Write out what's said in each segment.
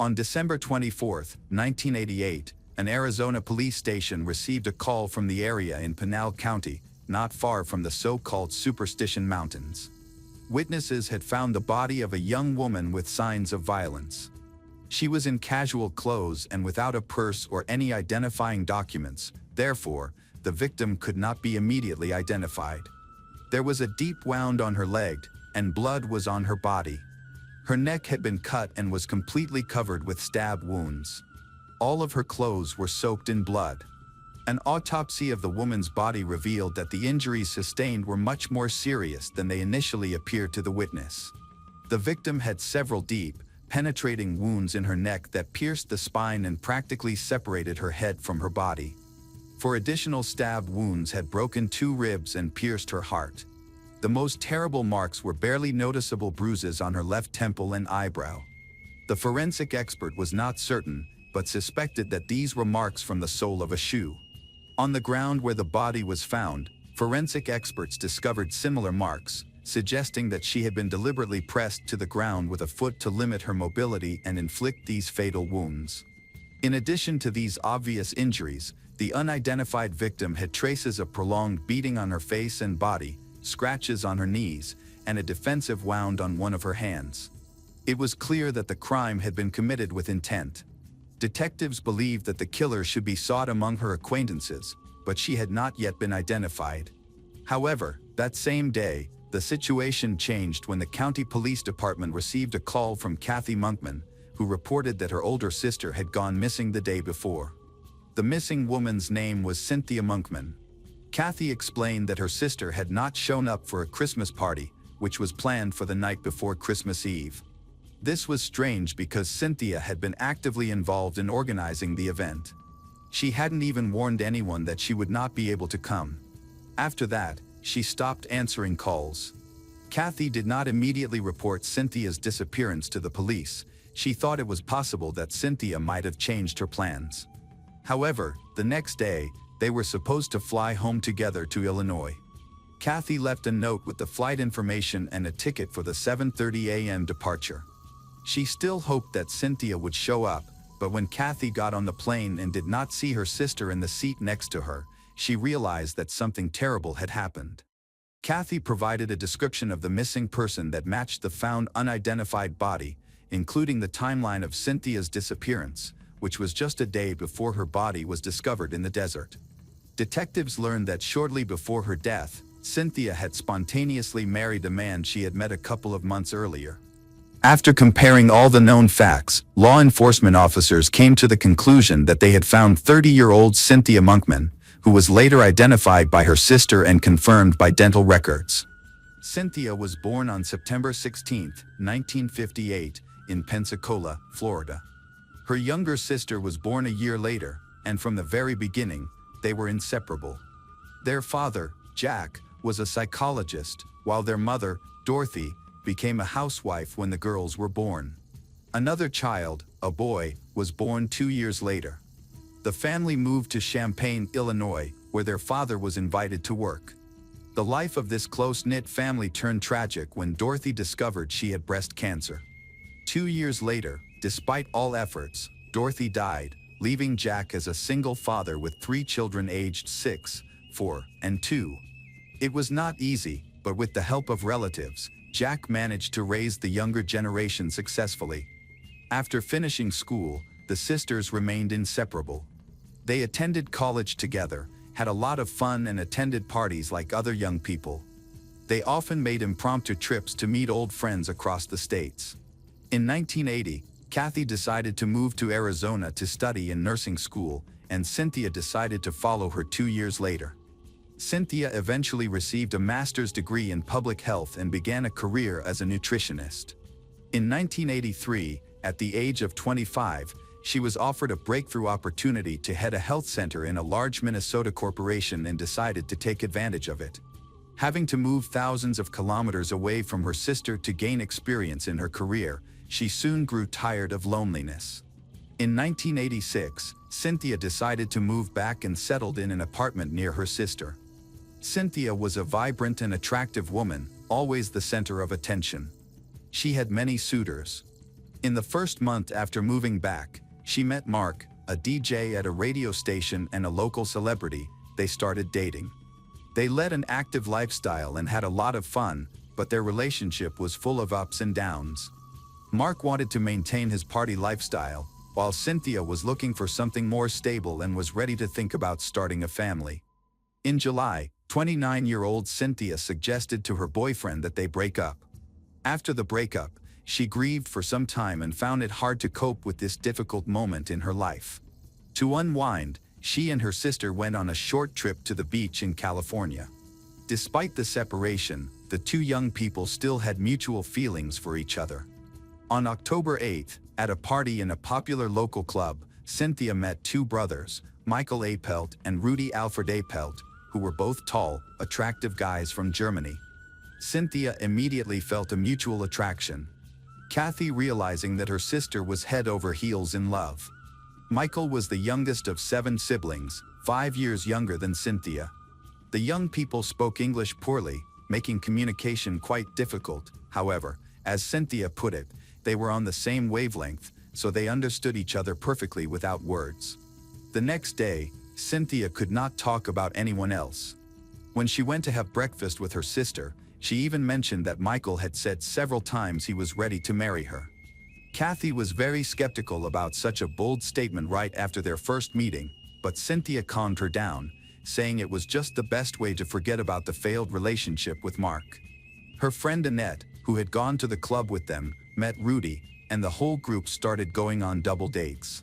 On December 24, 1988, an Arizona police station received a call from the area in Pinal County, not far from the so-called Superstition Mountains. Witnesses had found the body of a young woman with signs of violence. She was in casual clothes and without a purse or any identifying documents, therefore, the victim could not be immediately identified. There was a deep wound on her leg, and blood was on her body. Her neck had been cut and was completely covered with stab wounds. All of her clothes were soaked in blood. An autopsy of the woman's body revealed that the injuries sustained were much more serious than they initially appeared to the witness. The victim had several deep, penetrating wounds in her neck that pierced the spine and practically separated her head from her body. 4 additional stab wounds had broken 2 ribs and pierced her heart. The most terrible marks were barely noticeable bruises on her left temple and eyebrow. The forensic expert was not certain, but suspected that these were marks from the sole of a shoe. On the ground where the body was found, forensic experts discovered similar marks, suggesting that she had been deliberately pressed to the ground with a foot to limit her mobility and inflict these fatal wounds. In addition to these obvious injuries, the unidentified victim had traces of prolonged beating on her face and body, scratches on her knees, and a defensive wound on one of her hands. It was clear that the crime had been committed with intent. Detectives believed that the killer should be sought among her acquaintances, but she had not yet been identified. However, that same day, the situation changed when the county police department received a call from Kathy Monkman, who reported that her older sister had gone missing the day before. The missing woman's name was Cynthia Monkman. Kathy explained that her sister had not shown up for a Christmas party, which was planned for the night before Christmas Eve. This was strange because Cynthia had been actively involved in organizing the event. She hadn't even warned anyone that she would not be able to come. After that, she stopped answering calls. Kathy did not immediately report Cynthia's disappearance to the police. She thought it was possible that Cynthia might have changed her plans. However, the next day, they were supposed to fly home together to Illinois. Kathy left a note with the flight information and a ticket for the 7:30 a.m. departure. She still hoped that Cynthia would show up, but when Kathy got on the plane and did not see her sister in the seat next to her, she realized that something terrible had happened. Kathy provided a description of the missing person that matched the found unidentified body, including the timeline of Cynthia's disappearance, which was just a day before her body was discovered in the desert. Detectives learned that shortly before her death, Cynthia had spontaneously married a man she had met a couple of months earlier. After comparing all the known facts, law enforcement officers came to the conclusion that they had found 30-year-old Cynthia Monkman, who was later identified by her sister and confirmed by dental records. Cynthia was born on September 16, 1958, in Pensacola, Florida. Her younger sister was born a year later, and from the very beginning, they were inseparable. Their father, Jack, was a psychologist, while their mother, Dorothy, became a housewife when the girls were born. Another child, a boy, was born 2 years later. The family moved to Champaign, Illinois, where their father was invited to work. The life of this close-knit family turned tragic when Dorothy discovered she had breast cancer. 2 years later, despite all efforts, Dorothy died, leaving Jack as a single father with 3 children aged 6, 4, and 2. It was not easy, but with the help of relatives, Jack managed to raise the younger generation successfully. After finishing school, the sisters remained inseparable. They attended college together, had a lot of fun and attended parties like other young people. They often made impromptu trips to meet old friends across the states. In 1980, Kathy decided to move to Arizona to study in nursing school, and Cynthia decided to follow her 2 years later. Cynthia eventually received a master's degree in public health and began a career as a nutritionist. In 1983, at the age of 25, she was offered a breakthrough opportunity to head a health center in a large Minnesota corporation and decided to take advantage of it. Having to move thousands of kilometers away from her sister to gain experience in her career, she soon grew tired of loneliness. In 1986, Cynthia decided to move back and settled in an apartment near her sister. Cynthia was a vibrant and attractive woman, always the center of attention. She had many suitors. In the first month after moving back, she met Mark, a DJ at a radio station and a local celebrity. They started dating. They led an active lifestyle and had a lot of fun, but their relationship was full of ups and downs. Mark wanted to maintain his party lifestyle, while Cynthia was looking for something more stable and was ready to think about starting a family. In July, 29-year-old Cynthia suggested to her boyfriend that they break up. After the breakup, she grieved for some time and found it hard to cope with this difficult moment in her life. To unwind, she and her sister went on a short trip to the beach in California. Despite the separation, the two young people still had mutual feelings for each other. On October 8th, at a party in a popular local club, Cynthia met two brothers, Michael Apelt and Rudy Alfred Apelt, who were both tall, attractive guys from Germany. Cynthia immediately felt a mutual attraction. Kathy realizing that her sister was head over heels in love. Michael was the youngest of 7 siblings, 5 years younger than Cynthia. The young people spoke English poorly, making communication quite difficult. However, as Cynthia put it, they were on the same wavelength, so they understood each other perfectly without words. The next day, Cynthia could not talk about anyone else. When she went to have breakfast with her sister, she even mentioned that Michael had said several times he was ready to marry her. Kathy was very skeptical about such a bold statement right after their first meeting, but Cynthia calmed her down, saying it was just the best way to forget about the failed relationship with Mark. Her friend Annette, who had gone to the club with them, met Rudy, and the whole group started going on double dates.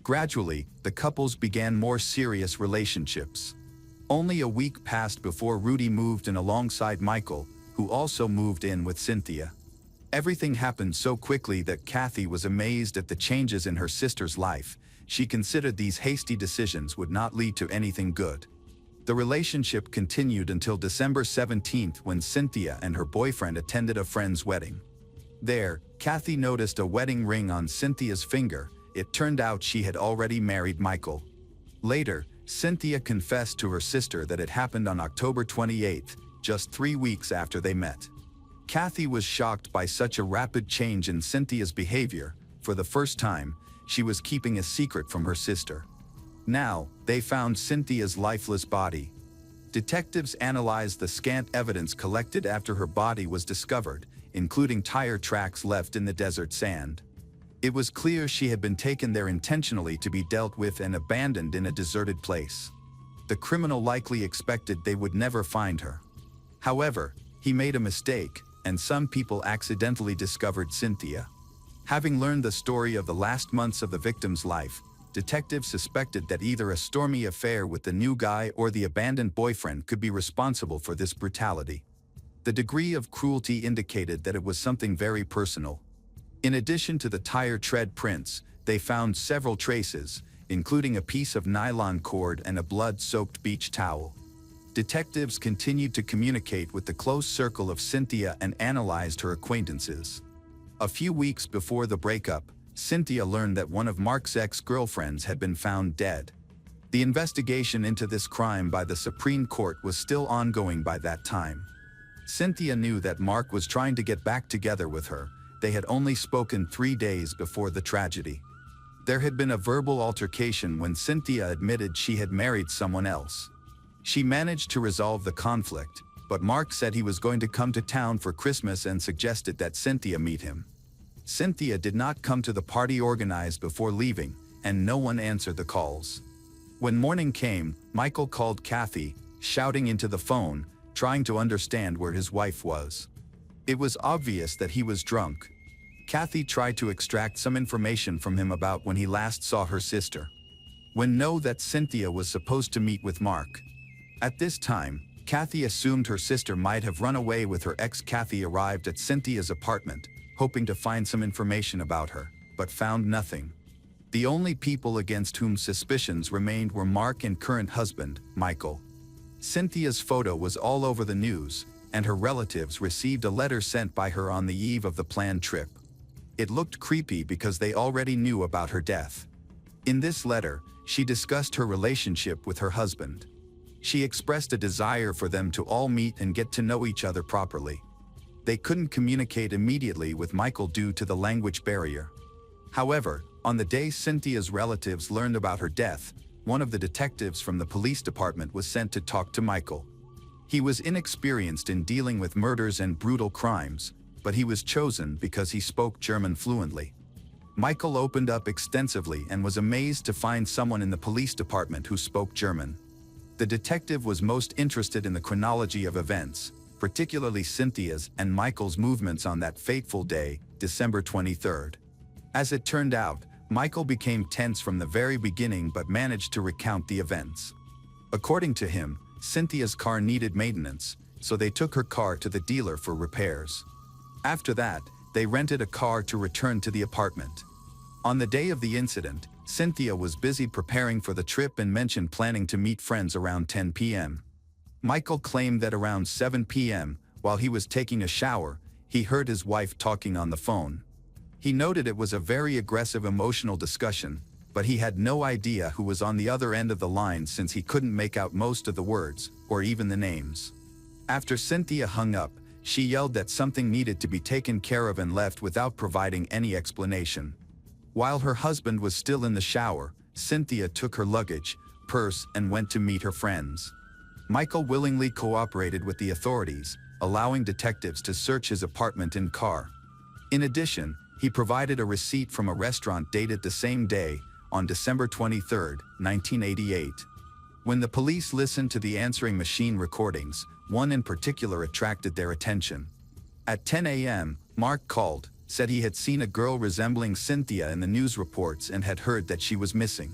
Gradually, the couples began more serious relationships. Only a week passed before Rudy moved in alongside Michael, who also moved in with Cynthia. Everything happened so quickly that Kathy was amazed at the changes in her sister's life. She considered these hasty decisions would not lead to anything good. The relationship continued until December 17th when Cynthia and her boyfriend attended a friend's wedding. There, Kathy noticed a wedding ring on Cynthia's finger. It turned out she had already married Michael. Later, Cynthia confessed to her sister that it happened on October 28th, just 3 weeks after they met. Kathy was shocked by such a rapid change in Cynthia's behavior. For the first time, she was keeping a secret from her sister. Now, they found Cynthia's lifeless body. Detectives analyzed the scant evidence collected after her body was discovered, including tire tracks left in the desert sand. It was clear she had been taken there intentionally to be dealt with and abandoned in a deserted place. The criminal likely expected they would never find her. However, he made a mistake, and some people accidentally discovered Cynthia. Having learned the story of the last months of the victim's life, detectives suspected that either a stormy affair with the new guy or the abandoned boyfriend could be responsible for this brutality. The degree of cruelty indicated that it was something very personal. In addition to the tire tread prints, they found several traces, including a piece of nylon cord and a blood-soaked beach towel. Detectives continued to communicate with the close circle of Cynthia and analyzed her acquaintances. A few weeks before the breakup, Cynthia learned that one of Mark's ex-girlfriends had been found dead. The investigation into this crime by the Supreme Court was still ongoing by that time. Cynthia knew that Mark was trying to get back together with her. They had only spoken 3 days before the tragedy. There had been a verbal altercation when Cynthia admitted she had married someone else. She managed to resolve the conflict, but Mark said he was going to come to town for Christmas and suggested that Cynthia meet him. Cynthia did not come to the party organized before leaving, and no one answered the calls. When morning came, Michael called Kathy, shouting into the phone, trying to understand where his wife was. It was obvious that he was drunk. Kathy tried to extract some information from him about when he last saw her sister. When know that Cynthia was supposed to meet with Mark. At this time, Kathy assumed her sister might have run away with her ex. Kathy arrived at Cynthia's apartment, hoping to find some information about her, but found nothing. The only people against whom suspicions remained were Mark and current husband, Michael. Cynthia's photo was all over the news, and her relatives received a letter sent by her on the eve of the planned trip. It looked creepy because they already knew about her death. In this letter, she discussed her relationship with her husband. She expressed a desire for them to all meet and get to know each other properly. they couldn't communicate immediately with Michael due to the language barrier. However, on the day Cynthia's relatives learned about her death, one of the detectives from the police department was sent to talk to Michael. He was inexperienced in dealing with murders and brutal crimes, but he was chosen because he spoke German fluently. Michael opened up extensively and was amazed to find someone in the police department who spoke German. The detective was most interested in the chronology of events, particularly Cynthia's and Michael's movements on that fateful day, December 23rd. As it turned out, Michael became tense from the very beginning but managed to recount the events. According to him, Cynthia's car needed maintenance, so they took her car to the dealer for repairs. After that, they rented a car to return to the apartment. On the day of the incident, Cynthia was busy preparing for the trip and mentioned planning to meet friends around 10 p.m. Michael claimed that around 7 p.m., while he was taking a shower, he heard his wife talking on the phone. He noted it was a very aggressive emotional discussion, but he had no idea who was on the other end of the line since he couldn't make out most of the words, or even the names. After Cynthia hung up, she yelled that something needed to be taken care of and left without providing any explanation. While her husband was still in the shower, Cynthia took her luggage, purse, and went to meet her friends. Michael willingly cooperated with the authorities, allowing detectives to search his apartment and car. In addition, he provided a receipt from a restaurant dated the same day, on December 23, 1988. When the police listened to the answering machine recordings, one in particular attracted their attention. At 10 a.m., Mark called, said he had seen a girl resembling Cynthia in the news reports and had heard that she was missing.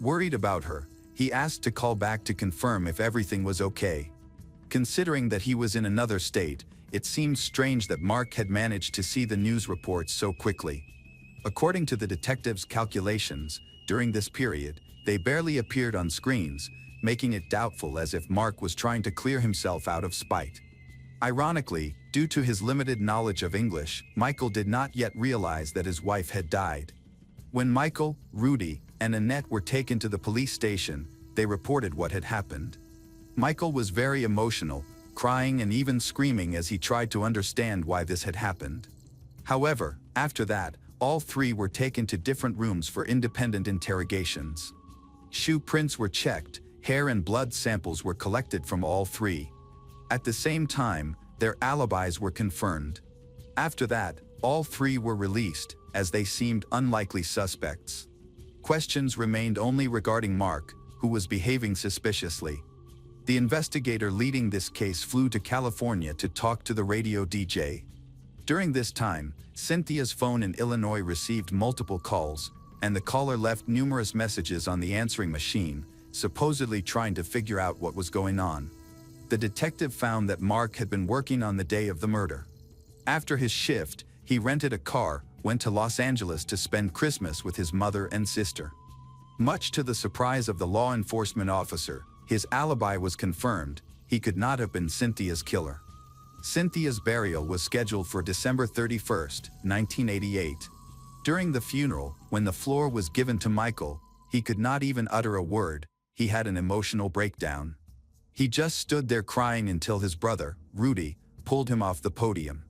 Worried about her, he asked to call back to confirm if everything was okay. Considering that he was in another state, it seemed strange that Mark had managed to see the news reports so quickly. According to the detective's calculations, during this period, they barely appeared on screens, making it doubtful as if Mark was trying to clear himself out of spite. Ironically, due to his limited knowledge of English, Michael did not yet realize that his wife had died. When Michael, Rudy, and Annette were taken to the police station, they reported what had happened. Michael was very emotional, crying and even screaming as he tried to understand why this had happened. However, after that, all three were taken to different rooms for independent interrogations. Shoe prints were checked, hair and blood samples were collected from all three. At the same time, their alibis were confirmed. After that, all three were released, as they seemed unlikely suspects. Questions remained only regarding Mark, who was behaving suspiciously. The investigator leading this case flew to California to talk to the radio DJ. During this time, Cynthia's phone in Illinois received multiple calls, and the caller left numerous messages on the answering machine, supposedly trying to figure out what was going on. The detective found that Mark had been working on the day of the murder. After his shift, he rented a car, went to Los Angeles to spend Christmas with his mother and sister. Much to the surprise of the law enforcement officer, his alibi was confirmed. He could not have been Cynthia's killer. Cynthia's burial was scheduled for December 31, 1988. During the funeral, when the floor was given to Michael, he could not even utter a word. He had an emotional breakdown. He just stood there crying until his brother, Rudy, pulled him off the podium.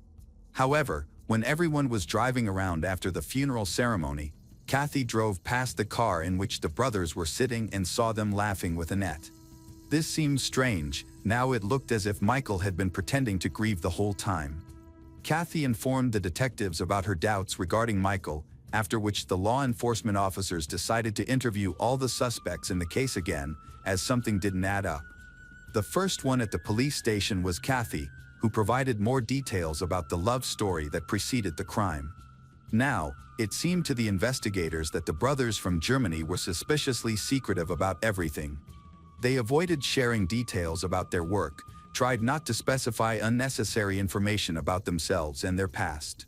However, when everyone was driving around after the funeral ceremony, Kathy drove past the car in which the brothers were sitting and saw them laughing with Annette. This seemed strange. Now it looked as if Michael had been pretending to grieve the whole time. Kathy informed the detectives about her doubts regarding Michael, after which the law enforcement officers decided to interview all the suspects in the case again, as something didn't add up. The first one at the police station was Kathy, who provided more details about the love story that preceded the crime. Now, it seemed to the investigators that the brothers from Germany were suspiciously secretive about everything. They avoided sharing details about their work, tried not to specify unnecessary information about themselves and their past.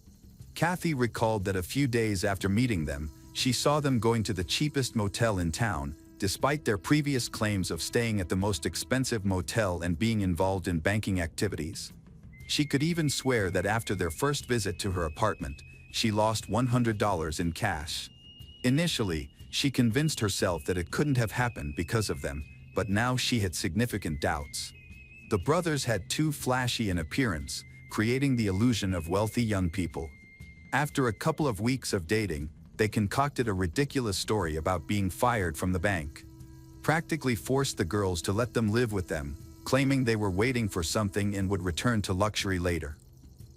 Kathy recalled that a few days after meeting them, she saw them going to the cheapest motel in town, despite their previous claims of staying at the most expensive motel and being involved in banking activities. She could even swear that after their first visit to her apartment, she lost $100 in cash. Initially, she convinced herself that it couldn't have happened because of them, but now she had significant doubts. The brothers had too flashy an appearance, creating the illusion of wealthy young people. After a couple of weeks of dating, they concocted a ridiculous story about being fired from the bank. Practically forced the girls to let them live with them, claiming they were waiting for something and would return to luxury later.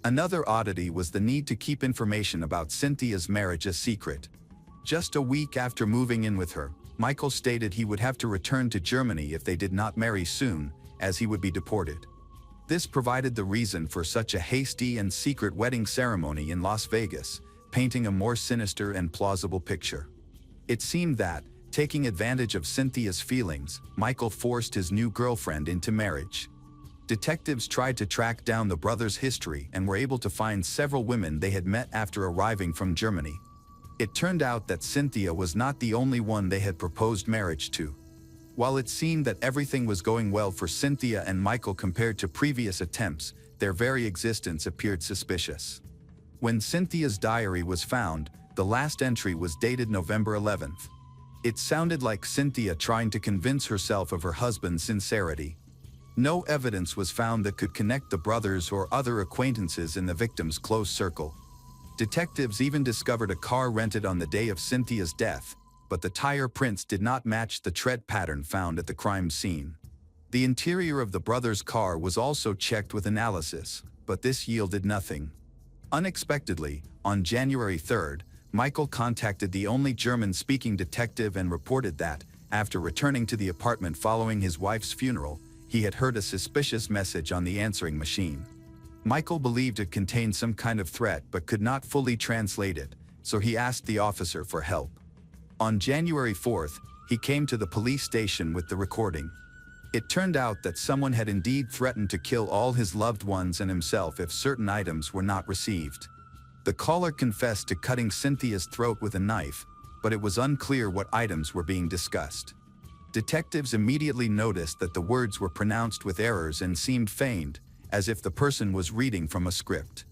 Another oddity was the need to keep information about Cynthia's marriage a secret. Just a week after moving in with her, Michael stated he would have to return to Germany if they did not marry soon, as he would be deported. This provided the reason for such a hasty and secret wedding ceremony in Las Vegas, painting a more sinister and plausible picture. It seemed that, taking advantage of Cynthia's feelings, Michael forced his new girlfriend into marriage. Detectives tried to track down the brothers' history and were able to find several women they had met after arriving from Germany. It turned out that Cynthia was not the only one they had proposed marriage to. While it seemed that everything was going well for Cynthia and Michael compared to previous attempts, their very existence appeared suspicious. When Cynthia's diary was found, the last entry was dated November 11th. It sounded like Cynthia trying to convince herself of her husband's sincerity. No evidence was found that could connect the brothers or other acquaintances in the victim's close circle. Detectives even discovered a car rented on the day of Cynthia's death, but the tire prints did not match the tread pattern found at the crime scene. The interior of the brothers' car was also checked with analysis, but this yielded nothing. Unexpectedly, on January 3rd, Michael contacted the only German-speaking detective and reported that, after returning to the apartment following his wife's funeral, he had heard a suspicious message on the answering machine. Michael believed it contained some kind of threat but could not fully translate it, so he asked the officer for help. On January 4th, he came to the police station with the recording. It turned out that someone had indeed threatened to kill all his loved ones and himself if certain items were not received. The caller confessed to cutting Cynthia's throat with a knife, but it was unclear what items were being discussed. Detectives immediately noticed that the words were pronounced with errors and seemed feigned, as if the person was reading from a script.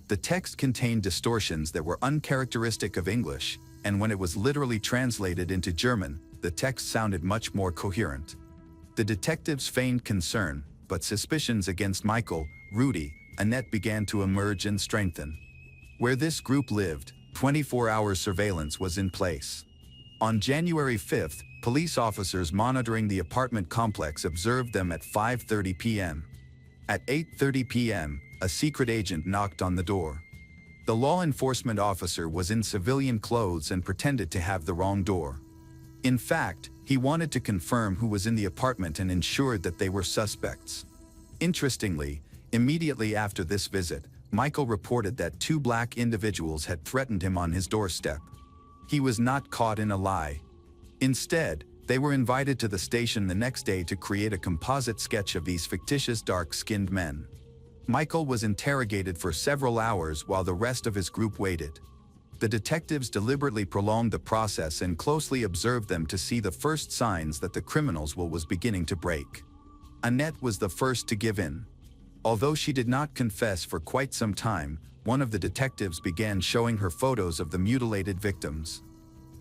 The text contained distortions that were uncharacteristic of English, and when it was literally translated into German, the text sounded much more coherent. The detectives feigned concern, but suspicions against Michael, Rudy, Annette began to emerge and strengthen. Where this group lived, 24-hour surveillance was in place. On January 5th, police officers monitoring the apartment complex observed them at 5:30 p.m. At 8:30 p.m., a secret agent knocked on the door. The law enforcement officer was in civilian clothes and pretended to have the wrong door. In fact, he wanted to confirm who was in the apartment and ensured that they were suspects. Interestingly, immediately after this visit, Michael reported that two black individuals had threatened him on his doorstep. He was not caught in a lie. Instead, they were invited to the station the next day to create a composite sketch of these fictitious dark-skinned men. Michael was interrogated for several hours while the rest of his group waited. The detectives deliberately prolonged the process and closely observed them to see the first signs that the criminals' will was beginning to break. Annette was the first to give in. Although she did not confess for quite some time, one of the detectives began showing her photos of the mutilated victims.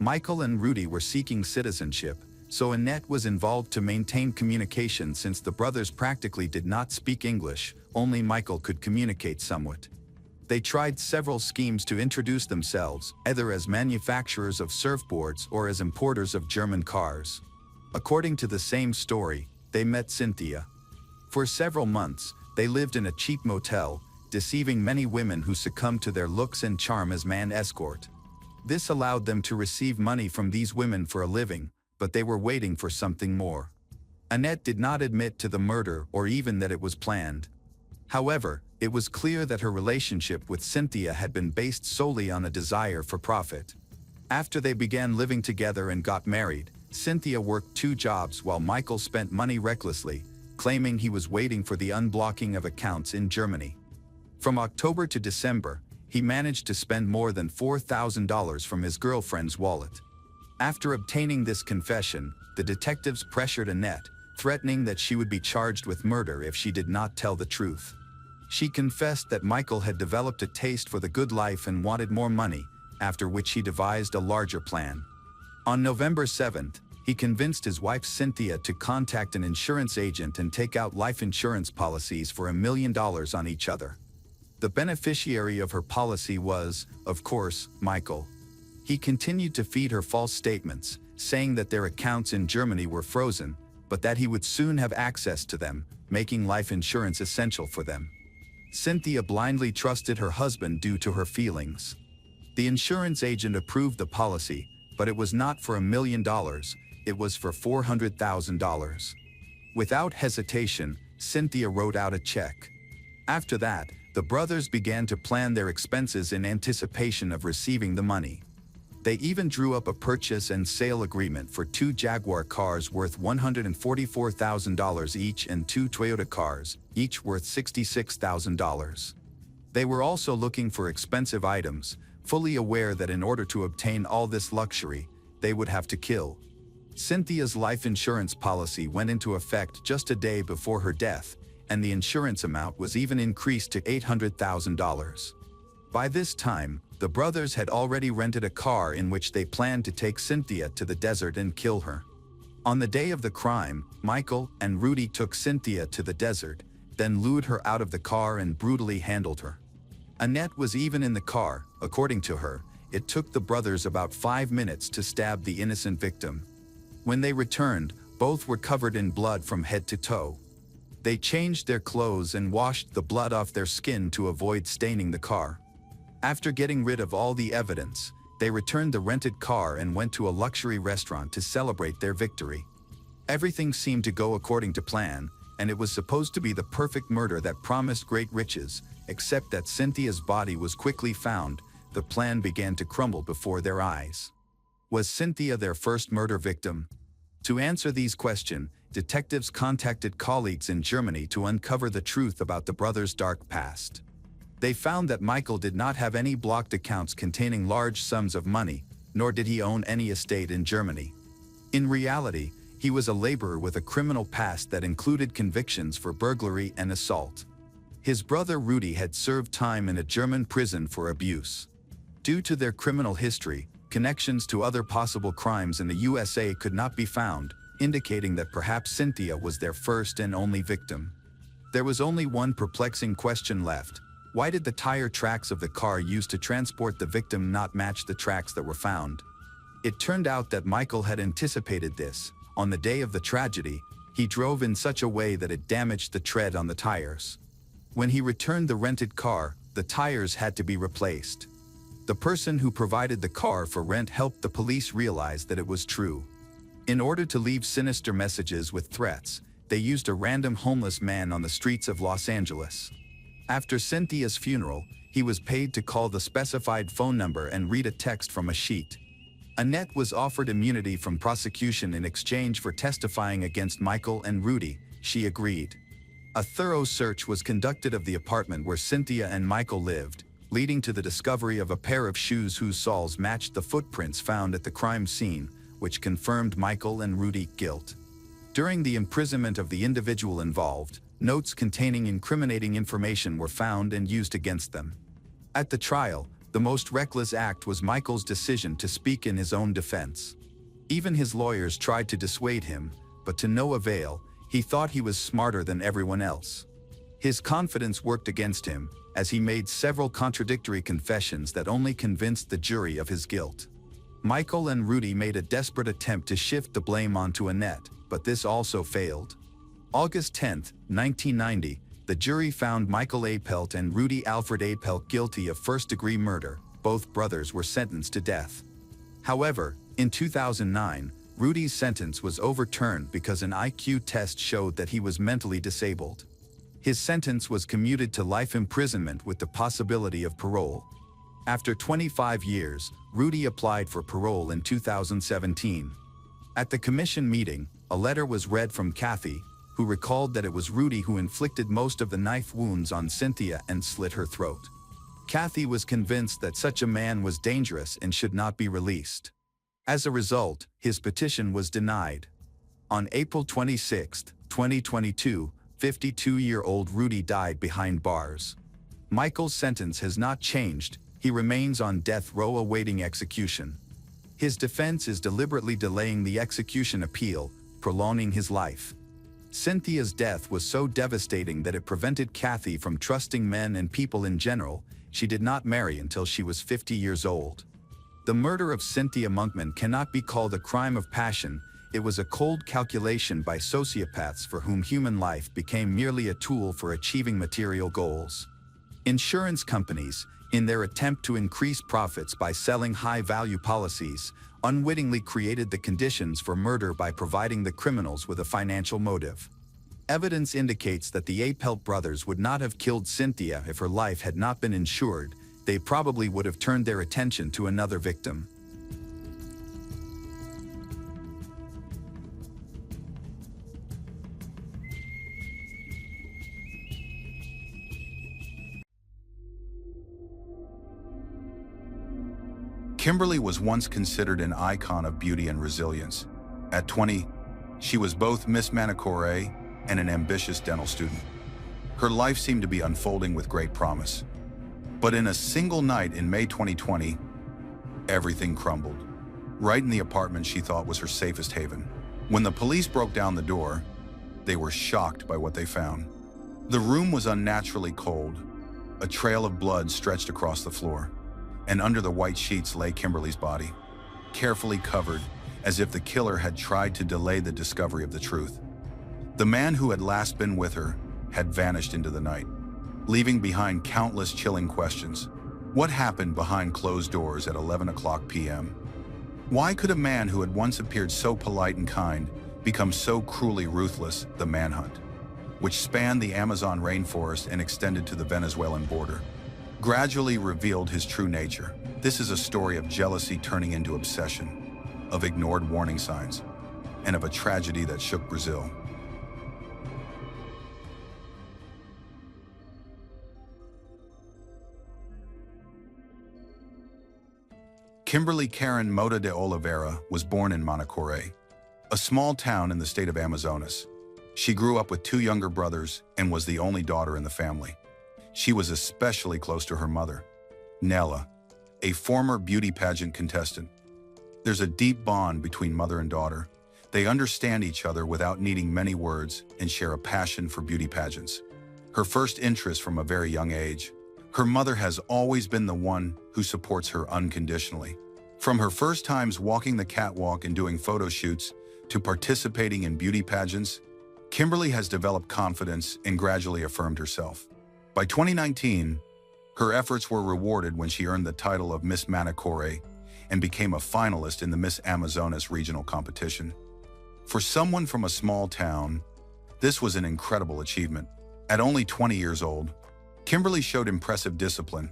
Michael and Rudy were seeking citizenship, so Annette was involved to maintain communication since the brothers practically did not speak English, only Michael could communicate somewhat. They tried several schemes to introduce themselves, either as manufacturers of surfboards or as importers of German cars. According to the same story, they met Cynthia. For several months, they lived in a cheap motel, deceiving many women who succumbed to their looks and charm as man escort. This allowed them to receive money from these women for a living, but they were waiting for something more. Annette did not admit to the murder or even that it was planned. However, it was clear that her relationship with Cynthia had been based solely on a desire for profit. After they began living together and got married, Cynthia worked 2 jobs while Michael spent money recklessly, claiming he was waiting for the unblocking of accounts in Germany. From October to December, he managed to spend more than $4,000 from his girlfriend's wallet. After obtaining this confession, the detectives pressured Annette, threatening that she would be charged with murder if she did not tell the truth. She confessed that Michael had developed a taste for the good life and wanted more money, after which he devised a larger plan. On November 7th, he convinced his wife Cynthia to contact an insurance agent and take out life insurance policies for $1 million on each other. The beneficiary of her policy was, of course, Michael. He continued to feed her false statements, saying that their accounts in Germany were frozen, but that he would soon have access to them, making life insurance essential for them. Cynthia blindly trusted her husband due to her feelings. The insurance agent approved the policy, but it was not for $1 million, it was for $400,000. Without hesitation, Cynthia wrote out a check. After that, the brothers began to plan their expenses in anticipation of receiving the money. They even drew up a purchase and sale agreement for 2 Jaguar cars worth $144,000 each and 2 Toyota cars, each worth $66,000. They were also looking for expensive items, fully aware that in order to obtain all this luxury, they would have to kill. Cynthia's life insurance policy went into effect just a day before her death, and the insurance amount was even increased to $800,000. By this time, the brothers had already rented a car in which they planned to take Cynthia to the desert and kill her. On the day of the crime, Michael and Rudy took Cynthia to the desert, then lured her out of the car and brutally handled her. Annette was even in the car. According to her, it took the brothers about 5 minutes to stab the innocent victim. When they returned, both were covered in blood from head to toe. They changed their clothes and washed the blood off their skin to avoid staining the car. After getting rid of all the evidence, they returned the rented car and went to a luxury restaurant to celebrate their victory. Everything seemed to go according to plan, and it was supposed to be the perfect murder that promised great riches, except that Cynthia's body was quickly found. The plan began to crumble before their eyes. Was Cynthia their first murder victim? To answer these questions, detectives contacted colleagues in Germany to uncover the truth about the brothers' dark past. They found that Michael did not have any blocked accounts containing large sums of money, nor did he own any estate in Germany. In reality, he was a laborer with a criminal past that included convictions for burglary and assault. His brother Rudy had served time in a German prison for abuse. Due to their criminal history, connections to other possible crimes in the USA could not be found, indicating that perhaps Cynthia was their first and only victim. There was only one perplexing question left. Why did the tire tracks of the car used to transport the victim not match the tracks that were found? It turned out that Michael had anticipated this. On the day of the tragedy, he drove in such a way that it damaged the tread on the tires. When he returned the rented car, the tires had to be replaced. The person who provided the car for rent helped the police realize that it was true. In order to leave sinister messages with threats, they used a random homeless man on the streets of Los Angeles. After Cynthia's funeral, he was paid to call the specified phone number and read a text from a sheet. Annette was offered immunity from prosecution in exchange for testifying against Michael and Rudy. She agreed. A thorough search was conducted of the apartment where Cynthia and Michael lived, leading to the discovery of a pair of shoes whose soles matched the footprints found at the crime scene, which confirmed Michael and Rudy's guilt. During the imprisonment of the individual involved, notes containing incriminating information were found and used against them. At the trial, the most reckless act was Michael's decision to speak in his own defense. Even his lawyers tried to dissuade him, but to no avail. He thought he was smarter than everyone else. His confidence worked against him, as he made several contradictory confessions that only convinced the jury of his guilt. Michael and Rudy made a desperate attempt to shift the blame onto Annette, but this also failed. August 10, 1990, the jury found Michael Apelt and Rudy Alfred Apelt guilty of first-degree murder. Both brothers were sentenced to death. However, in 2009, Rudy's sentence was overturned because an IQ test showed that he was mentally disabled. His sentence was commuted to life imprisonment with the possibility of parole. After 25 years, Rudy applied for parole in 2017. At the commission meeting, a letter was read from Kathy, who recalled that it was Rudy who inflicted most of the knife wounds on Cynthia and slit her throat. Kathy was convinced that such a man was dangerous and should not be released. As a result, his petition was denied. On April 26, 2022, 52-year-old Rudy died behind bars. Michael's sentence has not changed. He remains on death row awaiting execution. His defense is deliberately delaying the execution appeal, prolonging his life. Cynthia's death was so devastating that it prevented Kathy from trusting men and people in general. She did not marry until she was 50 years old. The murder of Cynthia Monkman cannot be called a crime of passion. It was a cold calculation by sociopaths for whom human life became merely a tool for achieving material goals. Insurance companies, in their attempt to increase profits by selling high-value policies, unwittingly created the conditions for murder by providing the criminals with a financial motive. Evidence indicates that the Apelt brothers would not have killed Cynthia if her life had not been insured. They probably would have turned their attention to another victim. Kimberly was once considered an icon of beauty and resilience. At 20, she was both Miss Manicore and an ambitious dental student. Her life seemed to be unfolding with great promise. But in a single night in May 2020, everything crumbled. Right in the apartment she thought was her safest haven. When the police broke down the door, they were shocked by what they found. The room was unnaturally cold. A trail of blood stretched across the floor, and under the white sheets lay Kimberly's body, carefully covered as if the killer had tried to delay the discovery of the truth. The man who had last been with her had vanished into the night, leaving behind countless chilling questions. What happened behind closed doors at 11 o'clock p.m.? Why could a man who had once appeared so polite and kind become so cruelly ruthless? The manhunt, which spanned the Amazon rainforest and extended to the Venezuelan border, gradually revealed his true nature. This is a story of jealousy turning into obsession, of ignored warning signs, and of a tragedy that shook Brazil. Kimberly Karen Mota de Oliveira was born in Manicore, a small town in the state of Amazonas. She grew up with two younger brothers and was the only daughter in the family. She was especially close to her mother, Nella, a former beauty pageant contestant. There's a deep bond between mother and daughter. They understand each other without needing many words and share a passion for beauty pageants. Her first interest from a very young age, her mother has always been the one who supports her unconditionally. From her first times walking the catwalk and doing photo shoots to participating in beauty pageants, Kimberly has developed confidence and gradually affirmed herself. By 2019, her efforts were rewarded when she earned the title of Miss Manicore and became a finalist in the Miss Amazonas regional competition. For someone from a small town, this was an incredible achievement. At only 20 years old, Kimberly showed impressive discipline.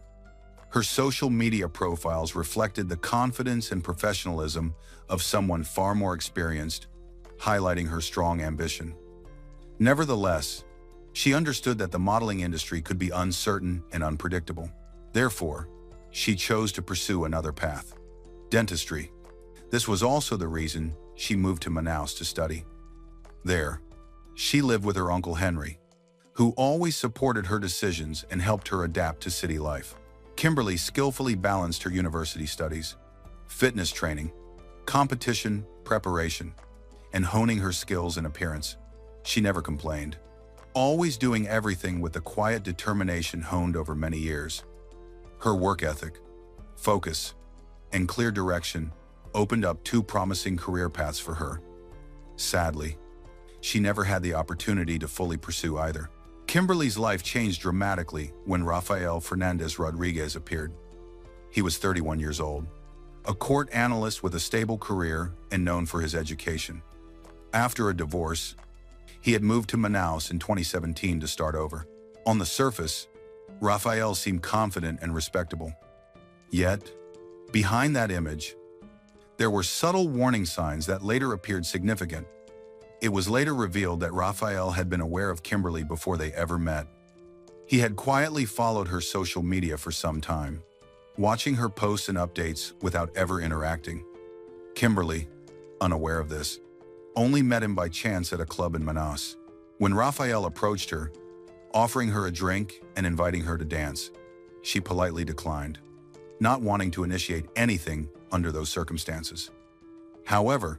Her social media profiles reflected the confidence and professionalism of someone far more experienced, highlighting her strong ambition. Nevertheless, she understood that the modeling industry could be uncertain and unpredictable. Therefore, she chose to pursue another path: dentistry. This was also the reason she moved to Manaus to study. There, she lived with her uncle Henry, who always supported her decisions and helped her adapt to city life. Kimberly skillfully balanced her university studies, fitness training, competition preparation, and honing her skills and appearance. She never complained, always doing everything with the quiet determination honed over many years. Her work ethic, focus, and clear direction opened up two promising career paths for her. Sadly, she never had the opportunity to fully pursue either. Kimberly's life changed dramatically when Rafael Fernandez Rodriguez appeared. He was 31 years old, a court analyst with a stable career and known for his education. After a divorce, he had moved to Manaus in 2017 to start over. On the surface, Rafael seemed confident and respectable. Yet, behind that image, there were subtle warning signs that later appeared significant. It was later revealed that Rafael had been aware of Kimberly before they ever met. He had quietly followed her social media for some time, watching her posts and updates without ever interacting. Kimberly, unaware of this, only met him by chance at a club in Manaus. When Rafael approached her, offering her a drink and inviting her to dance, she politely declined, not wanting to initiate anything under those circumstances. However,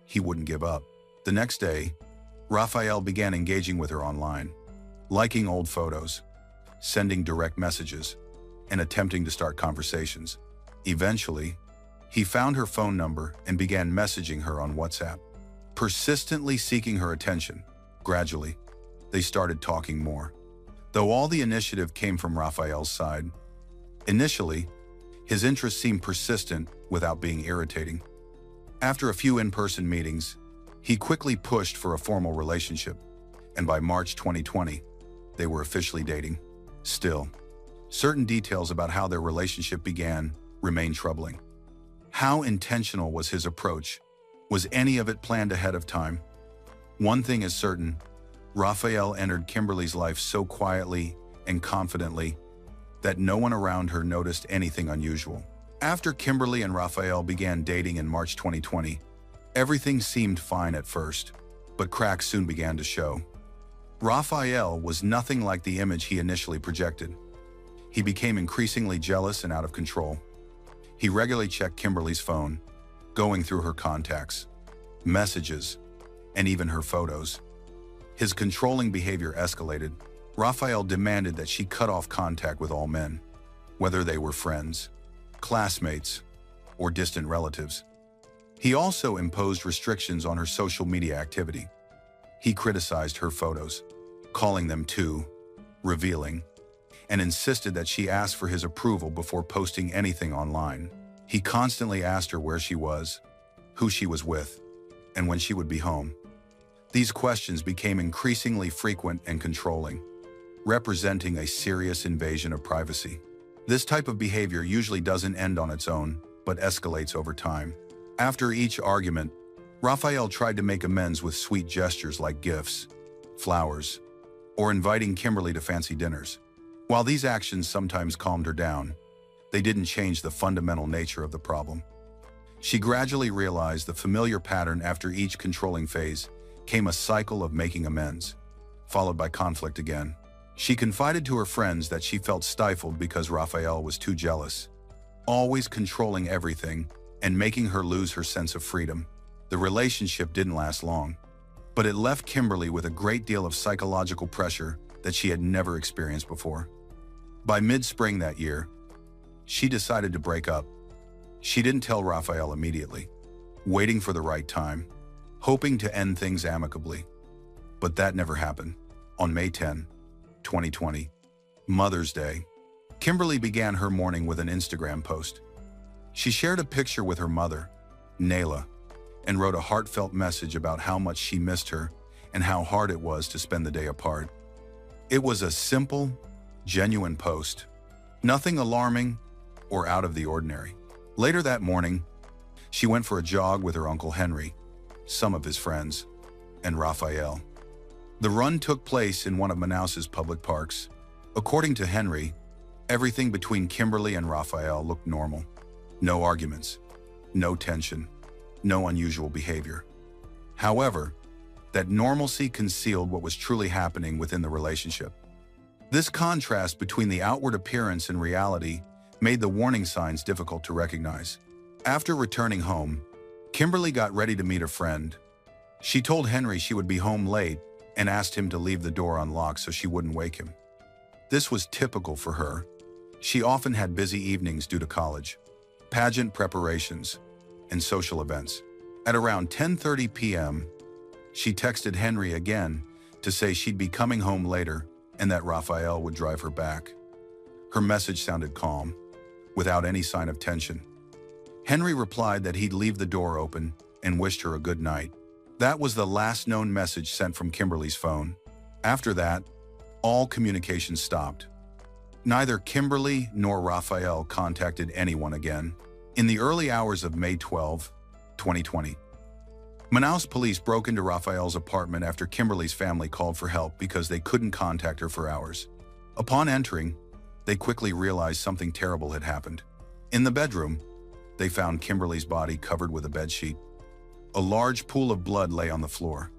he wouldn't give up. The next day, Raphael began engaging with her online, liking old photos, sending direct messages, and attempting to start conversations. Eventually, he found her phone number and began messaging her on WhatsApp, persistently seeking her attention. Gradually, they started talking more. Though all the initiative came from Raphael's side, initially, his interest seemed persistent without being irritating. After a few in-person meetings, he quickly pushed for a formal relationship, and by March 2020, they were officially dating. Still, certain details about how their relationship began remain troubling. How intentional was his approach? Was any of it planned ahead of time? One thing is certain, Raphael entered Kimberly's life so quietly and confidently that no one around her noticed anything unusual. After Kimberly and Raphael began dating in March 2020, everything seemed fine at first, but cracks soon began to show. Raphael was nothing like the image he initially projected. He became increasingly jealous and out of control. He regularly checked Kimberly's phone, going through her contacts, messages, and even her photos. His controlling behavior escalated. Raphael demanded that she cut off contact with all men, whether they were friends, classmates, or distant relatives. He also imposed restrictions on her social media activity. He criticized her photos, calling them too revealing, and insisted that she ask for his approval before posting anything online. He constantly asked her where she was, who she was with, and when she would be home. These questions became increasingly frequent and controlling, representing a serious invasion of privacy. This type of behavior usually doesn't end on its own, but escalates over time. After each argument, Raphael tried to make amends with sweet gestures like gifts, flowers, or inviting Kimberly to fancy dinners. While these actions sometimes calmed her down, they didn't change the fundamental nature of the problem. She gradually realized the familiar pattern. After each controlling phase came a cycle of making amends, followed by conflict again. She confided to her friends that she felt stifled because Raphael was too jealous, always controlling everything and making her lose her sense of freedom. The relationship didn't last long, but it left Kimberly with a great deal of psychological pressure that she had never experienced before. By mid-spring that year, she decided to break up. She didn't tell Raphael immediately, waiting for the right time, hoping to end things amicably. But that never happened. On May 10, 2020, Mother's Day, Kimberly began her morning with an Instagram post. She shared a picture with her mother, Nayla, and wrote a heartfelt message about how much she missed her and how hard it was to spend the day apart. It was a simple, genuine post, nothing alarming or out of the ordinary. Later that morning, she went for a jog with her Uncle Henry, some of his friends, and Raphael. The run took place in one of Manaus's public parks. According to Henry, everything between Kimberly and Raphael looked normal. No arguments, no tension, no unusual behavior. However, that normalcy concealed what was truly happening within the relationship. This contrast between the outward appearance and reality made the warning signs difficult to recognize. After returning home, Kimberly got ready to meet a friend. She told Henry she would be home late and asked him to leave the door unlocked so she wouldn't wake him. This was typical for her. She often had busy evenings due to college, pageant preparations, and social events. At around 10:30 p.m., she texted Henry again to say she'd be coming home later and that Raphael would drive her back. Her message sounded calm, without any sign of tension. Henry replied that he'd leave the door open and wished her a good night. That was the last known message sent from Kimberly's phone. After that, all communication stopped. Neither Kimberly nor Raphael contacted anyone again. In the early hours of May 12, 2020, Manaus police broke into Raphael's apartment after Kimberly's family called for help because they couldn't contact her for hours. Upon entering, they quickly realized something terrible had happened. In the bedroom, they found Kimberly's body covered with a bedsheet. A large pool of blood lay on the floor,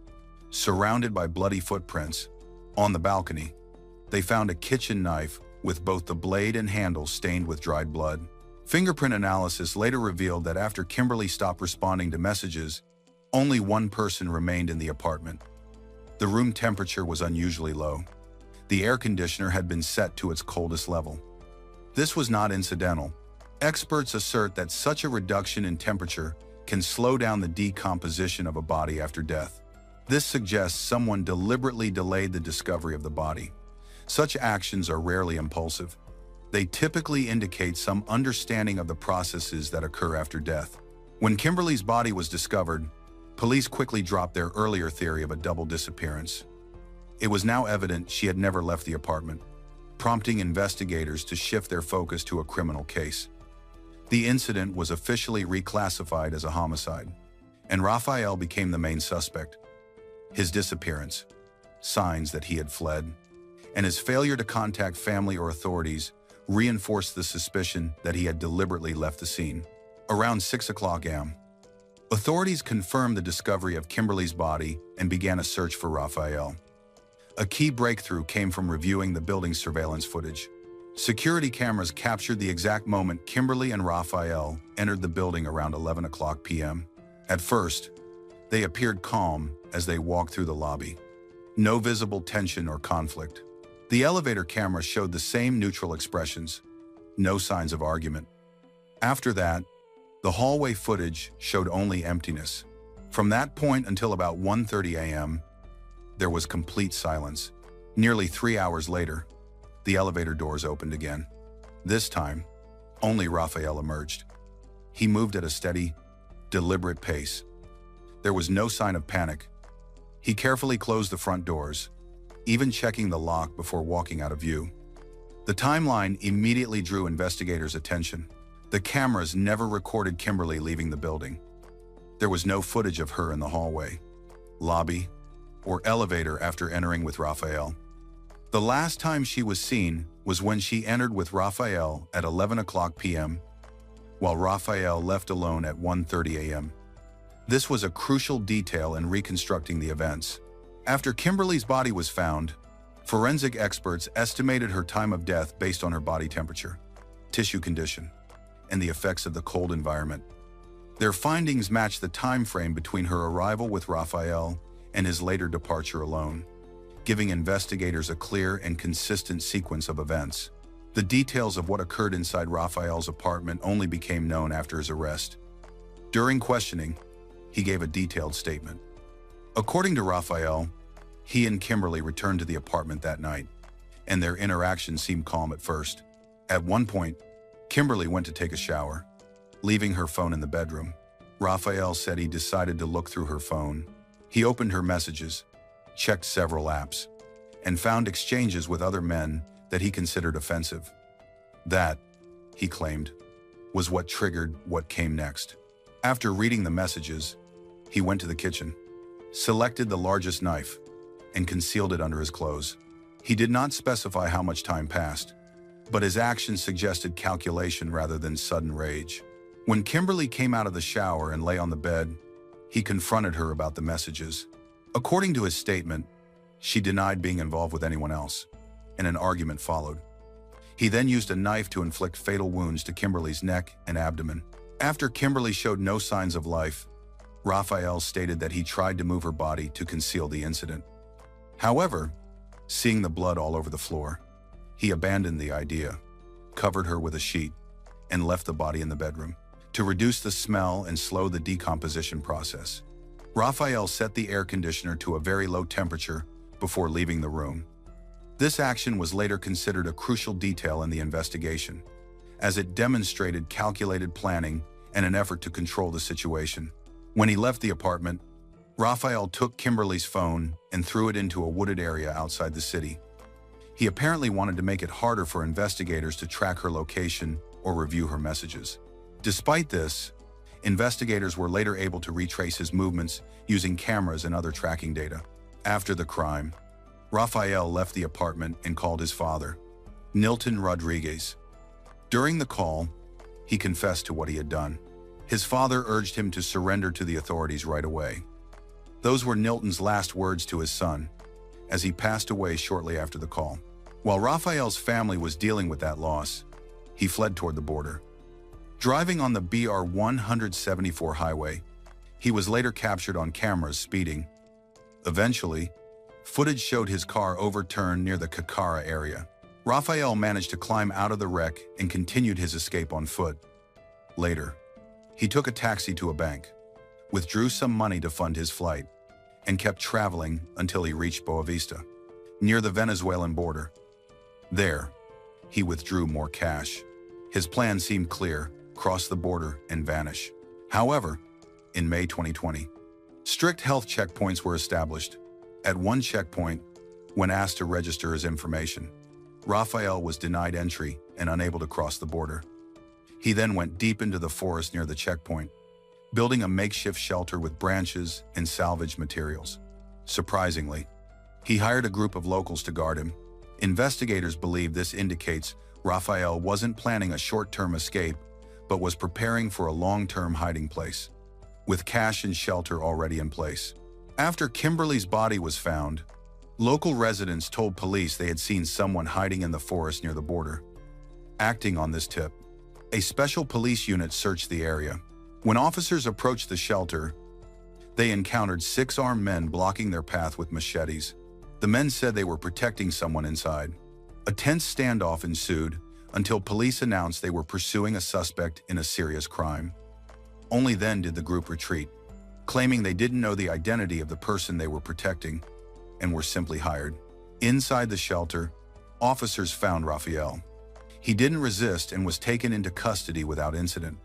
surrounded by bloody footprints. On the balcony, they found a kitchen knife with both the blade and handle stained with dried blood. Fingerprint analysis later revealed that after Kimberly stopped responding to messages, only one person remained in the apartment. The room temperature was unusually low. The air conditioner had been set to its coldest level. This was not incidental. Experts assert that such a reduction in temperature can slow down the decomposition of a body after death. This suggests someone deliberately delayed the discovery of the body. Such actions are rarely impulsive. They typically indicate some understanding of the processes that occur after death. When Kimberly's body was discovered, police quickly dropped their earlier theory of a double disappearance. It was now evident she had never left the apartment, prompting investigators to shift their focus to a criminal case. The incident was officially reclassified as a homicide, and Raphael became the main suspect. His disappearance, signs that he had fled, and his failure to contact family or authorities reinforced the suspicion that he had deliberately left the scene. Around 6 o'clock a.m., authorities confirmed the discovery of Kimberly's body and began a search for Raphael. A key breakthrough came from reviewing the building's surveillance footage. Security cameras captured the exact moment Kimberly and Raphael entered the building around 11 o'clock p.m. At first, they appeared calm as they walked through the lobby. No visible tension or conflict. The elevator camera showed the same neutral expressions, no signs of argument. After that, the hallway footage showed only emptiness. From that point until about 1:30 a.m., there was complete silence. Nearly 3 hours later, the elevator doors opened again. This time, only Raphael emerged. He moved at a steady, deliberate pace. There was no sign of panic. He carefully closed the front doors, even checking the lock before walking out of view. The timeline immediately drew investigators' attention. The cameras never recorded Kimberly leaving the building. There was no footage of her in the hallway, lobby, or elevator after entering with Raphael. The last time she was seen was when she entered with Raphael at 11 o'clock p.m., while Raphael left alone at 1:30 a.m. This was a crucial detail in reconstructing the events. After Kimberly's body was found, forensic experts estimated her time of death based on her body temperature, tissue condition, and the effects of the cold environment. Their findings matched the time frame between her arrival with Raphael and his later departure alone, giving investigators a clear and consistent sequence of events. The details of what occurred inside Raphael's apartment only became known after his arrest. During questioning, he gave a detailed statement. According to Raphael, he and Kimberly returned to the apartment that night, and their interaction seemed calm at first. At one point, Kimberly went to take a shower, leaving her phone in the bedroom. Raphael said he decided to look through her phone. He opened her messages, checked several apps, and found exchanges with other men that he considered offensive. That, he claimed, was what triggered what came next. After reading the messages, he went to the kitchen, selected the largest knife, and concealed it under his clothes. He did not specify how much time passed, but his actions suggested calculation rather than sudden rage. When Kimberly came out of the shower and lay on the bed, he confronted her about the messages. According to his statement, she denied being involved with anyone else, and an argument followed. He then used a knife to inflict fatal wounds to Kimberly's neck and abdomen. After Kimberly showed no signs of life, Raphael stated that he tried to move her body to conceal the incident. However, seeing the blood all over the floor, he abandoned the idea, covered her with a sheet, and left the body in the bedroom. To reduce the smell and slow the decomposition process, Raphael set the air conditioner to a very low temperature before leaving the room. This action was later considered a crucial detail in the investigation, as it demonstrated calculated planning and an effort to control the situation. When he left the apartment, Raphael took Kimberly's phone and threw it into a wooded area outside the city. He apparently wanted to make it harder for investigators to track her location or review her messages. Despite this, investigators were later able to retrace his movements using cameras and other tracking data. After the crime, Raphael left the apartment and called his father, Nilton Rodriguez. During the call, he confessed to what he had done. His father urged him to surrender to the authorities right away. Those were Nilton's last words to his son, as he passed away shortly after the call. While Raphael's family was dealing with that loss, he fled toward the border. Driving on the BR 174 highway, he was later captured on cameras speeding. Eventually, Footage showed his car overturned near the Kakara area. Raphael managed to climb out of the wreck and continued his escape on foot. Later, he took a taxi to a bank, withdrew some money to fund his flight, and kept traveling until he reached Boa Vista, near the Venezuelan border. There, he withdrew more cash. His plan seemed clear: cross the border and vanish. However, in May 2020, strict health checkpoints were established. At one checkpoint, when asked to register his information, Raphael was denied entry and unable to cross the border. He then went deep into the forest near the checkpoint, building a makeshift shelter with branches and salvaged materials. Surprisingly, he hired a group of locals to guard him. Investigators believe this indicates Raphael wasn't planning a short-term escape, but was preparing for a long-term hiding place, with cash and shelter already in place. After Kimberly's body was found, local residents told police they had seen someone hiding in the forest near the border. Acting on this tip, a special police unit searched the area. When officers approached the shelter, they encountered 6 armed men blocking their path with machetes. The men said they were protecting someone inside. A tense standoff ensued until police announced they were pursuing a suspect in a serious crime. Only then did the group retreat, claiming they didn't know the identity of the person they were protecting and were simply hired. Inside the shelter, officers found Raphael. He didn't resist and was taken into custody without incident.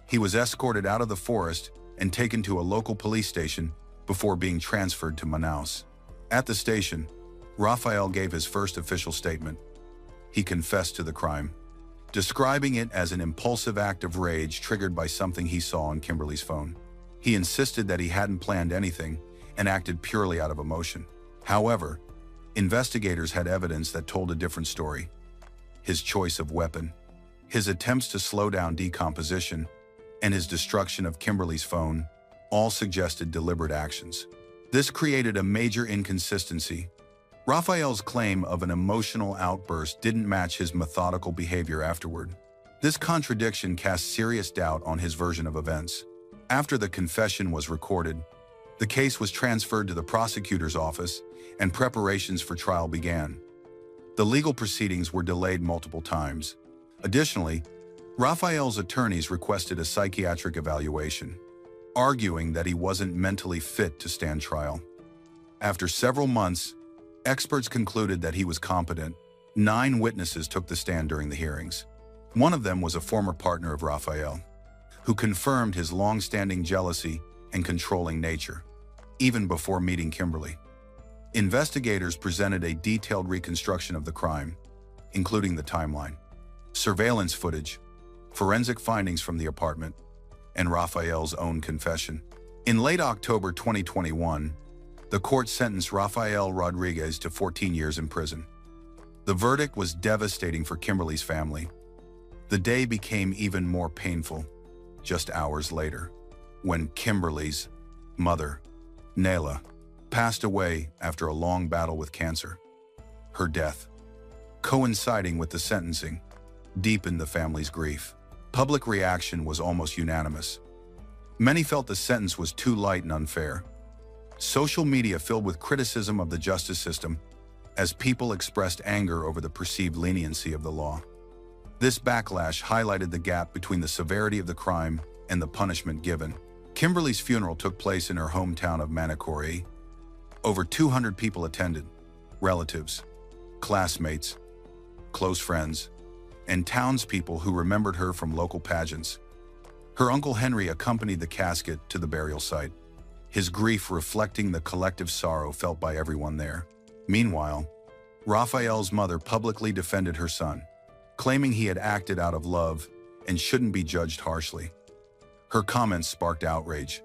He was escorted out of the forest and taken to a local police station before being transferred to Manaus. At the station, Raphael gave his first official statement. He confessed to the crime, describing it as an impulsive act of rage triggered by something he saw on Kimberly's phone. He insisted that he hadn't planned anything and acted purely out of emotion. However, investigators had evidence that told a different story. His choice of weapon, his attempts to slow down decomposition, and his destruction of Kimberly's phone all suggested deliberate actions. This created a major inconsistency. Raphael's claim of an emotional outburst didn't match his methodical behavior afterward. This contradiction cast serious doubt on his version of events. After the confession was recorded, the case was transferred to the prosecutor's office and preparations for trial began. The legal proceedings were delayed multiple times. Additionally, Raphael's attorneys requested a psychiatric evaluation, arguing that he wasn't mentally fit to stand trial. After several months, experts concluded that he was competent. 9 witnesses took the stand during the hearings. One of them was a former partner of Raphael, who confirmed his long-standing jealousy and controlling nature, even before meeting Kimberly. Investigators presented a detailed reconstruction of the crime, including the timeline, surveillance footage, forensic findings from the apartment, and Raphael's own confession. In late October 2021, the court sentenced Rafael Rodriguez to 14 years in prison. The verdict was devastating for Kimberly's family. The day became even more painful just hours later, when Kimberly's mother, Nayla, passed away after a long battle with cancer. Her death, coinciding with the sentencing, deepened the family's grief. Public reaction was almost unanimous. Many felt the sentence was too light and unfair. Social media filled with criticism of the justice system as people expressed anger over the perceived leniency of the law. This backlash highlighted the gap between the severity of the crime and the punishment given. Kimberly's funeral took place in her hometown of Manacori. Over 200 people attended: relatives, classmates, close friends, and townspeople who remembered her from local pageants. Her uncle Henry accompanied the casket to the burial site, his grief reflecting the collective sorrow felt by everyone there. Meanwhile, Raphael's mother publicly defended her son, claiming he had acted out of love and shouldn't be judged harshly. Her comments sparked outrage,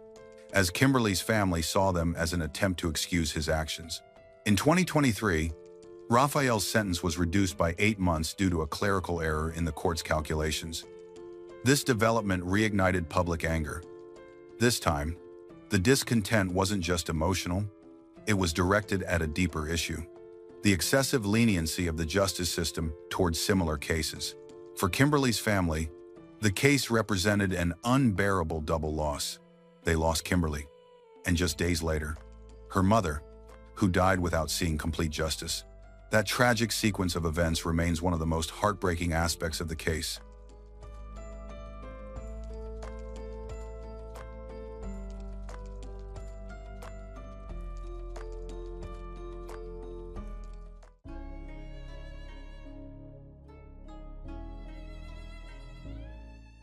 as Kimberly's family saw them as an attempt to excuse his actions. In 2023, Raphael's sentence was reduced by 8 months due to a clerical error in the court's calculations. This development reignited public anger. This time, the discontent wasn't just emotional, it was directed at a deeper issue: the excessive leniency of the justice system towards similar cases. For Kimberly's family, the case represented an unbearable double loss. They lost Kimberly, and just days later, her mother, who died without seeing complete justice. That tragic sequence of events remains one of the most heartbreaking aspects of the case.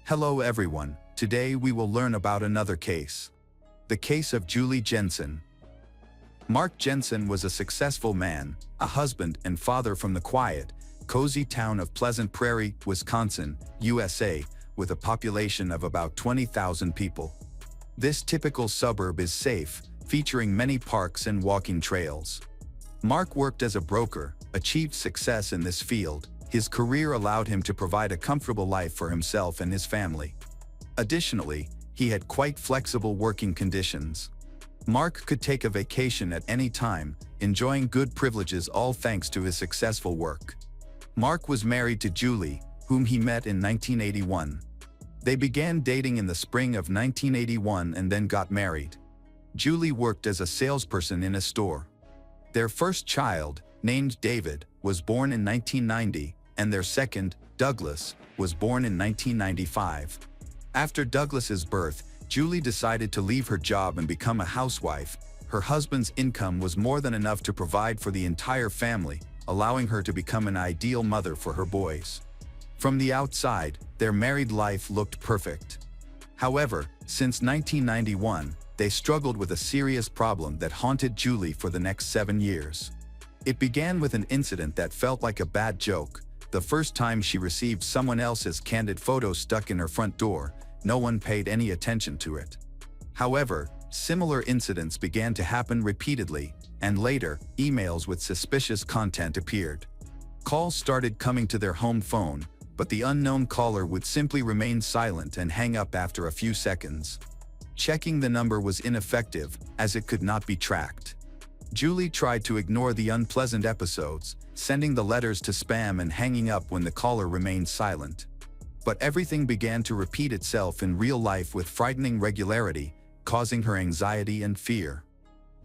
Hello everyone, today we will learn about another case. The case of Julie Jensen. Mark Jensen was a successful man, a husband and father from the quiet, cozy town of Pleasant Prairie, Wisconsin, USA, with a population of about 20,000 people. This typical suburb is safe, featuring many parks and walking trails. Mark worked as a broker, achieved success in this field. His career allowed him to provide a comfortable life for himself and his family. Additionally, he had quite flexible working conditions. Mark could take a vacation at any time, enjoying good privileges all thanks to his successful work. Mark was married to Julie, whom he met in 1981. They began dating in the spring of 1981 and then got married. Julie worked as a salesperson in a store. Their first child, named David, was born in 1990, and their second, Douglas, was born in 1995. After Douglas's birth, Julie decided to leave her job and become a housewife. Her husband's income was more than enough to provide for the entire family, allowing her to become an ideal mother for her boys. From the outside, their married life looked perfect. However, since 1991, they struggled with a serious problem that haunted Julie for the next 7 years. It began with an incident that felt like a bad joke. The first time she received someone else's candid photo stuck in her front door, no one paid any attention to it. However, similar incidents began to happen repeatedly, and later, emails with suspicious content appeared. Calls started coming to their home phone, but the unknown caller would simply remain silent and hang up after a few seconds. Checking the number was ineffective, as it could not be tracked. Julie tried to ignore the unpleasant episodes, sending the letters to spam and hanging up when the caller remained silent. But everything began to repeat itself in real life with frightening regularity, causing her anxiety and fear.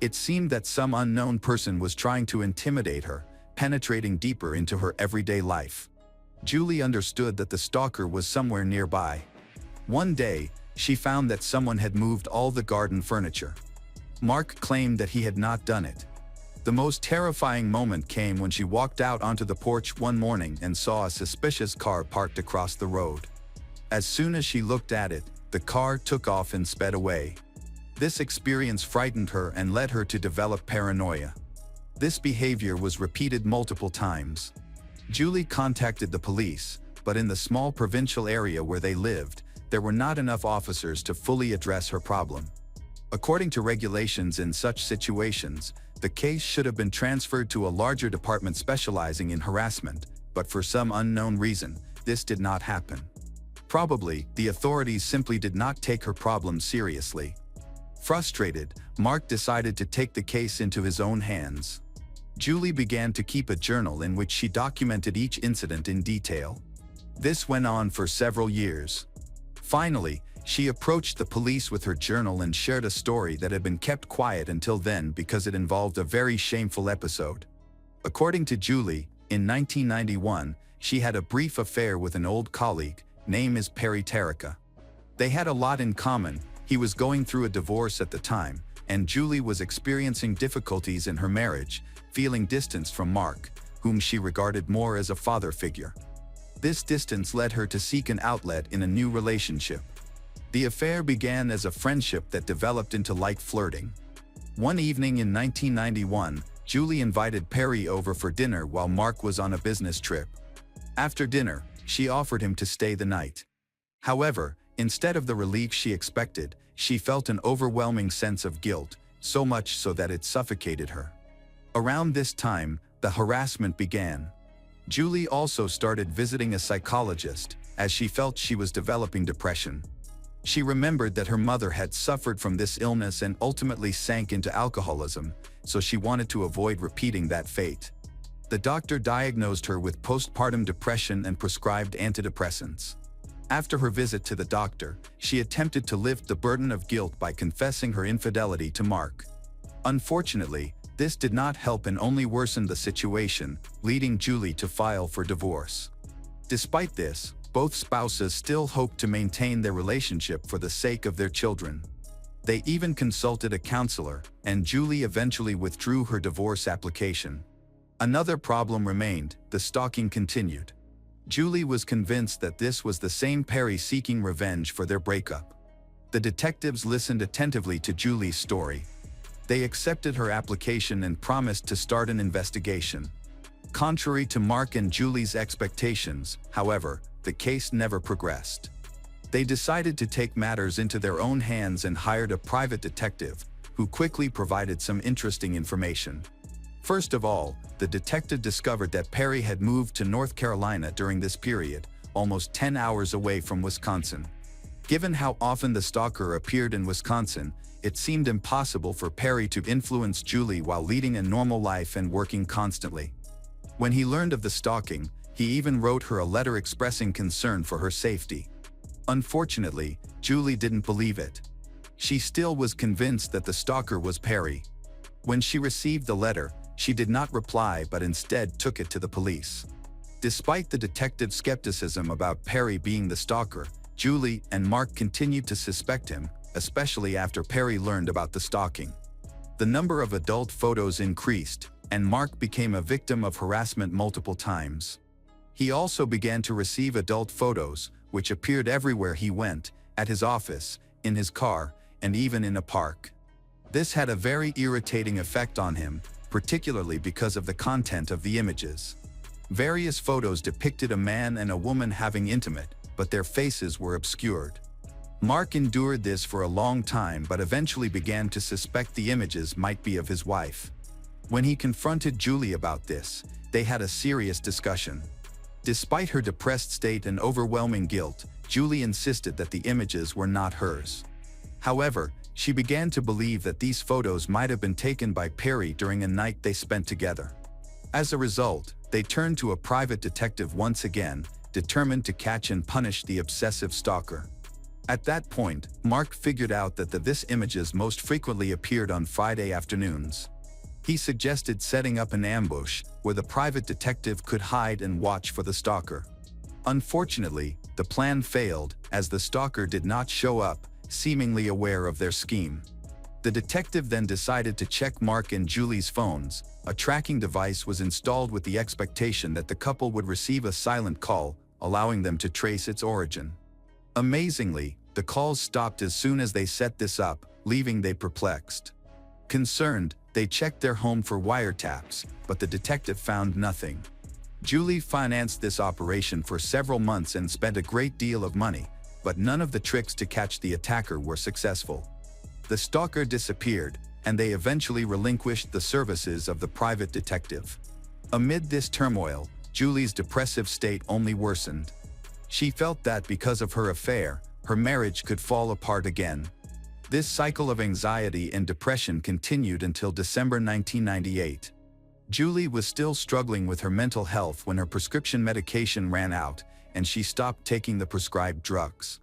It seemed that some unknown person was trying to intimidate her, penetrating deeper into her everyday life. Julie understood that the stalker was somewhere nearby. One day, she found that someone had moved all the garden furniture. Mark claimed that he had not done it. The most terrifying moment came when she walked out onto the porch one morning and saw a suspicious car parked across the road. As soon as she looked at it, the car took off and sped away. This experience frightened her and led her to develop paranoia. This behavior was repeated multiple times. Julie contacted the police, but in the small provincial area where they lived, there were not enough officers to fully address her problem. According to regulations in such situations, the case should have been transferred to a larger department specializing in harassment, but for some unknown reason, this did not happen. Probably, the authorities simply did not take her problem seriously. Frustrated, Mark decided to take the case into his own hands. Julie began to keep a journal in which she documented each incident in detail. This went on for several years. Finally, she approached the police with her journal and shared a story that had been kept quiet until then because it involved a very shameful episode. According to Julie, in 1991, she had a brief affair with an old colleague, name is Perry Tarika. They had a lot in common. He was going through a divorce at the time, and Julie was experiencing difficulties in her marriage, feeling distanced from Mark, whom she regarded more as a father figure. This distance led her to seek an outlet in a new relationship. The affair began as a friendship that developed into light flirting. One evening in 1991, Julie invited Perry over for dinner while Mark was on a business trip. After dinner, she offered him to stay the night. However, instead of the relief she expected, she felt an overwhelming sense of guilt, so much so that it suffocated her. Around this time, the harassment began. Julie also started visiting a psychologist, as she felt she was developing depression. She remembered that her mother had suffered from this illness and ultimately sank into alcoholism, so she wanted to avoid repeating that fate. The doctor diagnosed her with postpartum depression and prescribed antidepressants. After her visit to the doctor, she attempted to lift the burden of guilt by confessing her infidelity to Mark. Unfortunately, This did not help and only worsened the situation, leading Julie to file for divorce. Despite this, both spouses still hoped to maintain their relationship for the sake of their children. They even consulted a counselor, and Julie eventually withdrew her divorce application. Another problem remained: the stalking continued. Julie was convinced that this was the same Perry seeking revenge for their breakup. The detectives listened attentively to Julie's story. They accepted her application and promised to start an investigation. Contrary to Mark and Julie's expectations, however, the case never progressed. They decided to take matters into their own hands and hired a private detective, who quickly provided some interesting information. First of all, the detective discovered that Perry had moved to North Carolina during this period, almost 10 hours away from Wisconsin. Given how often the stalker appeared in Wisconsin, it seemed impossible for Perry to influence Julie while leading a normal life and working constantly. When he learned of the stalking, he even wrote her a letter expressing concern for her safety. Unfortunately, Julie didn't believe it. She still was convinced that the stalker was Perry. When she received the letter, she did not reply but instead took it to the police. Despite the detective's skepticism about Perry being the stalker, Julie and Mark continued to suspect him, especially after Perry learned about the stalking. The number of adult photos increased, and Mark became a victim of harassment multiple times. He also began to receive adult photos, which appeared everywhere he went, at his office, in his car, and even in a park. This had a very irritating effect on him, particularly because of the content of the images. Various photos depicted a man and a woman having intimate, but their faces were obscured. Mark endured this for a long time but eventually began to suspect the images might be of his wife. When he confronted Julie about this, they had a serious discussion. Despite her depressed state and overwhelming guilt, Julie insisted that the images were not hers. However, she began to believe that these photos might have been taken by Perry during a night they spent together. As a result, they turned to a private detective once again, determined to catch and punish the obsessive stalker. At that point, Mark figured out that this images most frequently appeared on Friday afternoons. He suggested setting up an ambush where the private detective could hide and watch for the stalker. Unfortunately, the plan failed as the stalker did not show up, seemingly aware of their scheme. The detective then decided to check Mark and Julie's phones. A tracking device was installed with the expectation that the couple would receive a silent call, allowing them to trace its origin. Amazingly, the calls stopped as soon as they set this up, leaving them perplexed. Concerned, they checked their home for wiretaps, but the detective found nothing. Julie financed this operation for several months and spent a great deal of money, but none of the tricks to catch the attacker were successful. The stalker disappeared, and they eventually relinquished the services of the private detective. Amid this turmoil, Julie's depressive state only worsened. She felt that because of her affair, her marriage could fall apart again. This cycle of anxiety and depression continued until December 1998. Julie was still struggling with her mental health when her prescription medication ran out, and she stopped taking the prescribed drugs.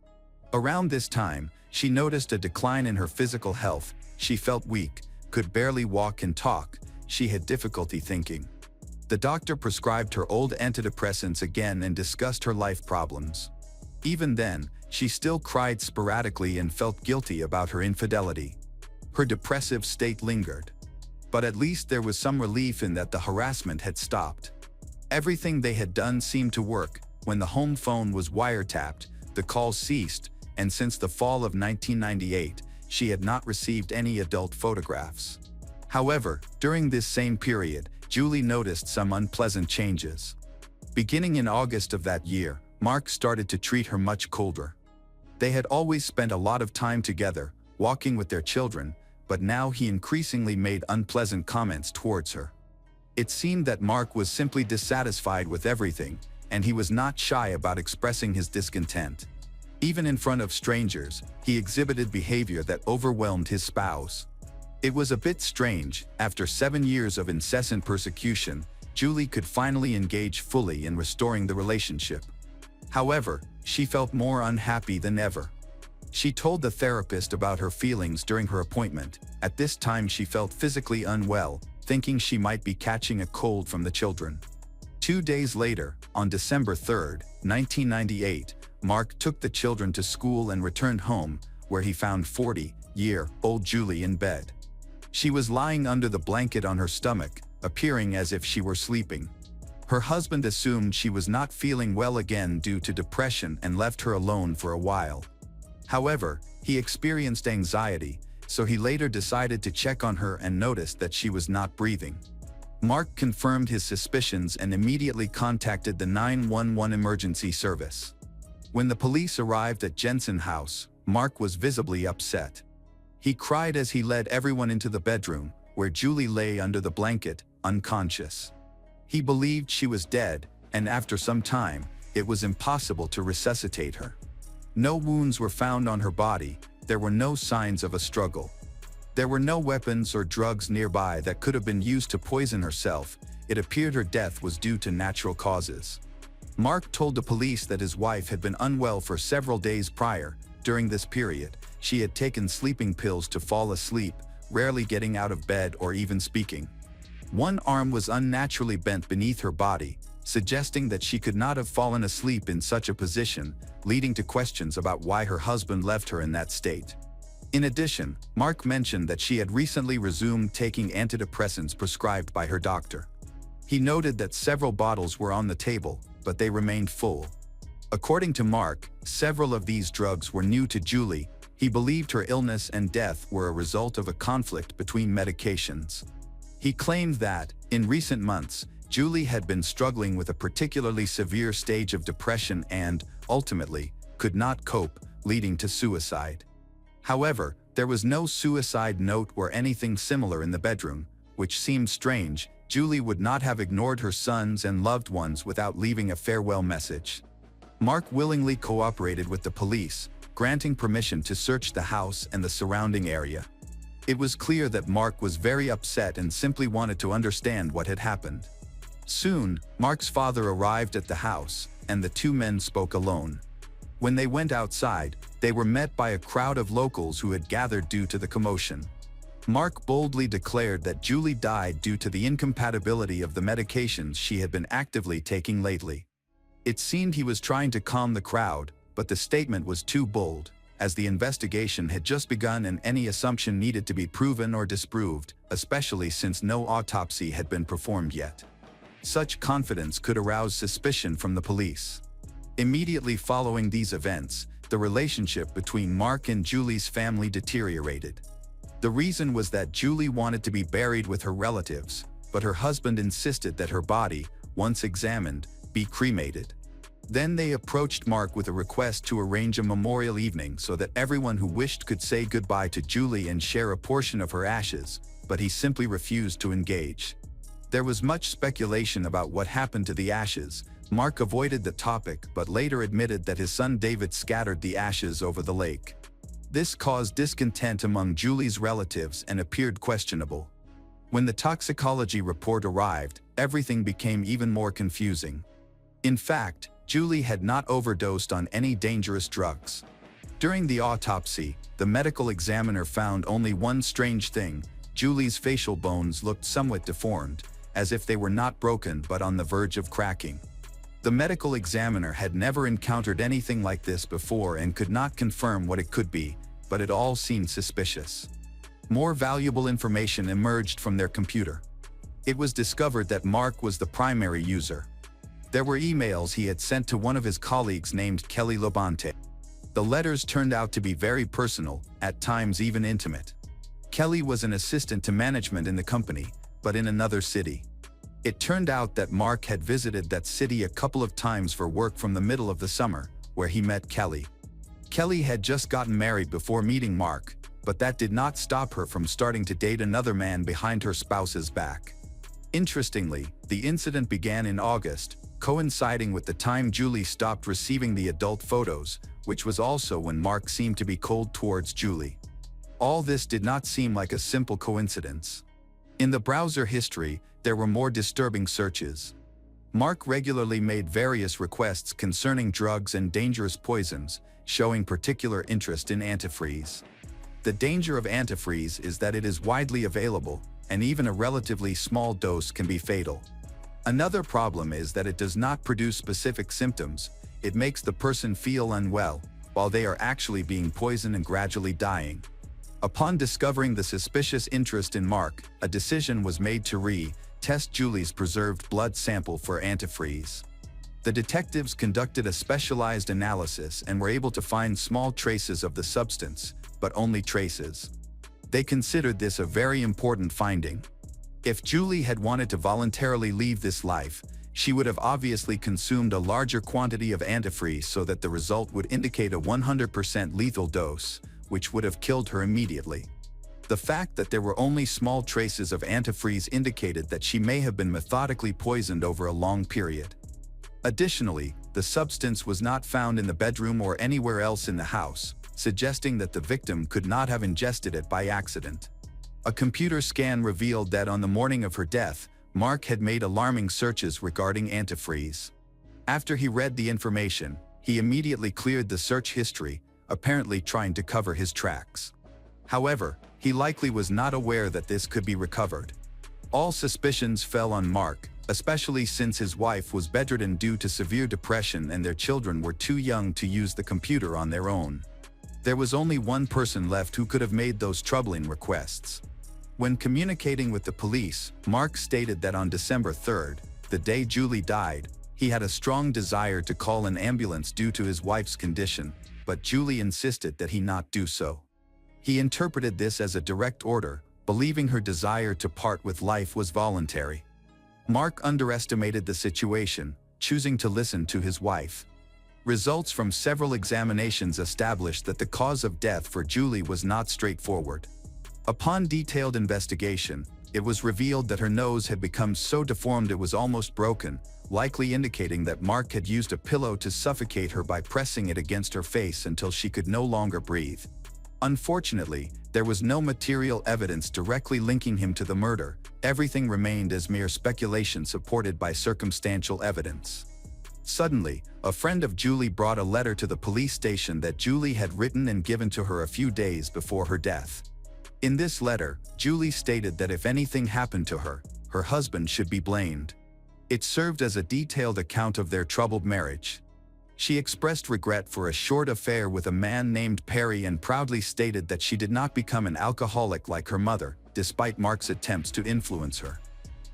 Around this time, she noticed a decline in her physical health. She felt weak, could barely walk and talk. She had difficulty thinking. The doctor prescribed her old antidepressants again and discussed her life problems. Even then, she still cried sporadically and felt guilty about her infidelity. Her depressive state lingered. But at least there was some relief in that the harassment had stopped. Everything they had done seemed to work. When the home phone was wiretapped, the calls ceased, and since the fall of 1998, she had not received any adult photographs. However, during this same period, Julie noticed some unpleasant changes. Beginning in August of that year, Mark started to treat her much colder. They had always spent a lot of time together, walking with their children, but now he increasingly made unpleasant comments towards her. It seemed that Mark was simply dissatisfied with everything, and he was not shy about expressing his discontent. Even in front of strangers, he exhibited behavior that overwhelmed his spouse. It was a bit strange. After 7 years of incessant persecution, Julie could finally engage fully in restoring the relationship. However, she felt more unhappy than ever. She told the therapist about her feelings during her appointment. At this time she felt physically unwell, thinking she might be catching a cold from the children. 2 days later, on December 3, 1998, Mark took the children to school and returned home, where he found 40-year-old Julie in bed. She was lying under the blanket on her stomach, appearing as if she were sleeping. Her husband assumed she was not feeling well again due to depression and left her alone for a while. However, he experienced anxiety, so he later decided to check on her and noticed that she was not breathing. Mark confirmed his suspicions and immediately contacted the 911 emergency service. When the police arrived at Jensen House, Mark was visibly upset. He cried as he led everyone into the bedroom, where Julie lay under the blanket, unconscious. He believed she was dead, and after some time, it was impossible to resuscitate her. No wounds were found on her body. There were no signs of a struggle. There were no weapons or drugs nearby that could have been used to poison herself. It appeared her death was due to natural causes. Mark told the police that his wife had been unwell for several days prior. During this period, she had taken sleeping pills to fall asleep, rarely getting out of bed or even speaking. One arm was unnaturally bent beneath her body, suggesting that she could not have fallen asleep in such a position, leading to questions about why her husband left her in that state. In addition, Mark mentioned that she had recently resumed taking antidepressants prescribed by her doctor. He noted that several bottles were on the table, but they remained full. According to Mark, several of these drugs were new to Julie. He believed her illness and death were a result of a conflict between medications. He claimed that, in recent months, Julie had been struggling with a particularly severe stage of depression and, ultimately, could not cope, leading to suicide. However, there was no suicide note or anything similar in the bedroom, which seemed strange. Julie would not have ignored her sons and loved ones without leaving a farewell message. Mark willingly cooperated with the police, granting permission to search the house and the surrounding area. It was clear that Mark was very upset and simply wanted to understand what had happened. Soon, Mark's father arrived at the house, and the two men spoke alone. When they went outside, they were met by a crowd of locals who had gathered due to the commotion. Mark boldly declared that Julie died due to the incompatibility of the medications she had been actively taking lately. It seemed he was trying to calm the crowd, but the statement was too bold, as the investigation had just begun and any assumption needed to be proven or disproved, especially since no autopsy had been performed yet. Such confidence could arouse suspicion from the police. Immediately following these events, the relationship between Mark and Julie's family deteriorated. The reason was that Julie wanted to be buried with her relatives, but her husband insisted that her body, once examined, be cremated. Then they approached Mark with a request to arrange a memorial evening so that everyone who wished could say goodbye to Julie and share a portion of her ashes, but he simply refused to engage. There was much speculation about what happened to the ashes. Mark avoided the topic but later admitted that his son David scattered the ashes over the lake. This caused discontent among Julie's relatives and appeared questionable. When the toxicology report arrived, everything became even more confusing. In fact, Julie had not overdosed on any dangerous drugs. During the autopsy, the medical examiner found only one strange thing: Julie's facial bones looked somewhat deformed, as if they were not broken but on the verge of cracking. The medical examiner had never encountered anything like this before and could not confirm what it could be, but it all seemed suspicious. More valuable information emerged from their computer. It was discovered that Mark was the primary user. There were emails he had sent to one of his colleagues named Kelly Lobante. The letters turned out to be very personal, at times even intimate. Kelly was an assistant to management in the company, but in another city. It turned out that Mark had visited that city a couple of times for work from the middle of the summer, where he met Kelly. Kelly had just gotten married before meeting Mark, but that did not stop her from starting to date another man behind her spouse's back. Interestingly, the incident began in August, coinciding with the time Julie stopped receiving the adult photos, which was also when Mark seemed to be cold towards Julie. All this did not seem like a simple coincidence. In the browser history, there were more disturbing searches. Mark regularly made various requests concerning drugs and dangerous poisons, showing particular interest in antifreeze. The danger of antifreeze is that it is widely available, and even a relatively small dose can be fatal. Another problem is that it does not produce specific symptoms. It makes the person feel unwell, while they are actually being poisoned and gradually dying. Upon discovering the suspicious interest in Mark, a decision was made to test Julie's preserved blood sample for antifreeze. The detectives conducted a specialized analysis and were able to find small traces of the substance, but only traces. They considered this a very important finding. If Julie had wanted to voluntarily leave this life, she would have obviously consumed a larger quantity of antifreeze so that the result would indicate a 100% lethal dose, which would have killed her immediately. The fact that there were only small traces of antifreeze indicated that she may have been methodically poisoned over a long period. Additionally, the substance was not found in the bedroom or anywhere else in the house, suggesting that the victim could not have ingested it by accident. A computer scan revealed that on the morning of her death, Mark had made alarming searches regarding antifreeze. After he read the information, he immediately cleared the search history, apparently trying to cover his tracks. However, he likely was not aware that this could be recovered. All suspicions fell on Mark, especially since his wife was bedridden due to severe depression and their children were too young to use the computer on their own. There was only one person left who could have made those troubling requests. When communicating with the police, Mark stated that on December 3rd, the day Julie died, he had a strong desire to call an ambulance due to his wife's condition, but Julie insisted that he not do so. He interpreted this as a direct order, believing her desire to part with life was voluntary. Mark underestimated the situation, choosing to listen to his wife. Results from several examinations established that the cause of death for Julie was not straightforward. Upon detailed investigation, it was revealed that her nose had become so deformed it was almost broken, likely indicating that Mark had used a pillow to suffocate her by pressing it against her face until she could no longer breathe. Unfortunately, there was no material evidence directly linking him to the murder. Everything remained as mere speculation supported by circumstantial evidence. Suddenly, a friend of Julie brought a letter to the police station that Julie had written and given to her a few days before her death. In this letter, Julie stated that if anything happened to her, her husband should be blamed. It served as a detailed account of their troubled marriage. She expressed regret for a short affair with a man named Perry and proudly stated that she did not become an alcoholic like her mother, despite Mark's attempts to influence her.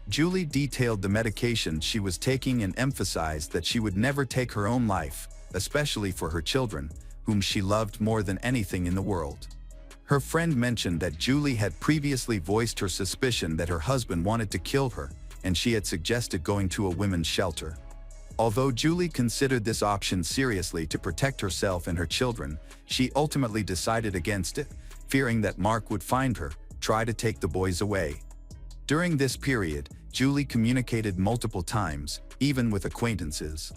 Julie detailed the medication she was taking and emphasized that she would never take her own life, especially for her children, whom she loved more than anything in the world. Her friend mentioned that Julie had previously voiced her suspicion that her husband wanted to kill her, and she had suggested going to a women's shelter. Although Julie considered this option seriously to protect herself and her children, she ultimately decided against it, fearing that Mark would find her, try to take the boys away. During this period, Julie communicated multiple times, even with acquaintances.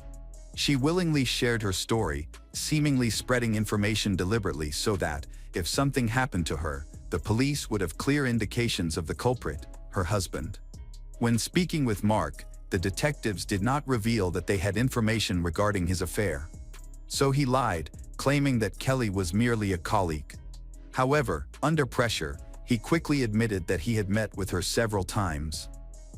She willingly shared her story, seemingly spreading information deliberately so that, if something happened to her, the police would have clear indications of the culprit, her husband. When speaking with Mark, the detectives did not reveal that they had information regarding his affair. So he lied, claiming that Kelly was merely a colleague. However, under pressure, he quickly admitted that he had met with her several times.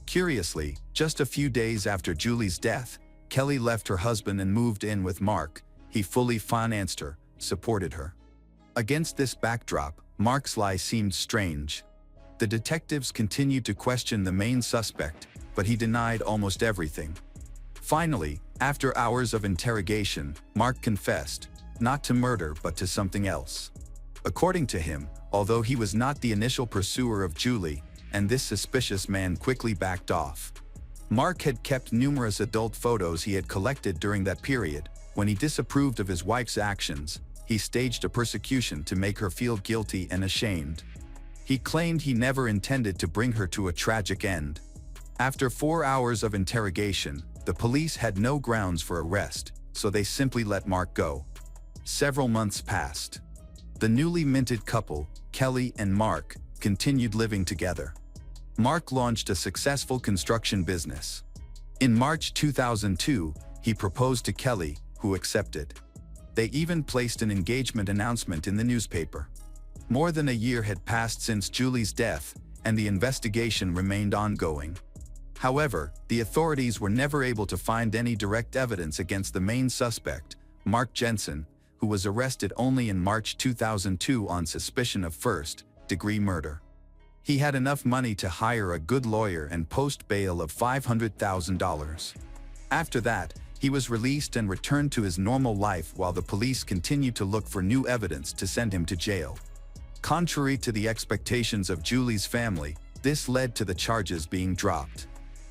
Curiously, just a few days after Julie's death, Kelly left her husband and moved in with Mark. He fully financed her, supported her. Against this backdrop, Mark's lie seemed strange. The detectives continued to question the main suspect, but he denied almost everything. Finally, after hours of interrogation, Mark confessed, not to murder but to something else. According to him, although he was not the initial pursuer of Julie, and this suspicious man quickly backed off. Mark had kept numerous adult photos he had collected during that period. When he disapproved of his wife's actions, he staged a persecution to make her feel guilty and ashamed. He claimed he never intended to bring her to a tragic end. After 4 hours of interrogation, the police had no grounds for arrest, so they simply let Mark go. Several months passed. The newly minted couple, Kelly and Mark, continued living together. Mark launched a successful construction business. In March 2002, he proposed to Kelly, who accepted. They even placed an engagement announcement in the newspaper. More than a year had passed since Julie's death, and the investigation remained ongoing. However, the authorities were never able to find any direct evidence against the main suspect, Mark Jensen, who was arrested only in March 2002 on suspicion of first-degree murder. He had enough money to hire a good lawyer and post bail of $500,000. After that, he was released and returned to his normal life while the police continued to look for new evidence to send him to jail. Contrary to the expectations of Julie's family, this led to the charges being dropped.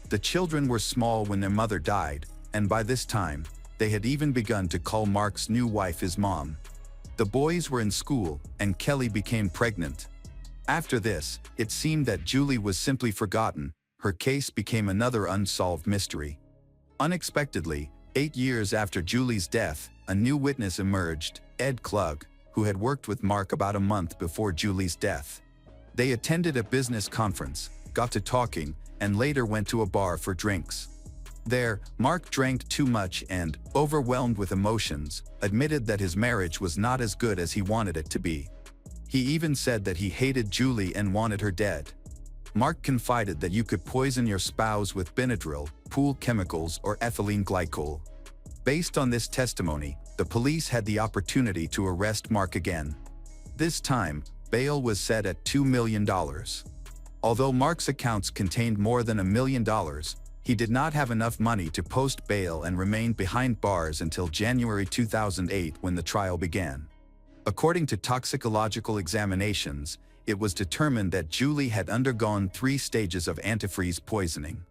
The children were small when their mother died, and by this time, they had even begun to call Mark's new wife his mom. The boys were in school, and Kelly became pregnant. After this, it seemed that Julie was simply forgotten. Her case became another unsolved mystery. Unexpectedly, 8 years after Julie's death, a new witness emerged, Ed Klug, who had worked with Mark about a month before Julie's death. They attended a business conference, got to talking, and later went to a bar for drinks. There, Mark drank too much and, overwhelmed with emotions, admitted that his marriage was not as good as he wanted it to be. He even said that he hated Julie and wanted her dead. Mark confided that you could poison your spouse with Benadryl, pool chemicals, or ethylene glycol. Based on this testimony, the police had the opportunity to arrest Mark again. This time, bail was set at $2 million. Although Mark's accounts contained more than $1 million, he did not have enough money to post bail and remained behind bars until January 2008 when the trial began. According to toxicological examinations, it was determined that Julie had undergone 3 stages of antifreeze poisoning.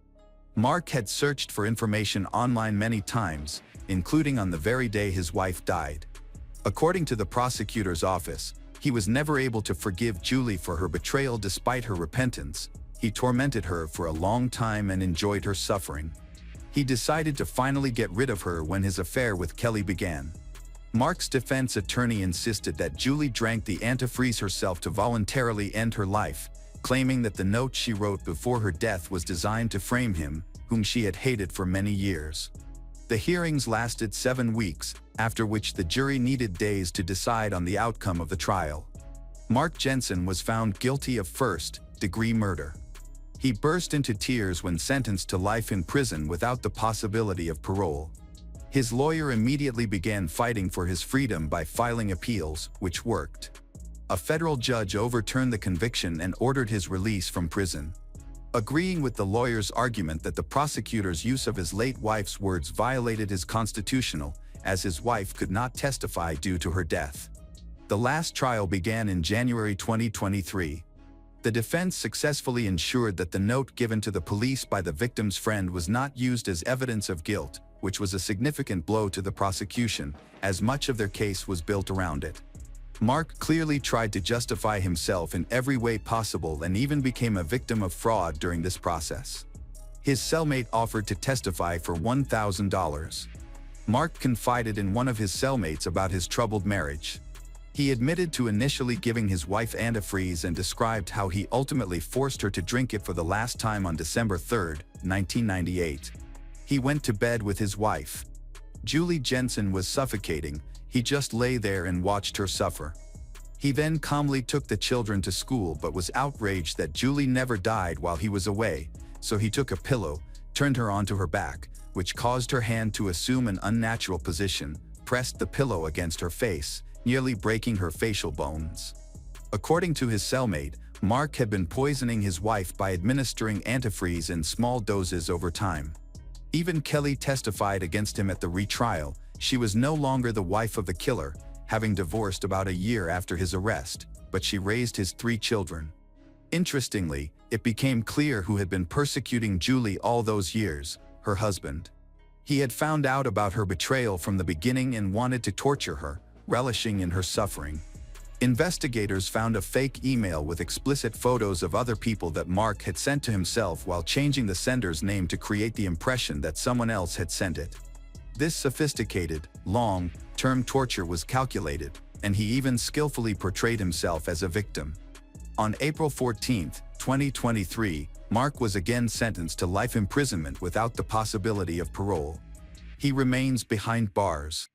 Mark had searched for information online many times, including on the very day his wife died. According to the prosecutor's office, he was never able to forgive Julie for her betrayal despite her repentance. He tormented her for a long time and enjoyed her suffering. He decided to finally get rid of her when his affair with Kelly began. Mark's defense attorney insisted that Julie drank the antifreeze herself to voluntarily end her life, claiming that the note she wrote before her death was designed to frame him, whom she had hated for many years. The hearings lasted 7 weeks, after which the jury needed days to decide on the outcome of the trial. Mark Jensen was found guilty of first-degree murder. He burst into tears when sentenced to life in prison without the possibility of parole. His lawyer immediately began fighting for his freedom by filing appeals, which worked. A federal judge overturned the conviction and ordered his release from prison. Agreeing with the lawyer's argument that the prosecutor's use of his late wife's words violated his constitutional, as his wife could not testify due to her death. The last trial began in January 2023. The defense successfully ensured that the note given to the police by the victim's friend was not used as evidence of guilt, which was a significant blow to the prosecution, as much of their case was built around it. Mark clearly tried to justify himself in every way possible and even became a victim of fraud during this process. His cellmate offered to testify for $1,000. Mark confided in one of his cellmates about his troubled marriage. He admitted to initially giving his wife antifreeze and described how he ultimately forced her to drink it for the last time on December 3, 1998. He went to bed with his wife. Julie Jensen was suffocating. He just lay there and watched her suffer. He then calmly took the children to school but was outraged that Julie never died while he was away, so he took a pillow, turned her onto her back, which caused her hand to assume an unnatural position, pressed the pillow against her face, nearly breaking her facial bones. According to his cellmate, Mark had been poisoning his wife by administering antifreeze in small doses over time. Even Kelly testified against him at the retrial. She was no longer the wife of the killer, having divorced about a year after his arrest, but she raised his 3 children. Interestingly, it became clear who had been persecuting Julie all those years: her husband. He had found out about her betrayal from the beginning and wanted to torture her, relishing in her suffering. Investigators found a fake email with explicit photos of other people that Mark had sent to himself while changing the sender's name to create the impression that someone else had sent it. This sophisticated, long-term torture was calculated, and he even skillfully portrayed himself as a victim. On April 14, 2023, Mark was again sentenced to life imprisonment without the possibility of parole. He remains behind bars.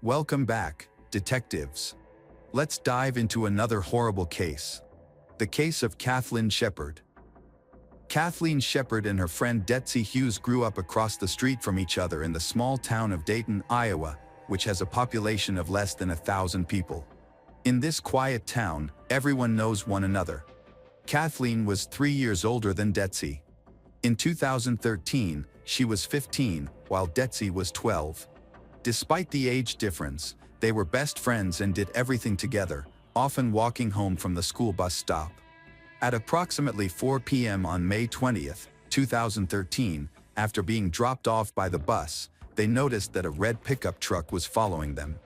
Welcome back, detectives. Let's dive into another horrible case. The case of Kathleen Shepard. Kathleen Shepard and her friend Detsy Hughes grew up across the street from each other in the small town of Dayton, Iowa, which has a population of less than 1,000 people. In this quiet town, everyone knows one another. Kathleen was 3 years older than Detsy. In 2013, she was 15, while Detsy was 12. Despite the age difference, they were best friends and did everything together, often walking home from the school bus stop. At approximately 4 p.m. on May 20, 2013, after being dropped off by the bus, they noticed that a red pickup truck was following them.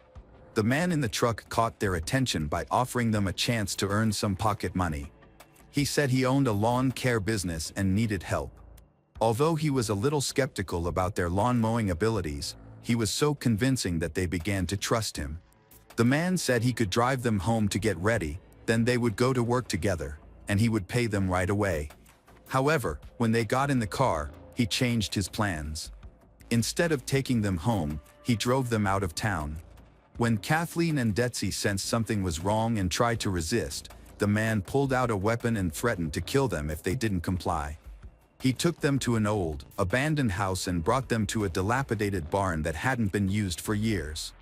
The man in the truck caught their attention by offering them a chance to earn some pocket money. He said he owned a lawn care business and needed help. Although he was a little skeptical about their lawn mowing abilities, he was so convincing that they began to trust him. The man said he could drive them home to get ready, then they would go to work together, and he would pay them right away. However, when they got in the car, he changed his plans. Instead of taking them home, he drove them out of town. When Kathleen and Detsy sensed something was wrong and tried to resist, the man pulled out a weapon and threatened to kill them if they didn't comply. He took them to an old, abandoned house and brought them to a dilapidated barn that hadn't been used for years.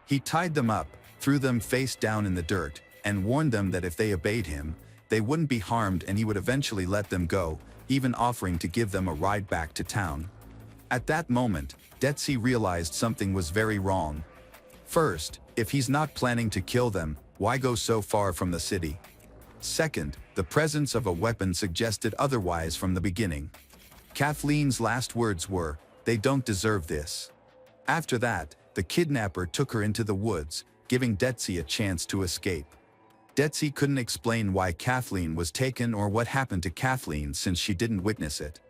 He tied them up, threw them face down in the dirt, and warned them that if they obeyed him, they wouldn't be harmed and he would eventually let them go, even offering to give them a ride back to town. At that moment, Detsy realized something was very wrong. First, if he's not planning to kill them, why go so far from the city? Second, the presence of a weapon suggested otherwise from the beginning. Kathleen's last words were, "They don't deserve this." After that, the kidnapper took her into the woods, giving Detsy a chance to escape. Detsy couldn't explain why Kathleen was taken or what happened to Kathleen since she didn't witness it.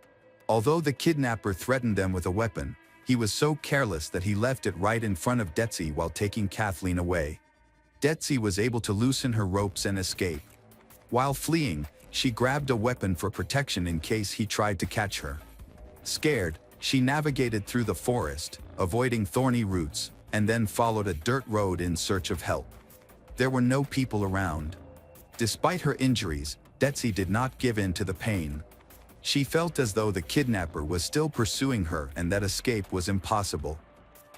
Although the kidnapper threatened them with a weapon, he was so careless that he left it right in front of Detsy while taking Kathleen away. Detsy was able to loosen her ropes and escape. While fleeing, she grabbed a weapon for protection in case he tried to catch her. Scared, she navigated through the forest, avoiding thorny roots, and then followed a dirt road in search of help. There were no people around. Despite her injuries, Detsy did not give in to the pain. She felt as though the kidnapper was still pursuing her and that escape was impossible.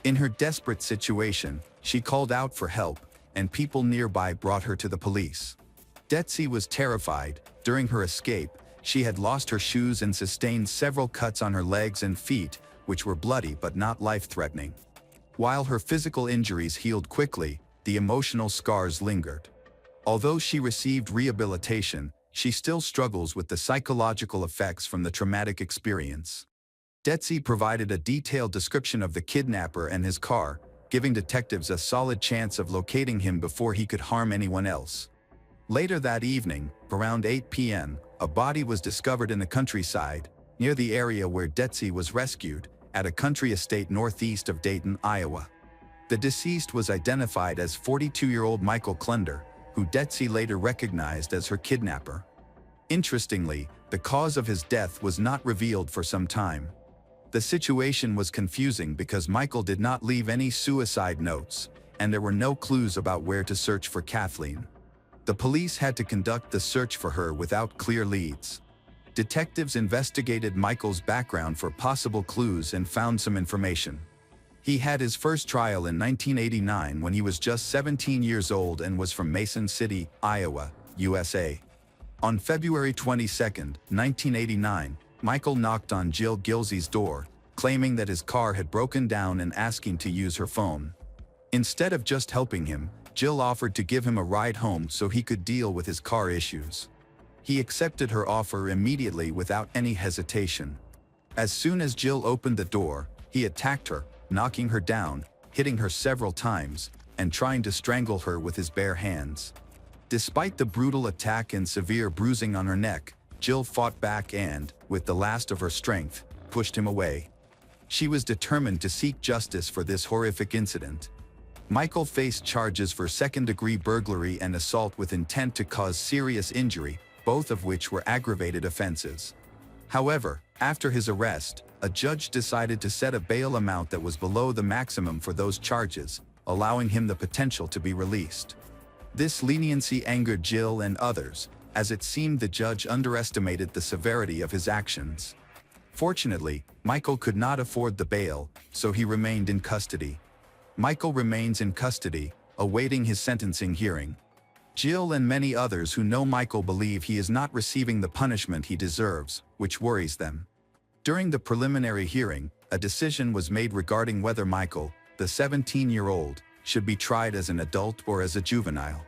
In her desperate situation, she called out for help, and people nearby brought her to the police. Detsy was terrified. During her escape, she had lost her shoes and sustained several cuts on her legs and feet, which were bloody but not life-threatening. While her physical injuries healed quickly, the emotional scars lingered. Although she received rehabilitation, she still struggles with the psychological effects from the traumatic experience. Detsy provided a detailed description of the kidnapper and his car, giving detectives a solid chance of locating him before he could harm anyone else. Later that evening, around 8 p.m., a body was discovered in the countryside, near the area where Detsy was rescued, at a country estate northeast of Dayton, Iowa. The deceased was identified as 42-year-old Michael Klender, who Detsy later recognized as her kidnapper. Interestingly, the cause of his death was not revealed for some time. The situation was confusing because Michael did not leave any suicide notes, and there were no clues about where to search for Kathleen. The police had to conduct the search for her without clear leads. Detectives investigated Michael's background for possible clues and found some information. He had his first trial in 1989 when he was just 17 years old and was from Mason City, Iowa, USA. On February 22, 1989, Michael knocked on Jill Gilsey's door, claiming that his car had broken down and asking to use her phone. Instead of just helping him, Jill offered to give him a ride home so he could deal with his car issues. He accepted her offer immediately without any hesitation. As soon as Jill opened the door, he attacked her, knocking her down, hitting her several times, and trying to strangle her with his bare hands. Despite the brutal attack and severe bruising on her neck, Jill fought back and, with the last of her strength, pushed him away. She was determined to seek justice for this horrific incident. Michael faced charges for second-degree burglary and assault with intent to cause serious injury, both of which were aggravated offenses. However, after his arrest, a judge decided to set a bail amount that was below the maximum for those charges, allowing him the potential to be released. This leniency angered Jill and others, as it seemed the judge underestimated the severity of his actions. Fortunately, Michael could not afford the bail, so he remained in custody. Michael remains in custody, awaiting his sentencing hearing. Jill and many others who know Michael believe he is not receiving the punishment he deserves, which worries them. During the preliminary hearing, a decision was made regarding whether Michael, the 17-year-old, should be tried as an adult or as a juvenile.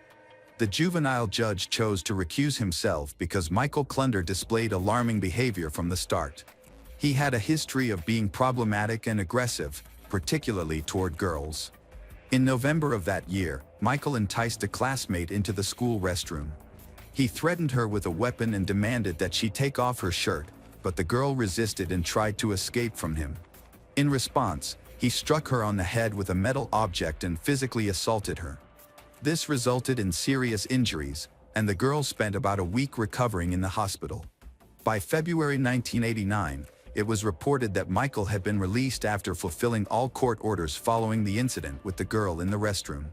The juvenile judge chose to recuse himself because Michael Klunder displayed alarming behavior from the start. He had a history of being problematic and aggressive, particularly toward girls. In November of that year, Michael enticed a classmate into the school restroom. He threatened her with a weapon and demanded that she take off her shirt, but the girl resisted and tried to escape from him. In response, he struck her on the head with a metal object and physically assaulted her. This resulted in serious injuries, and the girl spent about a week recovering in the hospital. By February 1989, it was reported that Michael had been released after fulfilling all court orders following the incident with the girl in the restroom.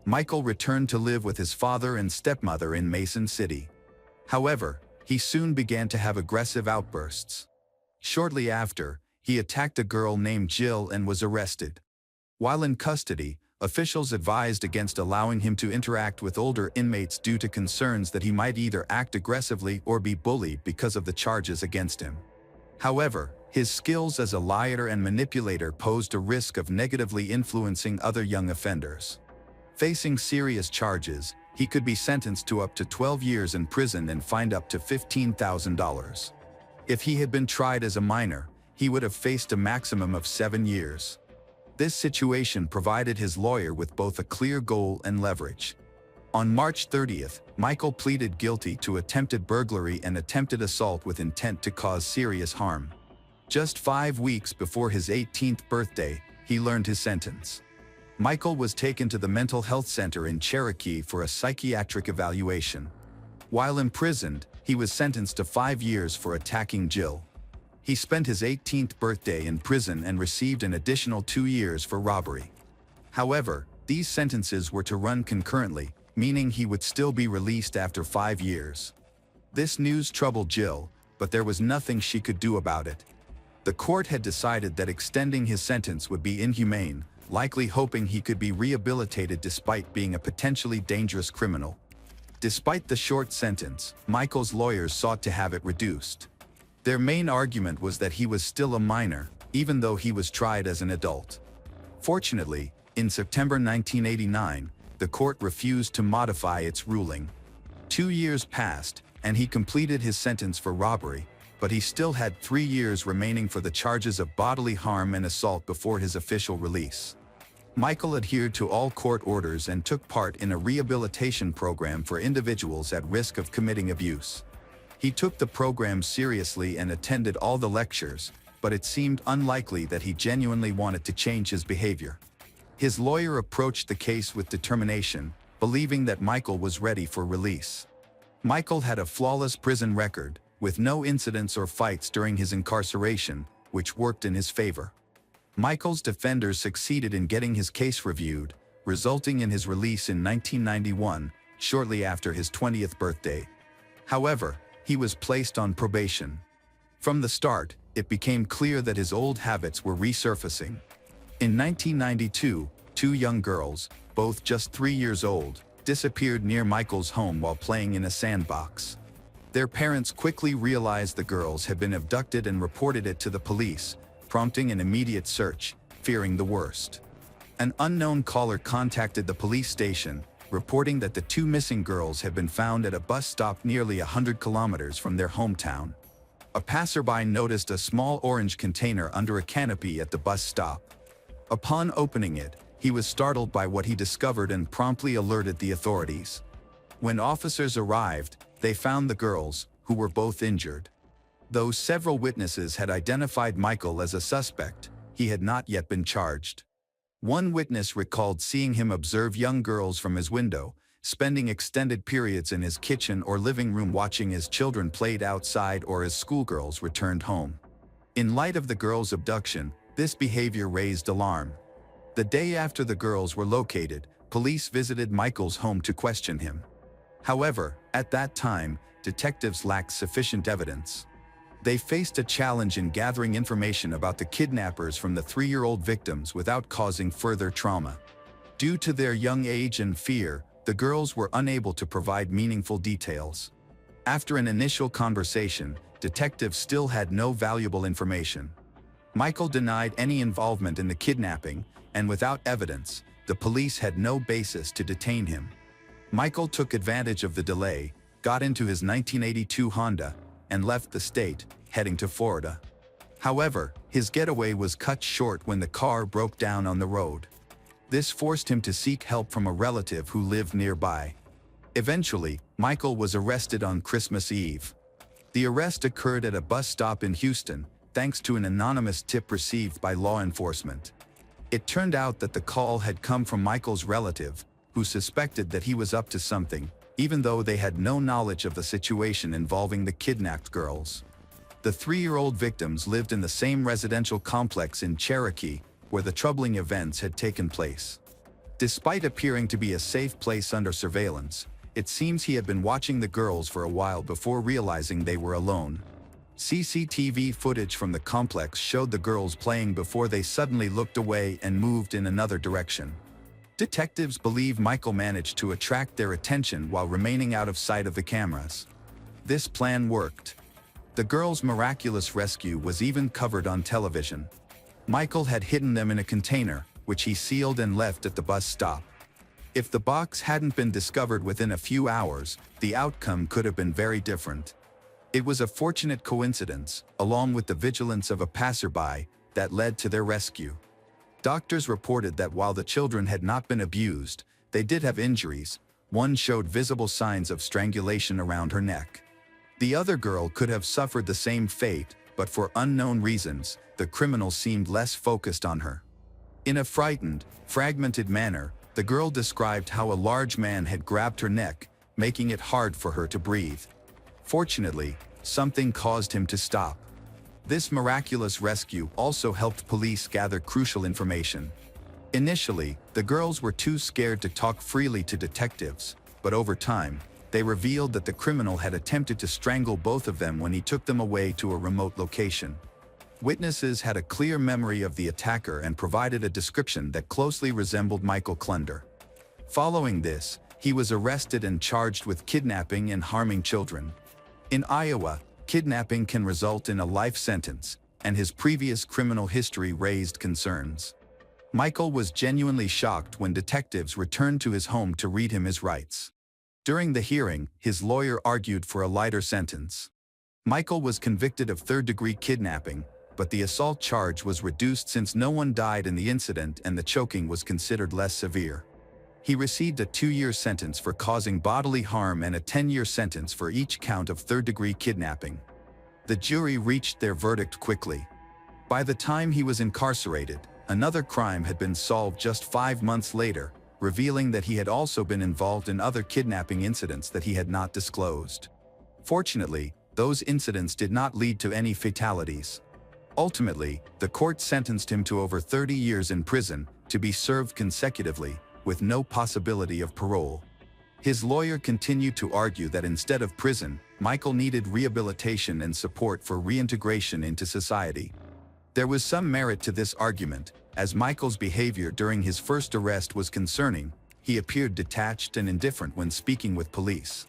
Michael returned to live with his father and stepmother in Mason City. However, he soon began to have aggressive outbursts. Shortly after, he attacked a girl named Jill and was arrested. While in custody, officials advised against allowing him to interact with older inmates due to concerns that he might either act aggressively or be bullied because of the charges against him. However, his skills as a liar and manipulator posed a risk of negatively influencing other young offenders. Facing serious charges, he could be sentenced to up to 12 years in prison and fined up to $15,000. If he had been tried as a minor, he would have faced a maximum of 7 years. This situation provided his lawyer with both a clear goal and leverage. On March 30th, Michael pleaded guilty to attempted burglary and attempted assault with intent to cause serious harm. Just 5 weeks before his 18th birthday, he learned his sentence. Michael was taken to the mental health center in Cherokee for a psychiatric evaluation. While imprisoned, he was sentenced to 5 years for attacking Jill. He spent his 18th birthday in prison and received an additional 2 years for robbery. However, these sentences were to run concurrently, meaning he would still be released after 5 years. This news troubled Jill, but there was nothing she could do about it. The court had decided that extending his sentence would be inhumane, likely hoping he could be rehabilitated despite being a potentially dangerous criminal. Despite the short sentence, Michael's lawyers sought to have it reduced. Their main argument was that he was still a minor, even though he was tried as an adult. Fortunately, in September 1989, the court refused to modify its ruling. 2 years passed, and he completed his sentence for robbery, but he still had 3 years remaining for the charges of bodily harm and assault before his official release. Michael adhered to all court orders and took part in a rehabilitation program for individuals at risk of committing abuse. He took the program seriously and attended all the lectures, but it seemed unlikely that he genuinely wanted to change his behavior. His lawyer approached the case with determination, believing that Michael was ready for release. Michael had a flawless prison record, with no incidents or fights during his incarceration, which worked in his favor. Michael's defenders succeeded in getting his case reviewed, resulting in his release in 1991, shortly after his 20th birthday. However, he was placed on probation. From the start, it became clear that his old habits were resurfacing. In 1992, 2 young girls, both just 3 years old, disappeared near Michael's home while playing in a sandbox. Their parents quickly realized the girls had been abducted and reported it to the police, prompting an immediate search, fearing the worst. An unknown caller contacted the police station, reporting that the 2 missing girls had been found at a bus stop nearly 100 kilometers from their hometown. A passerby noticed a small orange container under a canopy at the bus stop. Upon opening it, he was startled by what he discovered and promptly alerted the authorities. When officers arrived, they found the girls, who were both injured. Though several witnesses had identified Michael as a suspect, he had not yet been charged. One witness recalled seeing him observe young girls from his window, spending extended periods in his kitchen or living room watching as children played outside or as schoolgirls returned home. In light of the girls' abduction, this behavior raised alarm. The day after the girls were located, police visited Michael's home to question him. However, at that time, detectives lacked sufficient evidence. They faced a challenge in gathering information about the kidnappers from the 3-year-old victims without causing further trauma. Due to their young age and fear, the girls were unable to provide meaningful details. After an initial conversation, detectives still had no valuable information. Michael denied any involvement in the kidnapping, and without evidence, the police had no basis to detain him. Michael took advantage of the delay, got into his 1982 Honda, and left the state, heading to Florida. However, his getaway was cut short when the car broke down on the road. This forced him to seek help from a relative who lived nearby. Eventually, Michael was arrested on Christmas Eve. The arrest occurred at a bus stop in Houston, thanks to an anonymous tip received by law enforcement. It turned out that the call had come from Michael's relative, who suspected that he was up to something, even though they had no knowledge of the situation involving the kidnapped girls. The 3-year-old victims lived in the same residential complex in Cherokee, where the troubling events had taken place. Despite appearing to be a safe place under surveillance, it seems he had been watching the girls for a while before realizing they were alone. CCTV footage from the complex showed the girls playing before they suddenly looked away and moved in another direction. Detectives believe Michael managed to attract their attention while remaining out of sight of the cameras. This plan worked. The girls' miraculous rescue was even covered on television. Michael had hidden them in a container, which he sealed and left at the bus stop. If the box hadn't been discovered within a few hours, the outcome could have been very different. It was a fortunate coincidence, along with the vigilance of a passerby, that led to their rescue. Doctors reported that while the children had not been abused, they did have injuries. One showed visible signs of strangulation around her neck. The other girl could have suffered the same fate, but for unknown reasons, the criminal seemed less focused on her. In a frightened, fragmented manner, the girl described how a large man had grabbed her neck, making it hard for her to breathe. Fortunately, something caused him to stop. This miraculous rescue also helped police gather crucial information. Initially, the girls were too scared to talk freely to detectives, but over time, they revealed that the criminal had attempted to strangle both of them when he took them away to a remote location. Witnesses had a clear memory of the attacker and provided a description that closely resembled Michael Klunder. Following this, he was arrested and charged with kidnapping and harming children. In Iowa, kidnapping can result in a life sentence, and his previous criminal history raised concerns. Michael was genuinely shocked when detectives returned to his home to read him his rights. During the hearing, his lawyer argued for a lighter sentence. Michael was convicted of third-degree kidnapping, but the assault charge was reduced since no one died in the incident and the choking was considered less severe. He received a 2-year sentence for causing bodily harm and a 10-year sentence for each count of third-degree kidnapping. The jury reached their verdict quickly. By the time he was incarcerated, another crime had been solved just 5 months later, revealing that he had also been involved in other kidnapping incidents that he had not disclosed. Fortunately, those incidents did not lead to any fatalities. Ultimately, the court sentenced him to over 30 years in prison, to be served consecutively, with no possibility of parole. His lawyer continued to argue that instead of prison, Michael needed rehabilitation and support for reintegration into society. There was some merit to this argument, as Michael's behavior during his first arrest was concerning. He appeared detached and indifferent when speaking with police.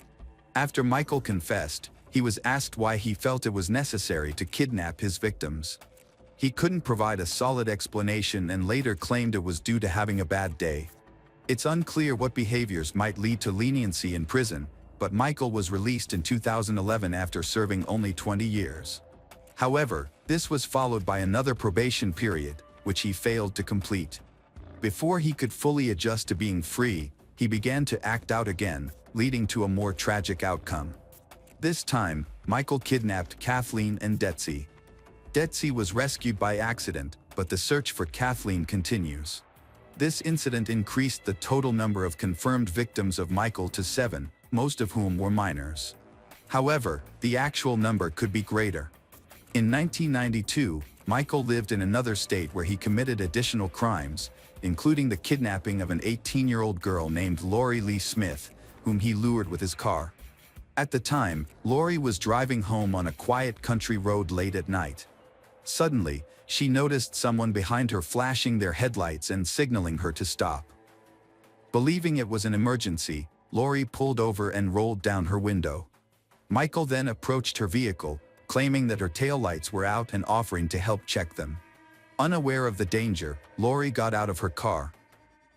After Michael confessed, he was asked why he felt it was necessary to kidnap his victims. He couldn't provide a solid explanation and later claimed it was due to having a bad day. It's unclear what behaviors might lead to leniency in prison, but Michael was released in 2011 after serving only 20 years. However, this was followed by another probation period, which he failed to complete. Before he could fully adjust to being free, he began to act out again, leading to a more tragic outcome. This time, Michael kidnapped Kathleen and Detsy. Detsy was rescued by accident, but the search for Kathleen continues. This incident increased the total number of confirmed victims of Michael to 7, most of whom were minors. However, the actual number could be greater. In 1992, Michael lived in another state where he committed additional crimes, including the kidnapping of an 18-year-old girl named Lori Lee Smith, whom he lured with his car. At the time, Lori was driving home on a quiet country road late at night. Suddenly, she noticed someone behind her flashing their headlights and signaling her to stop. Believing it was an emergency, Lori pulled over and rolled down her window. Michael then approached her vehicle, claiming that her taillights were out and offering to help check them. Unaware of the danger, Lori got out of her car.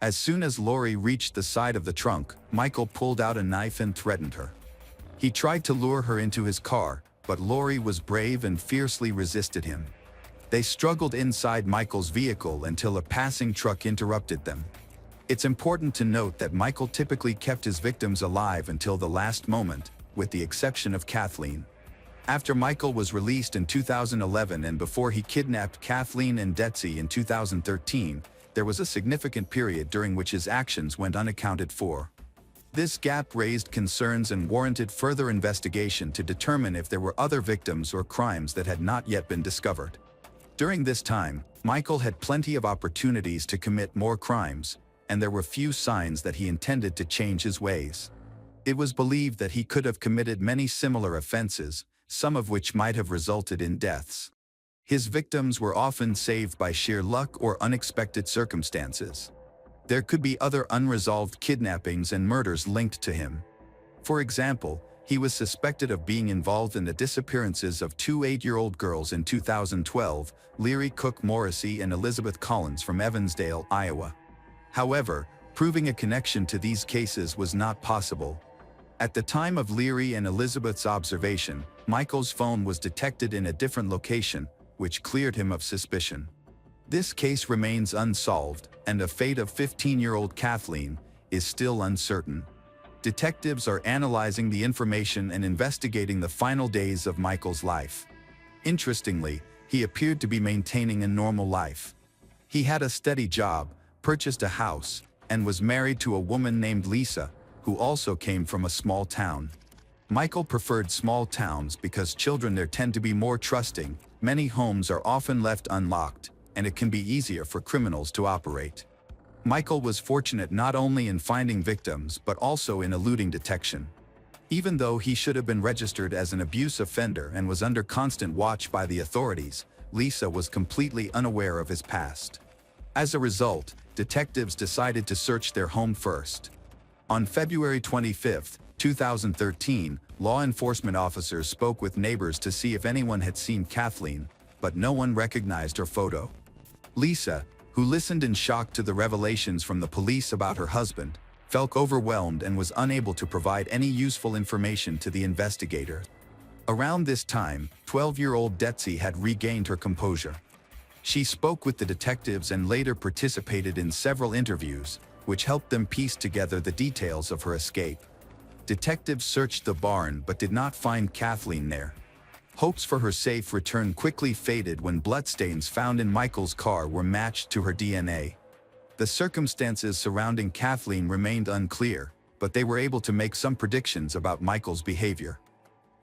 As soon as Lori reached the side of the trunk, Michael pulled out a knife and threatened her. He tried to lure her into his car, but Lori was brave and fiercely resisted him. They struggled inside Michael's vehicle until a passing truck interrupted them. It's important to note that Michael typically kept his victims alive until the last moment, with the exception of Kathleen. After Michael was released in 2011 and before he kidnapped Kathleen and Detsy in 2013, there was a significant period during which his actions went unaccounted for. This gap raised concerns and warranted further investigation to determine if there were other victims or crimes that had not yet been discovered. During this time, Michael had plenty of opportunities to commit more crimes, and there were few signs that he intended to change his ways. It was believed that he could have committed many similar offenses, some of which might have resulted in deaths. His victims were often saved by sheer luck or unexpected circumstances. There could be other unresolved kidnappings and murders linked to him. For example, he was suspected of being involved in the disappearances of two 8-year-old girls in 2012, Leary Cook Morrissey and Elizabeth Collins from Evansdale, Iowa. However, proving a connection to these cases was not possible. At the time of Leary and Elizabeth's observation, Michael's phone was detected in a different location, which cleared him of suspicion. This case remains unsolved, and the fate of 15-year-old Kathleen is still uncertain. Detectives are analyzing the information and investigating the final days of Michael's life. Interestingly, he appeared to be maintaining a normal life. He had a steady job, purchased a house, and was married to a woman named Lisa, who also came from a small town. Michael preferred small towns because children there tend to be more trusting, many homes are often left unlocked, and it can be easier for criminals to operate. Michael was fortunate not only in finding victims but also in eluding detection. Even though he should have been registered as an abuse offender and was under constant watch by the authorities, Lisa was completely unaware of his past. As a result, detectives decided to search their home first. On February 25, 2013, law enforcement officers spoke with neighbors to see if anyone had seen Kathleen, but no one recognized her photo. Lisa, who listened in shock to the revelations from the police about her husband, felt overwhelmed and was unable to provide any useful information to the investigator. Around this time, 12-year-old Detsy had regained her composure. She spoke with the detectives and later participated in several interviews, which helped them piece together the details of her escape. Detectives searched the barn but did not find Kathleen there. Hopes for her safe return quickly faded when bloodstains found in Michael's car were matched to her DNA. The circumstances surrounding Kathleen remained unclear, but they were able to make some predictions about Michael's behavior.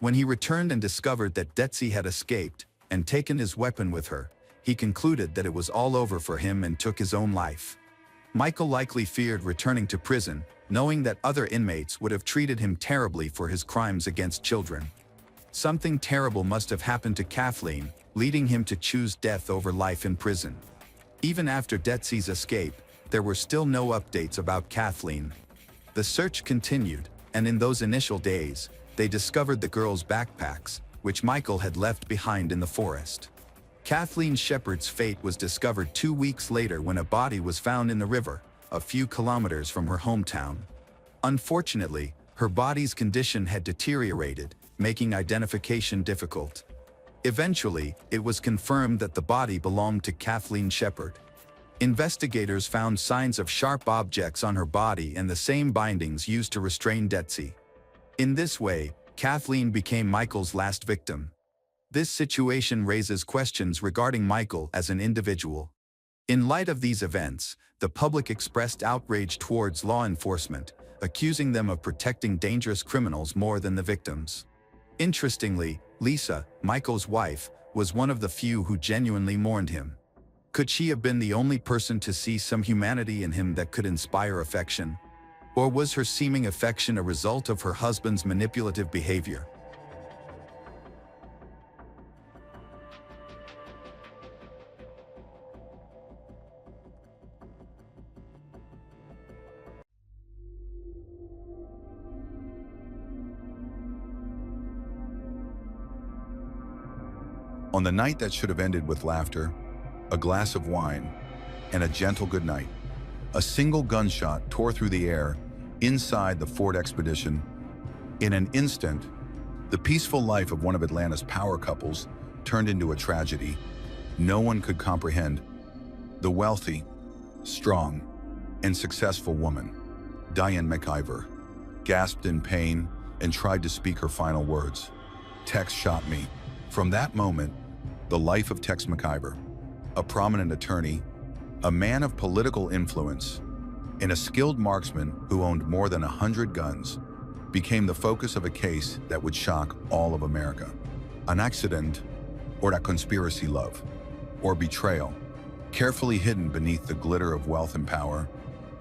When he returned and discovered that Detsy had escaped and taken his weapon with her, he concluded that it was all over for him and took his own life. Michael likely feared returning to prison, knowing that other inmates would have treated him terribly for his crimes against children. Something terrible must have happened to Kathleen, leading him to choose death over life in prison. Even after Detsy's escape, there were still no updates about Kathleen. The search continued, and in those initial days, they discovered the girls' backpacks, which Michael had left behind in the forest. Kathleen Shepard's fate was discovered 2 weeks later when a body was found in the river, a few kilometers from her hometown. Unfortunately, her body's condition had deteriorated, making identification difficult. Eventually, it was confirmed that the body belonged to Kathleen Shepard. Investigators found signs of sharp objects on her body and the same bindings used to restrain Detsy. In this way, Kathleen became Michael's last victim. This situation raises questions regarding Michael as an individual. In light of these events, the public expressed outrage towards law enforcement, accusing them of protecting dangerous criminals more than the victims. Interestingly, Lisa, Michael's wife, was one of the few who genuinely mourned him. Could she have been the only person to see some humanity in him that could inspire affection? Or was her seeming affection a result of her husband's manipulative behavior? On the night that should have ended with laughter, a glass of wine, and a gentle goodnight, a single gunshot tore through the air inside the Ford Expedition. In an instant, the peaceful life of one of Atlanta's power couples turned into a tragedy no one could comprehend. The wealthy, strong, and successful woman, Diane McIver, gasped in pain and tried to speak her final words. Tex shot me. From that moment, the life of Tex McIver, a prominent attorney, a man of political influence, and a skilled marksman who owned more than 100 guns, became the focus of a case that would shock all of America. An accident, or a conspiracy, love, or betrayal, carefully hidden beneath the glitter of wealth and power.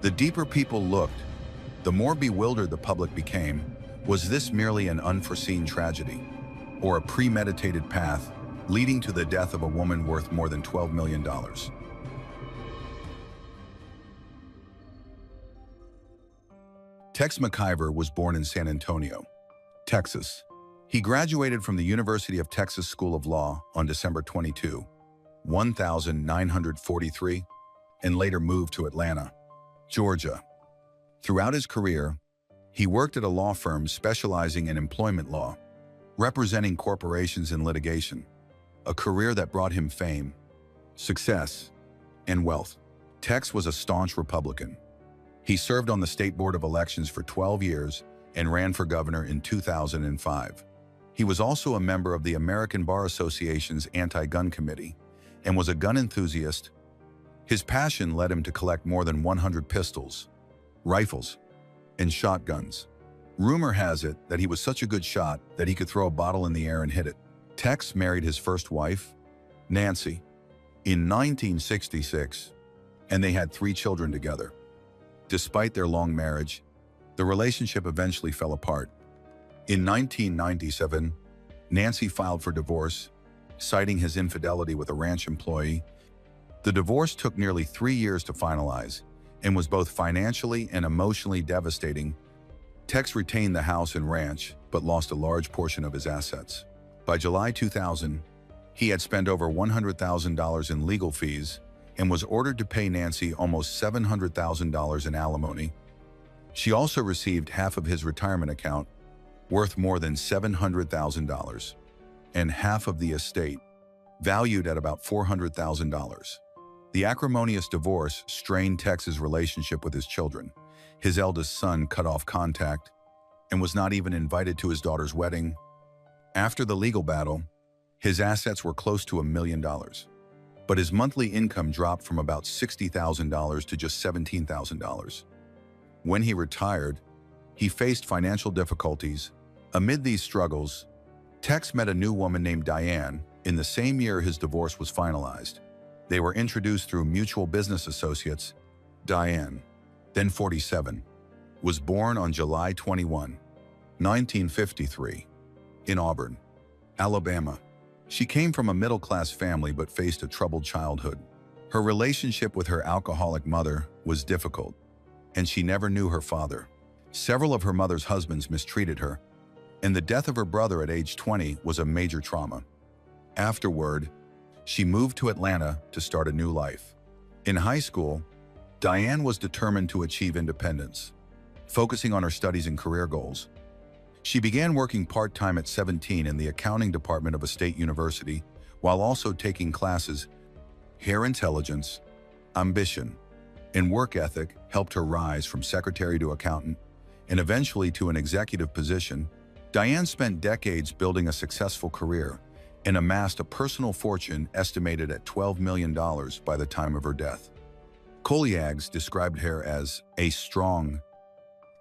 The deeper people looked, the more bewildered the public became. Was this merely an unforeseen tragedy, or a premeditated path leading to the death of a woman worth more than $12 million? Tex McIver was born in San Antonio, Texas. He graduated from the University of Texas School of Law on December 22, 1943, and later moved to Atlanta, Georgia. Throughout his career, he worked at a law firm specializing in employment law, representing corporations in litigation, a career that brought him fame, success, and wealth. Tex was a staunch Republican. He served on the State Board of Elections for 12 years and ran for governor in 2005. He was also a member of the American Bar Association's Anti-Gun Committee and was a gun enthusiast. His passion led him to collect more than 100 pistols, rifles, and shotguns. Rumor has it that he was such a good shot that he could throw a bottle in the air and hit it. Tex married his first wife, Nancy, in 1966, and they had 3 children together. Despite their long marriage, the relationship eventually fell apart. In 1997, Nancy filed for divorce, citing his infidelity with a ranch employee. The divorce took nearly 3 years to finalize and was both financially and emotionally devastating. Tex retained the house and ranch, but lost a large portion of his assets. By July 2000, he had spent over $100,000 in legal fees and was ordered to pay Nancy almost $700,000 in alimony. She also received half of his retirement account, worth more than $700,000, and half of the estate, valued at about $400,000. The acrimonious divorce strained Tex's relationship with his children. His eldest son cut off contact and was not even invited to his daughter's wedding. After the legal battle, his assets were close to $1 million, but his monthly income dropped from about $60,000 to just $17,000. When he retired, he faced financial difficulties. Amid these struggles, Tex met a new woman named Diane in the same year his divorce was finalized. They were introduced through mutual business associates. Diane, then 47, was born on July 21, 1953, in Auburn, Alabama. She came from a middle-class family but faced a troubled childhood. Her relationship with her alcoholic mother was difficult, and she never knew her father. Several of her mother's husbands mistreated her, and the death of her brother at age 20 was a major trauma. Afterward, she moved to Atlanta to start a new life. In high school, Diane was determined to achieve independence, focusing on her studies and career goals. She began working part-time at 17 in the accounting department of a state university, while also taking classes. Her intelligence, ambition, and work ethic helped her rise from secretary to accountant, and eventually to an executive position. Diane spent decades building a successful career and amassed a personal fortune estimated at $12 million by the time of her death. Colleagues described her as a strong,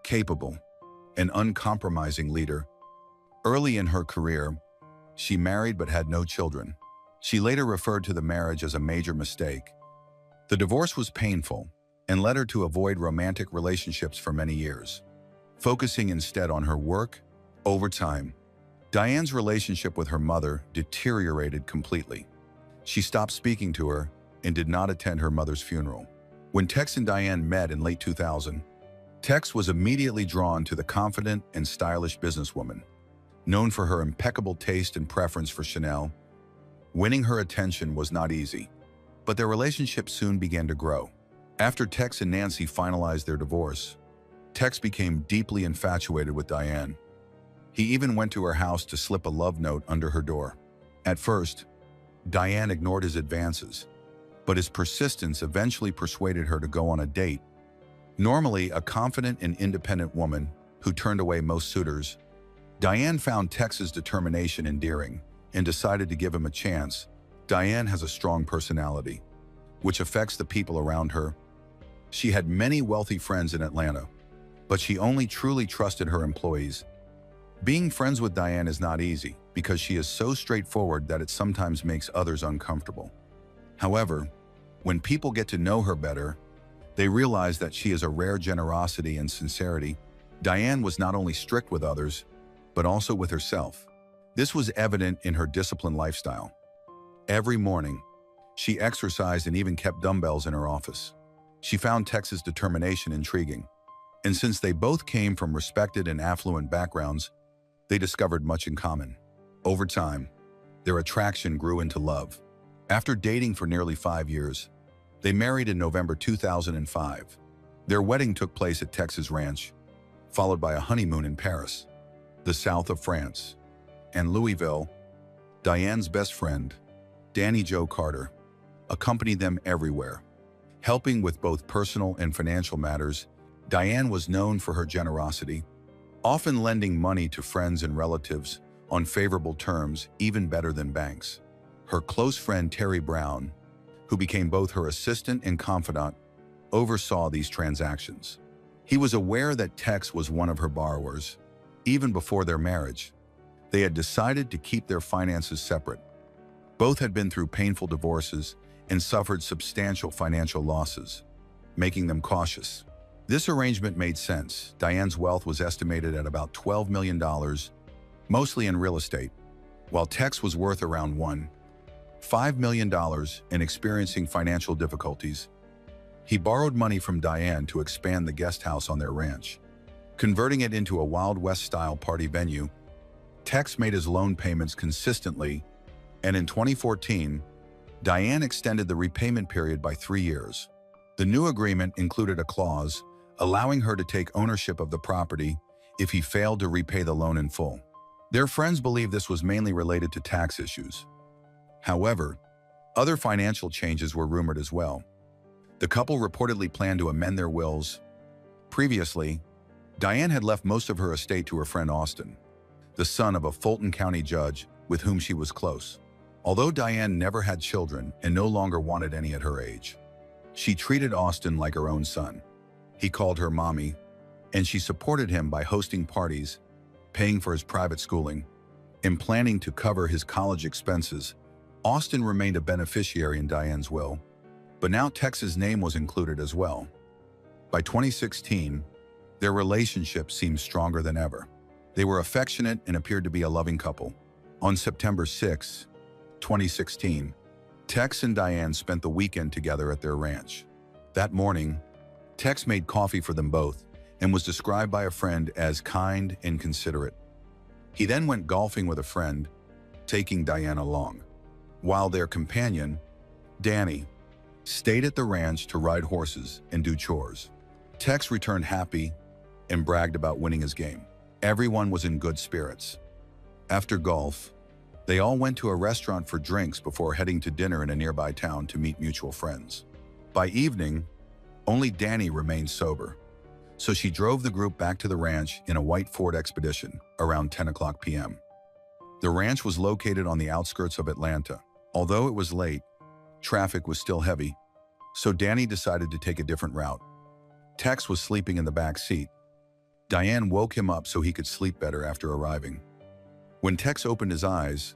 capable, and uncompromising leader. Early in her career, she married but had no children. She later referred to the marriage as a major mistake The divorce was painful and led her to avoid romantic relationships for many years, focusing instead on her work. Over time, Diane's relationship with her mother deteriorated completely. She stopped speaking to her and did not attend her mother's funeral. When Tex and Diane met in late 2000, Tex was immediately drawn to the confident and stylish businesswoman, known for her impeccable taste and preference for Chanel. Winning her attention was not easy, but their relationship soon began to grow. After Tex and Nancy finalized their divorce, Tex became deeply infatuated with Diane. He even went to her house to slip a love note under her door. At first, Diane ignored his advances, but his persistence eventually persuaded her to go on a date. Normally a confident and independent woman who turned away most suitors, Diane found Tex's determination endearing and decided to give him a chance. Diane has a strong personality, which affects the people around her. She had many wealthy friends in Atlanta, but she only truly trusted her employees. Being friends with Diane is not easy because she is so straightforward that it sometimes makes others uncomfortable. However, when people get to know her better, they realize that she is a rare generosity and sincerity. Diane was not only strict with others, but also with herself. This was evident in her disciplined lifestyle. Every morning, she exercised and even kept dumbbells in her office. She found Tex's determination intriguing, and since they both came from respected and affluent backgrounds, they discovered much in common. Over time, their attraction grew into love. After dating for nearly 5 years, they married in November 2005. Their wedding took place at Tex's ranch, followed by a honeymoon in Paris, the south of France, and Louisville. Diane's best friend, Danny Jo Carter, accompanied them everywhere, helping with both personal and financial matters. Diane was known for her generosity, often lending money to friends and relatives on favorable terms, even better than banks. Her close friend Terry Brown, who became both her assistant and confidant, oversaw these transactions. He was aware that Tex was one of her borrowers. Even before their marriage, they had decided to keep their finances separate. Both had been through painful divorces and suffered substantial financial losses, making them cautious. This arrangement made sense. Diane's wealth was estimated at about $12 million, mostly in real estate, while Tex was worth around $1.5 million and experiencing financial difficulties. He borrowed money from Diane to expand the guest house on their ranch, converting it into a Wild West-style party venue. Tex made his loan payments consistently, and in 2014, Diane extended the repayment period by 3 years. The new agreement included a clause allowing her to take ownership of the property if he failed to repay the loan in full. Their friends believed this was mainly related to tax issues. However, other financial changes were rumored as well. The couple reportedly planned to amend their wills. Previously, Diane had left most of her estate to her friend Austin, the son of a Fulton County judge with whom she was close. Although Diane never had children and no longer wanted any at her age, she treated Austin like her own son. He called her mommy, and she supported him by hosting parties, paying for his private schooling, and planning to cover his college expenses. Austin remained a beneficiary in Diane's will, but now Tex's name was included as well. By 2016, their relationship seemed stronger than ever. They were affectionate and appeared to be a loving couple. On September 6, 2016, Tex and Diane spent the weekend together at their ranch. That morning, Tex made coffee for them both and was described by a friend as kind and considerate. He then went golfing with a friend, taking Diane along, while their companion, Danny, stayed at the ranch to ride horses and do chores. Tex returned happy and bragged about winning his game. Everyone was in good spirits. After golf, they all went to a restaurant for drinks before heading to dinner in a nearby town to meet mutual friends. By evening, only Danny remained sober, so she drove the group back to the ranch in a white Ford Expedition around 10 p.m. The ranch was located on the outskirts of Atlanta. Although it was late, traffic was still heavy, so Danny decided to take a different route. Tex was sleeping in the back seat. Diane woke him up so he could sleep better after arriving. When Tex opened his eyes,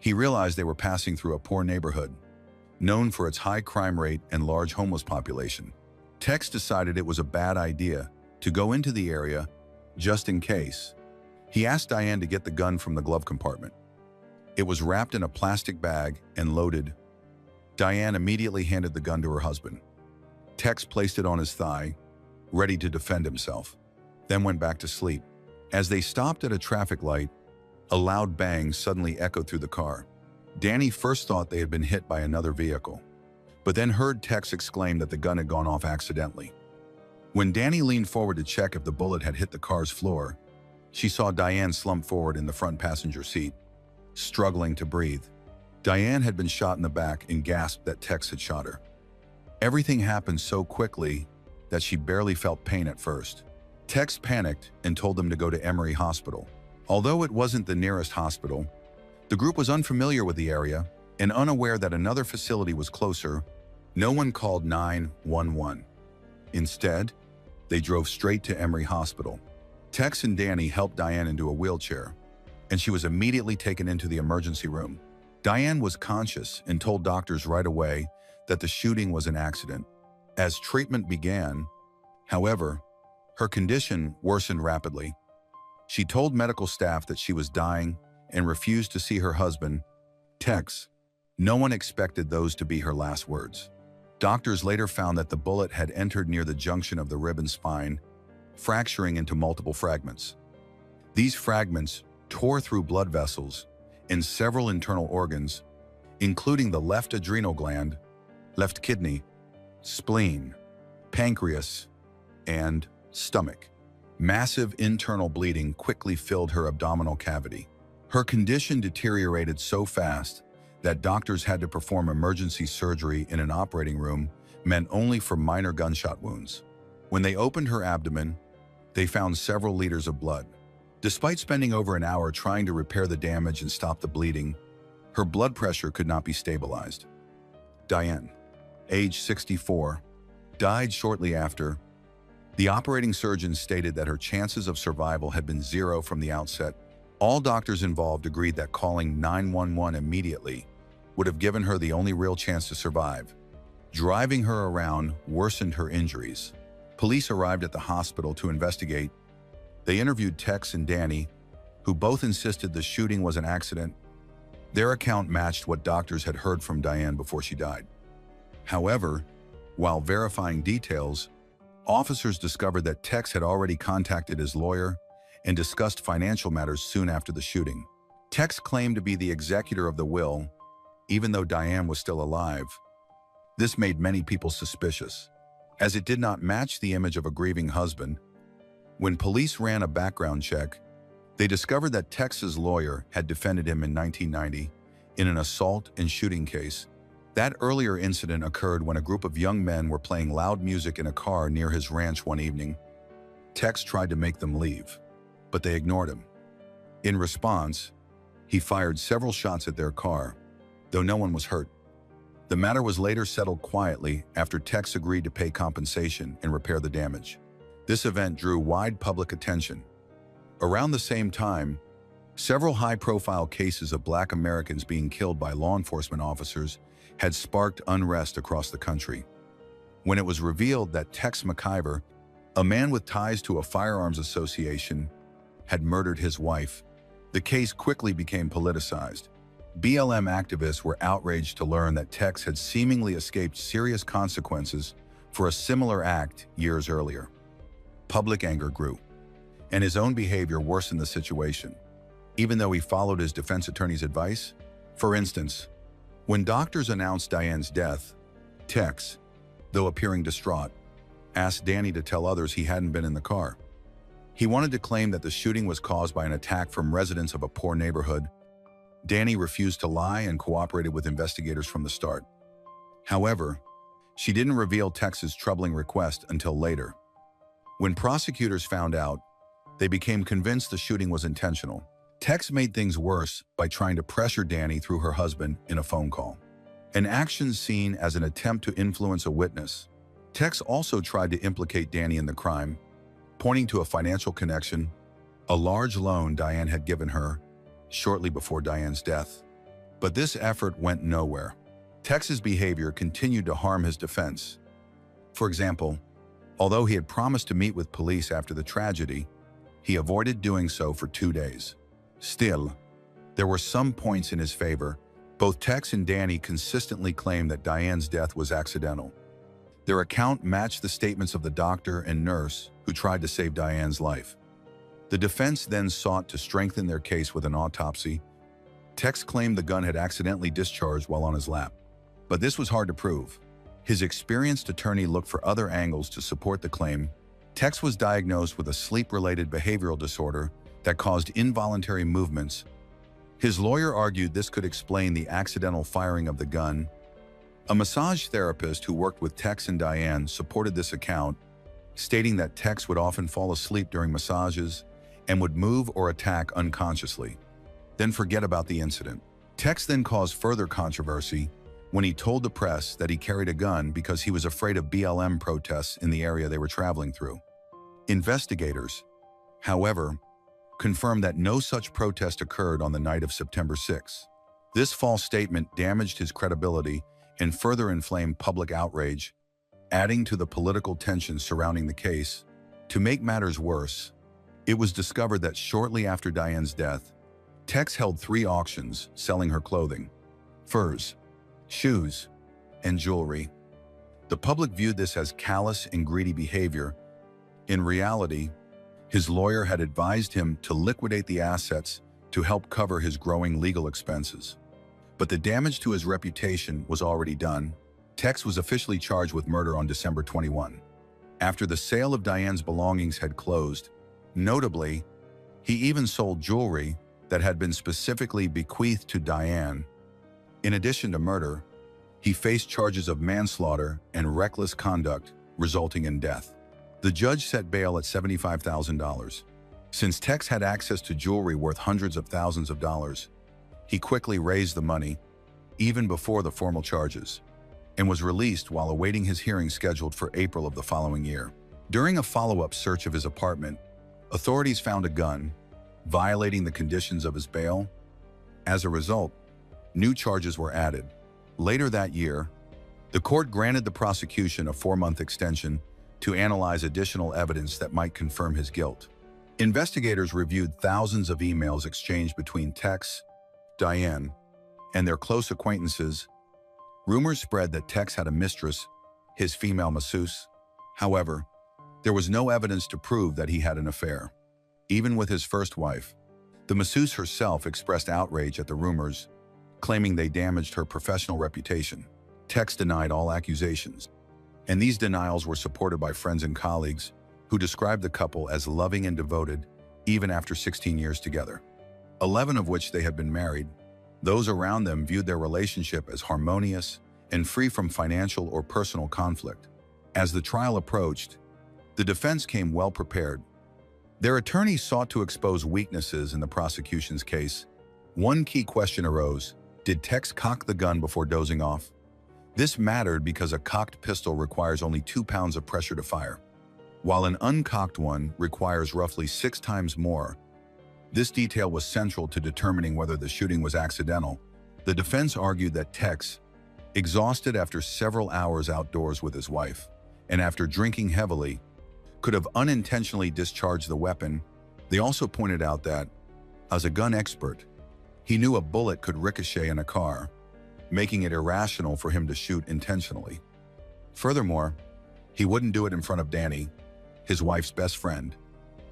he realized they were passing through a poor neighborhood. known for its high crime rate and large homeless population. Tex decided it was a bad idea to go into the area just in case. He asked Diane to get the gun from the glove compartment. It was wrapped in a plastic bag and loaded. Diane immediately handed the gun to her husband. Tex placed it on his thigh, ready to defend himself, then went back to sleep. As they stopped at a traffic light, a loud bang suddenly echoed through the car. Danny first thought they had been hit by another vehicle, but then heard Tex exclaim that the gun had gone off accidentally. When Danny leaned forward to check if the bullet had hit the car's floor, she saw Diane slump forward in the front passenger seat, struggling to breathe. Diane had been shot in the back and gasped that Tex had shot her. Everything happened so quickly that she barely felt pain at first. Tex panicked and told them to go to Emory Hospital. Although it wasn't the nearest hospital, the group was unfamiliar with the area and unaware that another facility was closer. No one called 911. Instead, they drove straight to Emory Hospital. Tex and Danny helped Diane into a wheelchair, and she was immediately taken into the emergency room. Diane was conscious and told doctors right away that the shooting was an accident. As treatment began, however, her condition worsened rapidly. She told medical staff that she was dying and refused to see her husband, Tex. No one expected those to be her last words. Doctors later found that the bullet had entered near the junction of the rib and spine, fracturing into multiple fragments. These fragments tore through blood vessels and several internal organs, including the left adrenal gland, left kidney, spleen, pancreas, and stomach. Massive internal bleeding quickly filled her abdominal cavity. Her condition deteriorated so fast that doctors had to perform emergency surgery in an operating room meant only for minor gunshot wounds. When they opened her abdomen, they found several liters of blood. Despite spending over an hour trying to repair the damage and stop the bleeding, her blood pressure could not be stabilized. Diane, age 64, died shortly after. The operating surgeon stated that her chances of survival had been zero from the outset. All doctors involved agreed that calling 911 immediately would have given her the only real chance to survive. Driving her around worsened her injuries. Police arrived at the hospital to investigate. They interviewed Tex and Danny, who both insisted the shooting was an accident. Their account matched what doctors had heard from Diane before she died. However, while verifying details, officers discovered that Tex had already contacted his lawyer and discussed financial matters soon after the shooting. Tex claimed to be the executor of the will, even though Diane was still alive. This made many people suspicious, as it did not match the image of a grieving husband. When police ran a background check, they discovered that Tex's lawyer had defended him in 1990 in an assault and shooting case. That earlier incident occurred when a group of young men were playing loud music in a car near his ranch one evening. Tex tried to make them leave, but they ignored him. In response, he fired several shots at their car, though no one was hurt. The matter was later settled quietly after Tex agreed to pay compensation and repair the damage. This event drew wide public attention. Around the same time, several high-profile cases of Black Americans being killed by law enforcement officers had sparked unrest across the country. When it was revealed that Tex McIver, a man with ties to a firearms association, had murdered his wife, the case quickly became politicized. BLM activists were outraged to learn that Tex had seemingly escaped serious consequences for a similar act years earlier. Public anger grew, and his own behavior worsened the situation, even though he followed his defense attorney's advice. For instance, when doctors announced Diane's death, Tex, though appearing distraught, asked Danny to tell others he hadn't been in the car. He wanted to claim that the shooting was caused by an attack from residents of a poor neighborhood. Danny refused to lie and cooperated with investigators from the start. However, she didn't reveal Tex's troubling request until later. When prosecutors found out, they became convinced the shooting was intentional. Tex made things worse by trying to pressure Danny through her husband in a phone call, an action seen as an attempt to influence a witness. Tex also tried to implicate Danny in the crime, pointing to a financial connection, a large loan Diane had given her shortly before Diane's death. But this effort went nowhere. Tex's behavior continued to harm his defense. For example, although he had promised to meet with police after the tragedy, he avoided doing so for 2 days. Still, there were some points in his favor. Both Tex and Danny consistently claimed that Diane's death was accidental. Their account matched the statements of the doctor and nurse who tried to save Diane's life. The defense then sought to strengthen their case with an autopsy. Tex claimed the gun had accidentally discharged while on his lap, but this was hard to prove. His experienced attorney looked for other angles to support the claim. Tex was diagnosed with a sleep-related behavioral disorder that caused involuntary movements. His lawyer argued this could explain the accidental firing of the gun. A massage therapist who worked with Tex and Diane supported this account, stating that Tex would often fall asleep during massages and would move or attack unconsciously, then forget about the incident. Tex then caused further controversy when he told the press that he carried a gun because he was afraid of BLM protests in the area they were traveling through. Investigators, however, confirmed that no such protest occurred on the night of September 6. This false statement damaged his credibility and further inflamed public outrage, adding to the political tension surrounding the case. To make matters worse, it was discovered that shortly after Diane's death, Tex held 3 auctions selling her clothing, furs, shoes, and jewelry. The public viewed this as callous and greedy behavior. In reality, his lawyer had advised him to liquidate the assets to help cover his growing legal expenses. But the damage to his reputation was already done. Tex was officially charged with murder on December 21. After the sale of Diane's belongings had closed, notably, he even sold jewelry that had been specifically bequeathed to Diane. In addition to murder, he faced charges of manslaughter and reckless conduct, resulting in death. The judge set bail at $75,000. Since Tex had access to jewelry worth hundreds of thousands of dollars, he quickly raised the money, even before the formal charges, and was released while awaiting his hearing scheduled for April of the following year. During a follow-up search of his apartment, authorities found a gun, violating the conditions of his bail. As a result, new charges were added. Later that year, the court granted the prosecution a 4-month extension to analyze additional evidence that might confirm his guilt. Investigators reviewed thousands of emails exchanged between Tex, Diane, and their close acquaintances. Rumors spread that Tex had a mistress, his female masseuse. However, there was no evidence to prove that he had an affair. Even with his first wife, the masseuse herself expressed outrage at the rumors, claiming they damaged her professional reputation. Tex denied all accusations, and these denials were supported by friends and colleagues who described the couple as loving and devoted even after 16 years together, 11 of which they had been married. Those around them viewed their relationship as harmonious and free from financial or personal conflict. As the trial approached, the defense came well prepared. Their attorneys sought to expose weaknesses in the prosecution's case. One key question arose: did Tex cock the gun before dozing off? This mattered because a cocked pistol requires only 2 pounds of pressure to fire, while an uncocked one requires roughly 6 times more. This detail was central to determining whether the shooting was accidental. The defense argued that Tex, exhausted after several hours outdoors with his wife, and after drinking heavily, could have unintentionally discharged the weapon. They also pointed out that, as a gun expert, he knew a bullet could ricochet in a car, making it irrational for him to shoot intentionally. Furthermore, he wouldn't do it in front of Danny, his wife's best friend,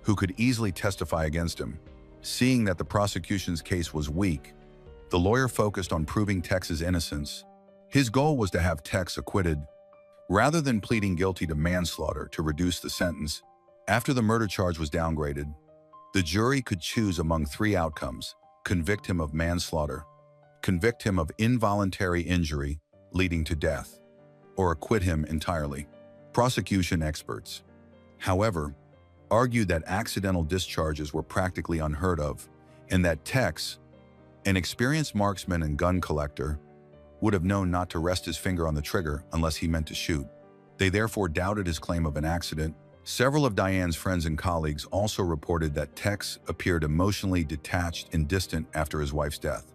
who could easily testify against him. Seeing that the prosecution's case was weak, the lawyer focused on proving Tex's innocence. His goal was to have Tex acquitted, rather than pleading guilty to manslaughter to reduce the sentence. After the murder charge was downgraded, the jury could choose among 3 outcomes: convict him of manslaughter, convict him of involuntary injury leading to death, or acquit him entirely. Prosecution experts, however, argued that accidental discharges were practically unheard of, and that Tex, an experienced marksman and gun collector, would have known not to rest his finger on the trigger unless he meant to shoot. They therefore doubted his claim of an accident. Several of Diane's friends and colleagues also reported that Tex appeared emotionally detached and distant after his wife's death,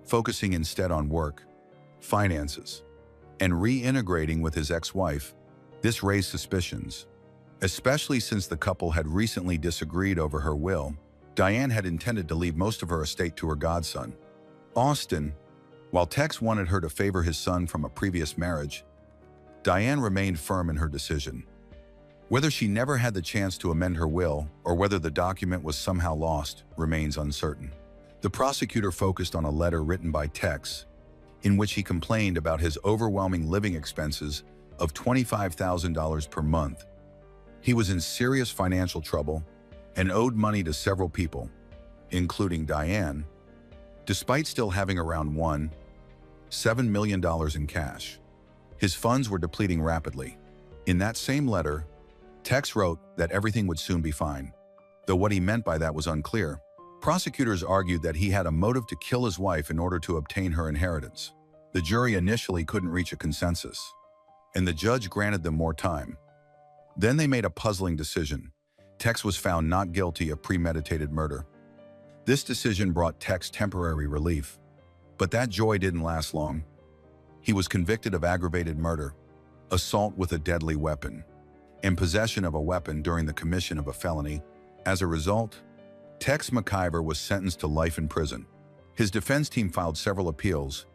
focusing instead on work. finances, and reintegrating with his ex-wife. This raised suspicions, especially since the couple had recently disagreed over her will. Diane had intended to leave most of her estate to her godson, Austin. While Tex wanted her to favor his son from a previous marriage, Diane remained firm in her decision. Whether she never had the chance to amend her will or whether the document was somehow lost remains uncertain. The prosecutor focused on a letter written by Tex, in which he complained about his overwhelming living expenses of $25,000 per month. He was in serious financial trouble and owed money to several people, including Diane, despite still having around $7 million in cash. His funds were depleting rapidly. In that same letter, Tex wrote that everything would soon be fine, though what he meant by that was unclear. Prosecutors argued that he had a motive to kill his wife in order to obtain her inheritance. The jury initially couldn't reach a consensus, and the judge granted them more time. Then they made a puzzling decision. Tex was found not guilty of premeditated murder. This decision brought Tex temporary relief, but that joy didn't last long. He was convicted of aggravated murder, assault with a deadly weapon, and possession of a weapon during the commission of a felony. As a result, Tex McIver was sentenced to life in prison. His defense team filed several appeals,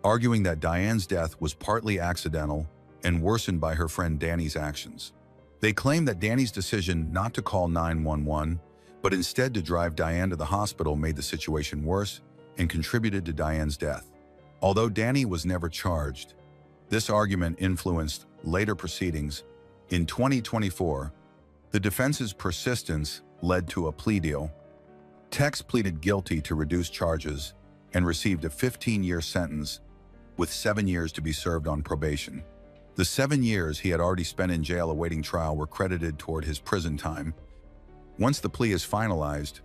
arguing that Diane's death was partly accidental and worsened by her friend Danny's actions. They claimed that Danny's decision not to call 911, but instead to drive Diane to the hospital made the situation worse and contributed to Diane's death. Although Danny was never charged, this argument influenced later proceedings. In 2024, the defense's persistence led to a plea deal. Tex pleaded guilty to reduced charges and received a 15-year sentence with 7 years to be served on probation. The 7 years he had already spent in jail awaiting trial were credited toward his prison time. Once the plea is finalized,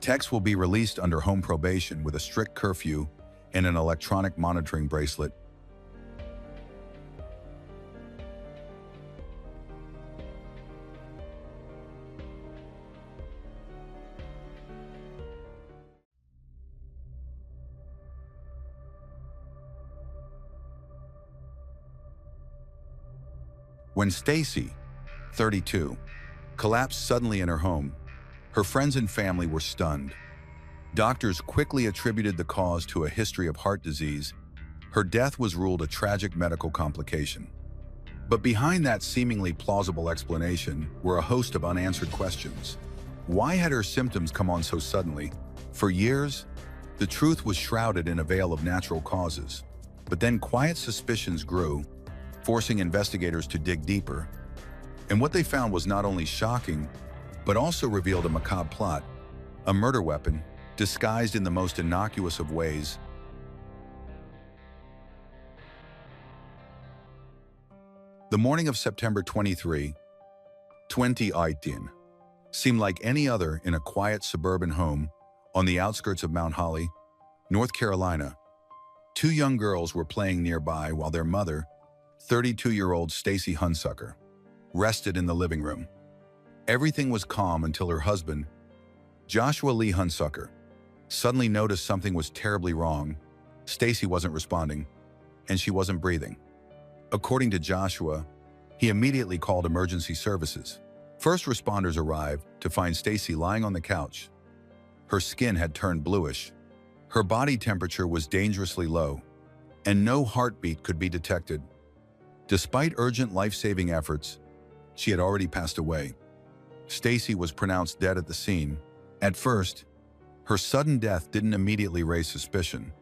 Tex will be released under home probation with a strict curfew and an electronic monitoring bracelet. When Stacy, 32, collapsed suddenly in her home, her friends and family were stunned. Doctors quickly attributed the cause to a history of heart disease. Her death was ruled a tragic medical complication. But behind that seemingly plausible explanation were a host of unanswered questions. Why had her symptoms come on so suddenly? For years, the truth was shrouded in a veil of natural causes. But then quiet suspicions grew, forcing investigators to dig deeper. And what they found was not only shocking, but also revealed a macabre plot, a murder weapon, disguised in the most innocuous of ways. The morning of September 23, 2018, seemed like any other in a quiet suburban home on the outskirts of Mount Holly, North Carolina. Two young girls were playing nearby while their mother, 32-year-old Stacy Hunsucker, rested in the living room. Everything was calm until her husband, Joshua Lee Hunsucker, suddenly noticed something was terribly wrong. Stacy wasn't responding, and she wasn't breathing. According to Joshua, he immediately called emergency services. First responders arrived to find Stacy lying on the couch. Her skin had turned bluish. Her body temperature was dangerously low, and no heartbeat could be detected. Despite urgent life-saving efforts, she had already passed away. Stacy was pronounced dead at the scene. At first, her sudden death didn't immediately raise suspicion.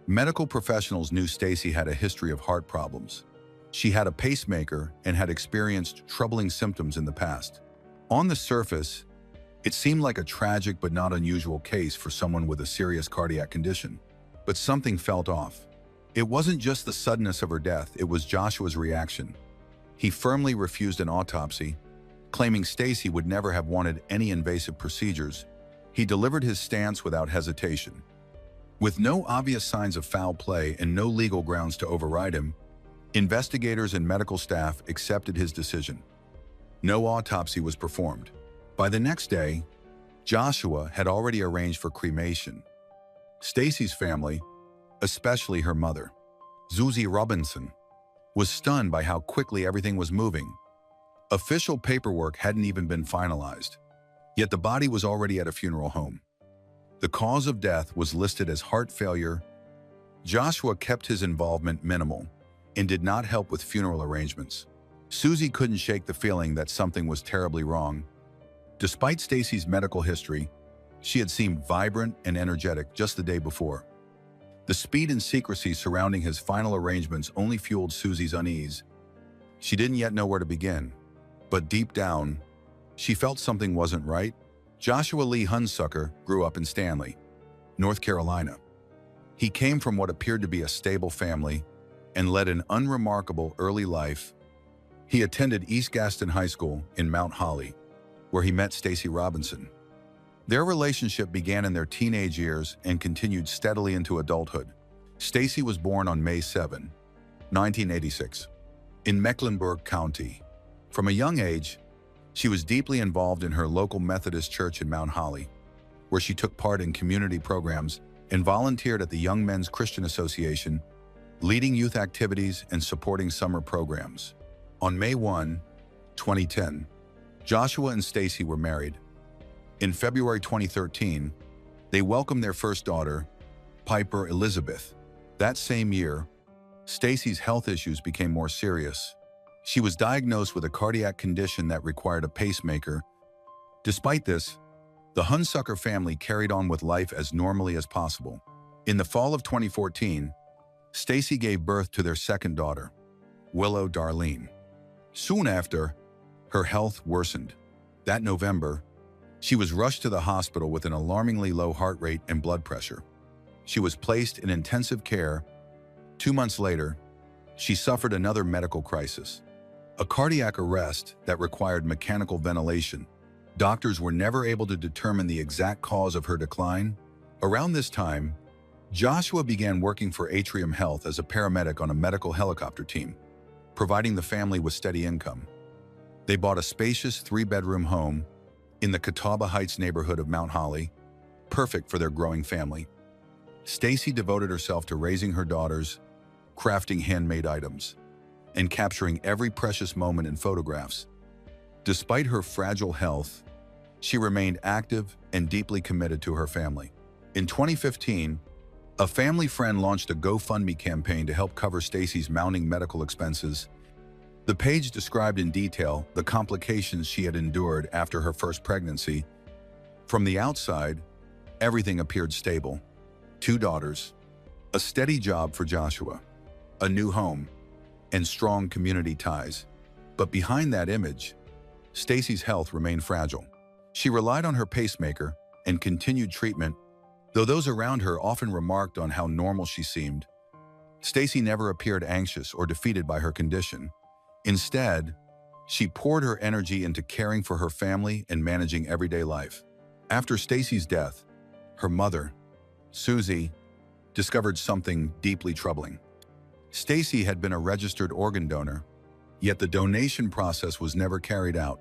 Medical professionals knew Stacy had a history of heart problems. She had a pacemaker and had experienced troubling symptoms in the past. On the surface, it seemed like a tragic but not unusual case for someone with a serious cardiac condition. But something felt off. It wasn't just the suddenness of her death, it was Joshua's reaction. He firmly refused an autopsy, claiming Stacy would never have wanted any invasive procedures. He delivered his stance without hesitation. With no obvious signs of foul play and no legal grounds to override him, investigators and medical staff accepted his decision. No autopsy was performed. By the next day, Joshua had already arranged for cremation. Stacy's family, especially her mother, Susie Robinson, was stunned by how quickly everything was moving. Official paperwork hadn't even been finalized, yet the body was already at a funeral home. The cause of death was listed as heart failure. Joshua kept his involvement minimal and did not help with funeral arrangements. Susie couldn't shake the feeling that something was terribly wrong. Despite Stacy's medical history, she had seemed vibrant and energetic just the day before. The speed and secrecy surrounding his final arrangements only fueled Susie's unease. She didn't yet know where to begin, but deep down, she felt something wasn't right. Joshua Lee Hunsucker grew up in Stanley, North Carolina. He came from what appeared to be a stable family and led an unremarkable early life. He attended East Gaston High School in Mount Holly, where he met Stacy Robinson. Their relationship began in their teenage years and continued steadily into adulthood. Stacy was born on May 7, 1986, in Mecklenburg County. From a young age, she was deeply involved in her local Methodist church in Mount Holly, where she took part in community programs and volunteered at the Young Men's Christian Association, leading youth activities and supporting summer programs. On May 1, 2010, Joshua and Stacy were married. In February 2013, they welcomed their first daughter, Piper Elizabeth. That same year, Stacy's health issues became more serious. She was diagnosed with a cardiac condition that required a pacemaker. Despite this, the Hunsucker family carried on with life as normally as possible. In the fall of 2014, Stacy gave birth to their second daughter, Willow Darlene. Soon after, her health worsened. That November, she was rushed to the hospital with an alarmingly low heart rate and blood pressure. She was placed in intensive care. 2 months later, she suffered another medical crisis, a cardiac arrest that required mechanical ventilation. Doctors were never able to determine the exact cause of her decline. Around this time, Joshua began working for Atrium Health as a paramedic on a medical helicopter team, providing the family with steady income. They bought a spacious 3-bedroom home in the Catawba Heights neighborhood of Mount Holly, perfect for their growing family. Stacy devoted herself to raising her daughters, crafting handmade items, and capturing every precious moment in photographs. Despite her fragile health, she remained active and deeply committed to her family. In 2015, a family friend launched a GoFundMe campaign to help cover Stacy's mounting medical expenses. The page described in detail the complications she had endured after her first pregnancy. From the outside, everything appeared stable. 2 daughters, a steady job for Joshua, a new home, and strong community ties. But behind that image, Stacy's health remained fragile. She relied on her pacemaker and continued treatment, though those around her often remarked on how normal she seemed. Stacy never appeared anxious or defeated by her condition. Instead, she poured her energy into caring for her family and managing everyday life. After Stacy's death, her mother, Susie, discovered something deeply troubling. Stacy had been a registered organ donor, yet the donation process was never carried out.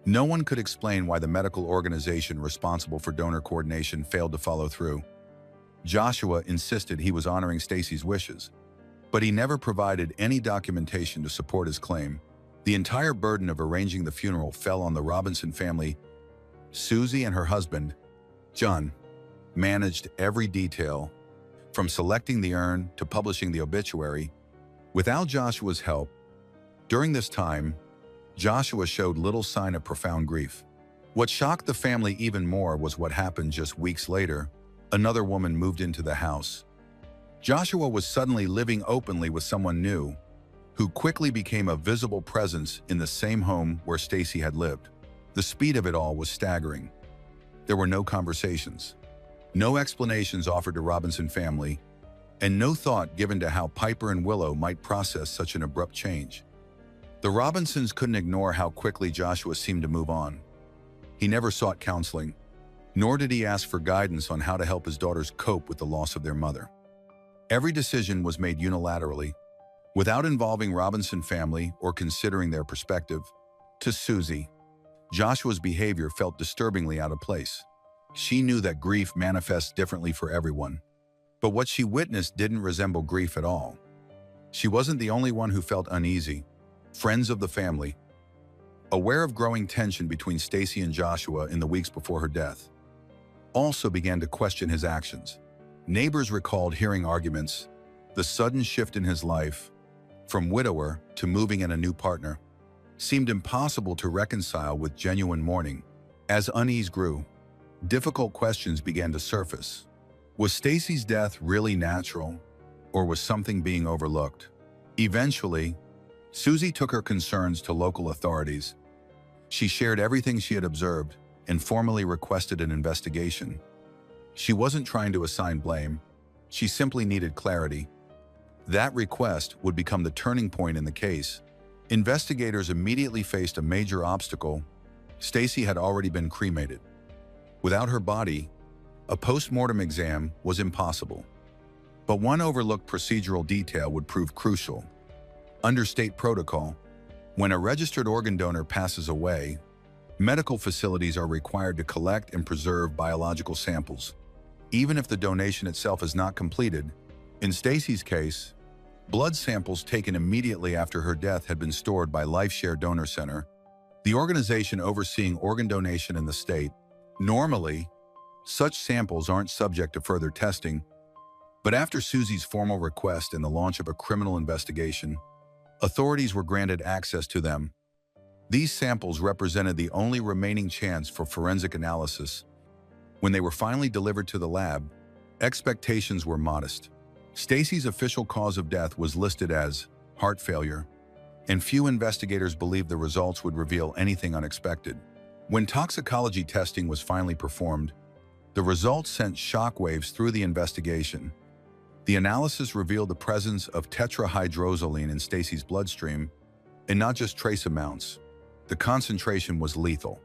No one could explain why the medical organization responsible for donor coordination failed to follow through. Joshua insisted he was honoring Stacy's wishes, but he never provided any documentation to support his claim. The entire burden of arranging the funeral fell on the Robinson family. Susie and her husband, John, managed every detail, from selecting the urn to publishing the obituary. Without Joshua's help, during this time, Joshua showed little sign of profound grief. What shocked the family even more was what happened just weeks later. Another woman moved into the house. Joshua was suddenly living openly with someone new, who quickly became a visible presence in the same home where Stacy had lived. The speed of it all was staggering. There were no conversations, no explanations offered to Robinson family, and no thought given to how Piper and Willow might process such an abrupt change. The Robinsons couldn't ignore how quickly Joshua seemed to move on. He never sought counseling, nor did he ask for guidance on how to help his daughters cope with the loss of their mother. Every decision was made unilaterally, without involving Robinson family or considering their perspective. To Susie, Joshua's behavior felt disturbingly out of place. She knew that grief manifests differently for everyone, but what she witnessed didn't resemble grief at all. She wasn't the only one who felt uneasy. Friends of the family, aware of growing tension between Stacy and Joshua in the weeks before her death, also began to question his actions. Neighbors recalled hearing arguments, the sudden shift in his life, from widower to moving in a new partner, seemed impossible to reconcile with genuine mourning. As unease grew, difficult questions began to surface. Was Stacy's death really natural, or was something being overlooked? Eventually, Susie took her concerns to local authorities. She shared everything she had observed and formally requested an investigation. She wasn't trying to assign blame. She simply needed clarity. That request would become the turning point in the case. Investigators immediately faced a major obstacle. Stacy had already been cremated. Without her body, a post-mortem exam was impossible. But one overlooked procedural detail would prove crucial. Under state protocol, when a registered organ donor passes away, medical facilities are required to collect and preserve biological samples, even if the donation itself is not completed. In Stacy's case, blood samples taken immediately after her death had been stored by LifeShare Donor Center, the organization overseeing organ donation in the state. Normally, such samples aren't subject to further testing, but after Susie's formal request and the launch of a criminal investigation, authorities were granted access to them. These samples represented the only remaining chance for forensic analysis. When they were finally delivered to the lab, expectations were modest. Stacy's official cause of death was listed as heart failure, and few investigators believed the results would reveal anything unexpected. When toxicology testing was finally performed, the results sent shockwaves through the investigation. The analysis revealed the presence of tetrahydrozoline in Stacy's bloodstream, and not just trace amounts. The concentration was lethal,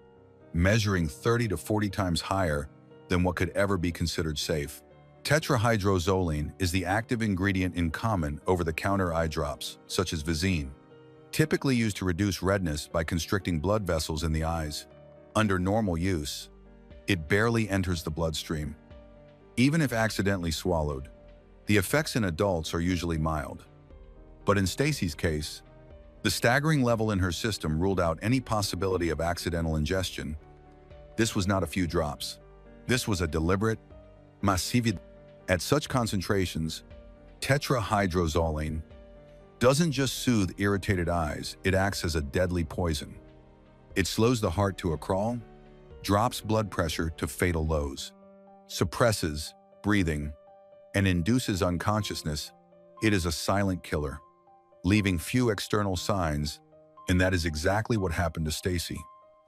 measuring 30 to 40 times higher than what could ever be considered safe. Tetrahydrozoline is the active ingredient in common over-the-counter eye drops, such as Visine, typically used to reduce redness by constricting blood vessels in the eyes. Under normal use, it barely enters the bloodstream. Even if accidentally swallowed, the effects in adults are usually mild. But in Stacy's case, the staggering level in her system ruled out any possibility of accidental ingestion. This was not a few drops. This was a deliberate, massive. At such concentrations, tetrahydrozoline doesn't just soothe irritated eyes, it acts as a deadly poison. It slows the heart to a crawl, drops blood pressure to fatal lows, suppresses breathing, and induces unconsciousness. It is a silent killer, leaving few external signs, and that is exactly what happened to Stacy.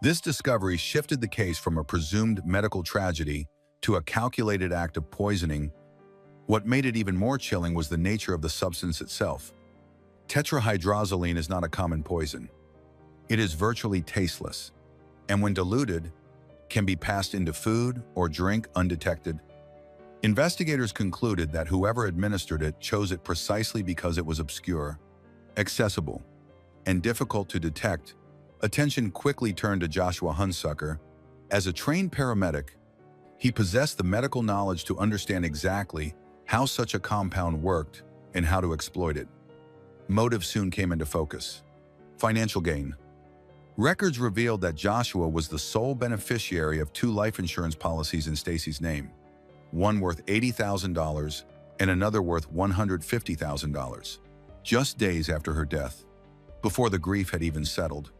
This discovery shifted the case from a presumed medical tragedy to a calculated act of poisoning. What made it even more chilling was the nature of the substance itself. Tetrahydrozoline is not a common poison. It is virtually tasteless, and when diluted, can be passed into food or drink undetected. Investigators concluded that whoever administered it chose it precisely because it was obscure, accessible, and difficult to detect. Attention quickly turned to Joshua Hunsucker. As a trained paramedic, he possessed the medical knowledge to understand exactly how such a compound worked and how to exploit it. Motive soon came into focus: financial gain. Records revealed that Joshua was the sole beneficiary of two life insurance policies in Stacy's name, one worth $80,000 and another worth $150,000. Just days after her death, before the grief had even settled,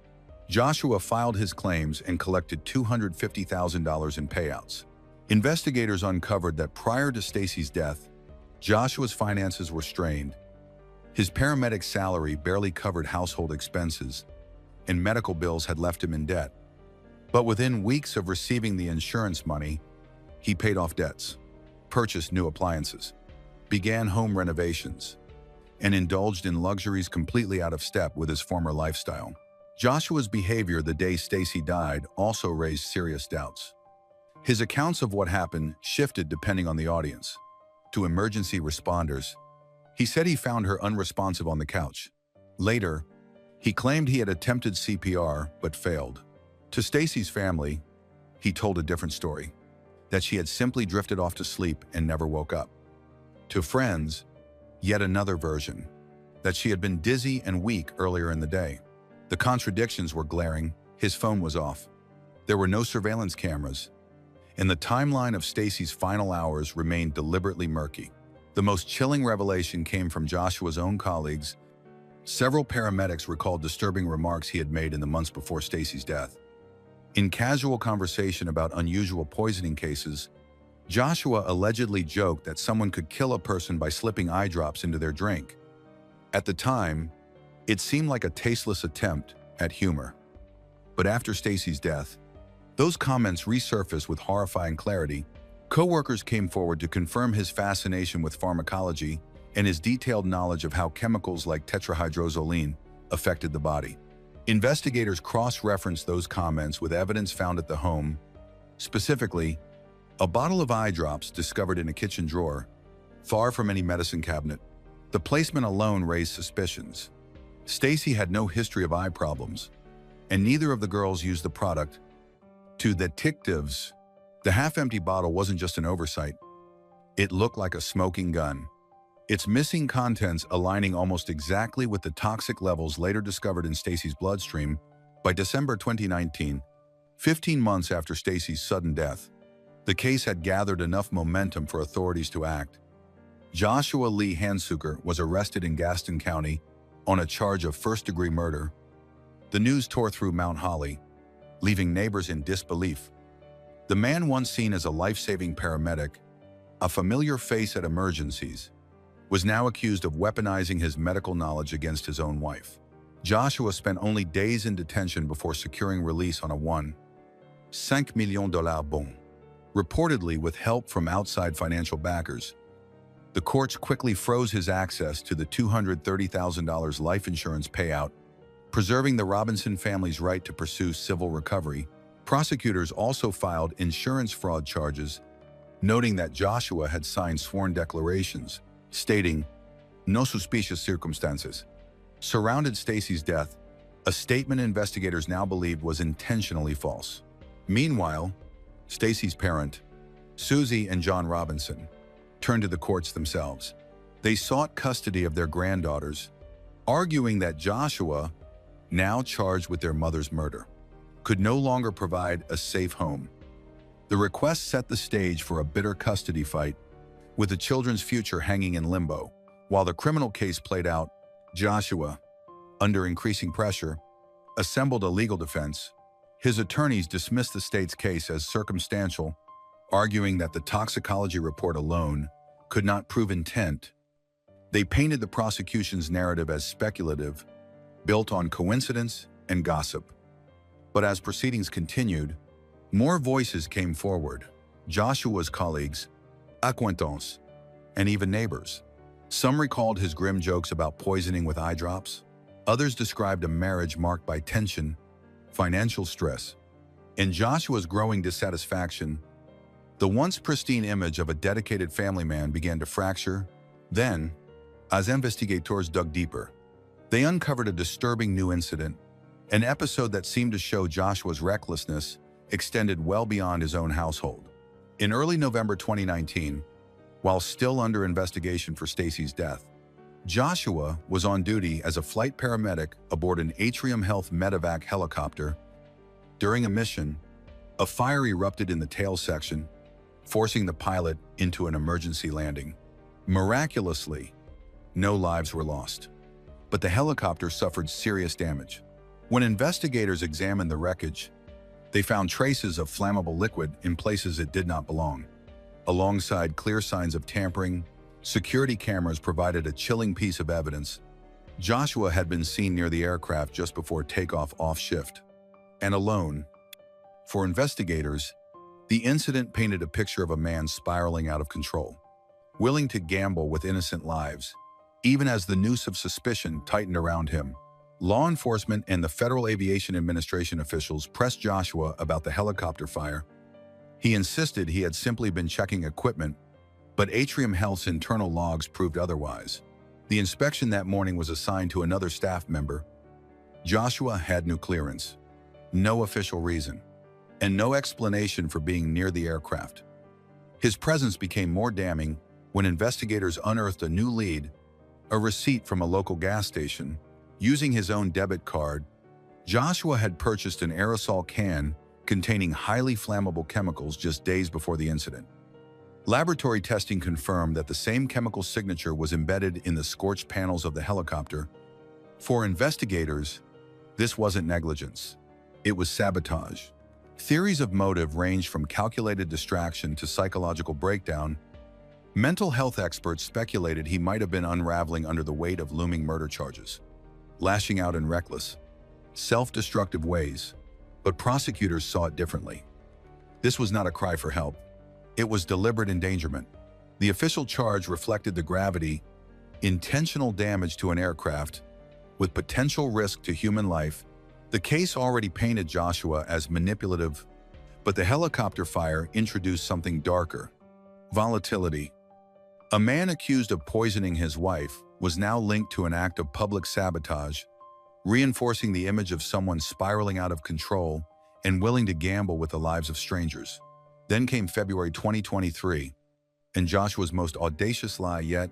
Joshua filed his claims and collected $250,000 in payouts. Investigators uncovered that prior to Stacy's death, Joshua's finances were strained. His paramedic salary barely covered household expenses, and medical bills had left him in debt. But within weeks of receiving the insurance money, he paid off debts, purchased new appliances, began home renovations, and indulged in luxuries completely out of step with his former lifestyle. Joshua's behavior the day Stacy died also raised serious doubts. His accounts of what happened shifted depending on the audience. To emergency responders, he said he found her unresponsive on the couch. Later, he claimed he had attempted CPR but failed. To Stacy's family, he told a different story, that she had simply drifted off to sleep and never woke up. To friends, yet another version, that she had been dizzy and weak earlier in the day. The contradictions were glaring. His phone was off. There were no surveillance cameras, and the timeline of Stacy's final hours remained deliberately murky. The most chilling revelation came from Joshua's own colleagues. Several paramedics recalled disturbing remarks he had made in the months before Stacy's death. In casual conversation about unusual poisoning cases, Joshua allegedly joked that someone could kill a person by slipping eye drops into their drink. At the time, it seemed like a tasteless attempt at humor. But after Stacy's death, those comments resurfaced with horrifying clarity. Co-workers came forward to confirm his fascination with pharmacology and his detailed knowledge of how chemicals like tetrahydrozoline affected the body. Investigators cross-referenced those comments with evidence found at the home, specifically, a bottle of eye drops discovered in a kitchen drawer, far from any medicine cabinet. The placement alone raised suspicions. Stacy had no history of eye problems, and neither of the girls used the product. To detectives, the half-empty bottle wasn't just an oversight. It looked like a smoking gun, its missing contents aligning almost exactly with the toxic levels later discovered in Stacy's bloodstream. By December 2019, 15 months after Stacy's sudden death, the case had gathered enough momentum for authorities to act. Joshua Lee Hansuker was arrested in Gaston County on a charge of first-degree murder. The news tore through Mount Holly, leaving neighbors in disbelief. The man, once seen as a life-saving paramedic, a familiar face at emergencies, was now accused of weaponizing his medical knowledge against his own wife. Joshua spent only days in detention before securing release on a $1.5 million bond. Reportedly with help from outside financial backers, the courts quickly froze his access to the $230,000 life insurance payout, preserving the Robinson family's right to pursue civil recovery. Prosecutors also filed insurance fraud charges, noting that Joshua had signed sworn declarations stating no suspicious circumstances surrounded Stacy's death, a statement investigators now believed was intentionally false. Meanwhile, Stacy's parent, Susie and John Robinson, turned to the courts themselves. They sought custody of their granddaughters, arguing that Joshua, now charged with their mother's murder, could no longer provide a safe home. The request set the stage for a bitter custody fight, with the children's future hanging in limbo. While the criminal case played out, Joshua, under increasing pressure, assembled a legal defense. His attorneys dismissed the state's case as circumstantial, arguing that the toxicology report alone could not prove intent. They painted the prosecution's narrative as speculative, built on coincidence and gossip. But as proceedings continued, more voices came forward. Joshua's colleagues, acquaintances, and even neighbors. Some recalled his grim jokes about poisoning with eye drops. Others described a marriage marked by tension, financial stress, and Joshua's growing dissatisfaction. The once pristine image of a dedicated family man began to fracture. Then, as investigators dug deeper, they uncovered a disturbing new incident, an episode that seemed to show Joshua's recklessness extended well beyond his own household. In early November 2019, while still under investigation for Stacy's death, Joshua was on duty as a flight paramedic aboard an Atrium Health medevac helicopter. During a mission, a fire erupted in the tail section, forcing the pilot into an emergency landing. Miraculously, no lives were lost, but the helicopter suffered serious damage. When investigators examined the wreckage, they found traces of flammable liquid in places it did not belong. Alongside clear signs of tampering, security cameras provided a chilling piece of evidence. Joshua had been seen near the aircraft just before takeoff off shift, and alone. For investigators, the incident painted a picture of a man spiraling out of control, willing to gamble with innocent lives, even as the noose of suspicion tightened around him. Law enforcement and the Federal Aviation Administration officials pressed Joshua about the helicopter fire. He insisted he had simply been checking equipment, but Atrium Health's internal logs proved otherwise. The inspection that morning was assigned to another staff member. Joshua had no clearance, no official reason, and no explanation for being near the aircraft. His presence became more damning when investigators unearthed a new lead, a receipt from a local gas station. Using his own debit card, Joshua had purchased an aerosol can containing highly flammable chemicals just days before the incident. Laboratory testing confirmed that the same chemical signature was embedded in the scorched panels of the helicopter. For investigators, this wasn't negligence. It was sabotage. Theories of motive ranged from calculated distraction to psychological breakdown. Mental health experts speculated he might have been unraveling under the weight of looming murder charges, lashing out in reckless, self-destructive ways. But prosecutors saw it differently. This was not a cry for help. It was deliberate endangerment. The official charge reflected the gravity: intentional damage to an aircraft with potential risk to human life. The case already painted Joshua as manipulative, but the helicopter fire introduced something darker: volatility. A man accused of poisoning his wife was now linked to an act of public sabotage, reinforcing the image of someone spiraling out of control and willing to gamble with the lives of strangers. Then came February 2023, and Joshua's most audacious lie yet.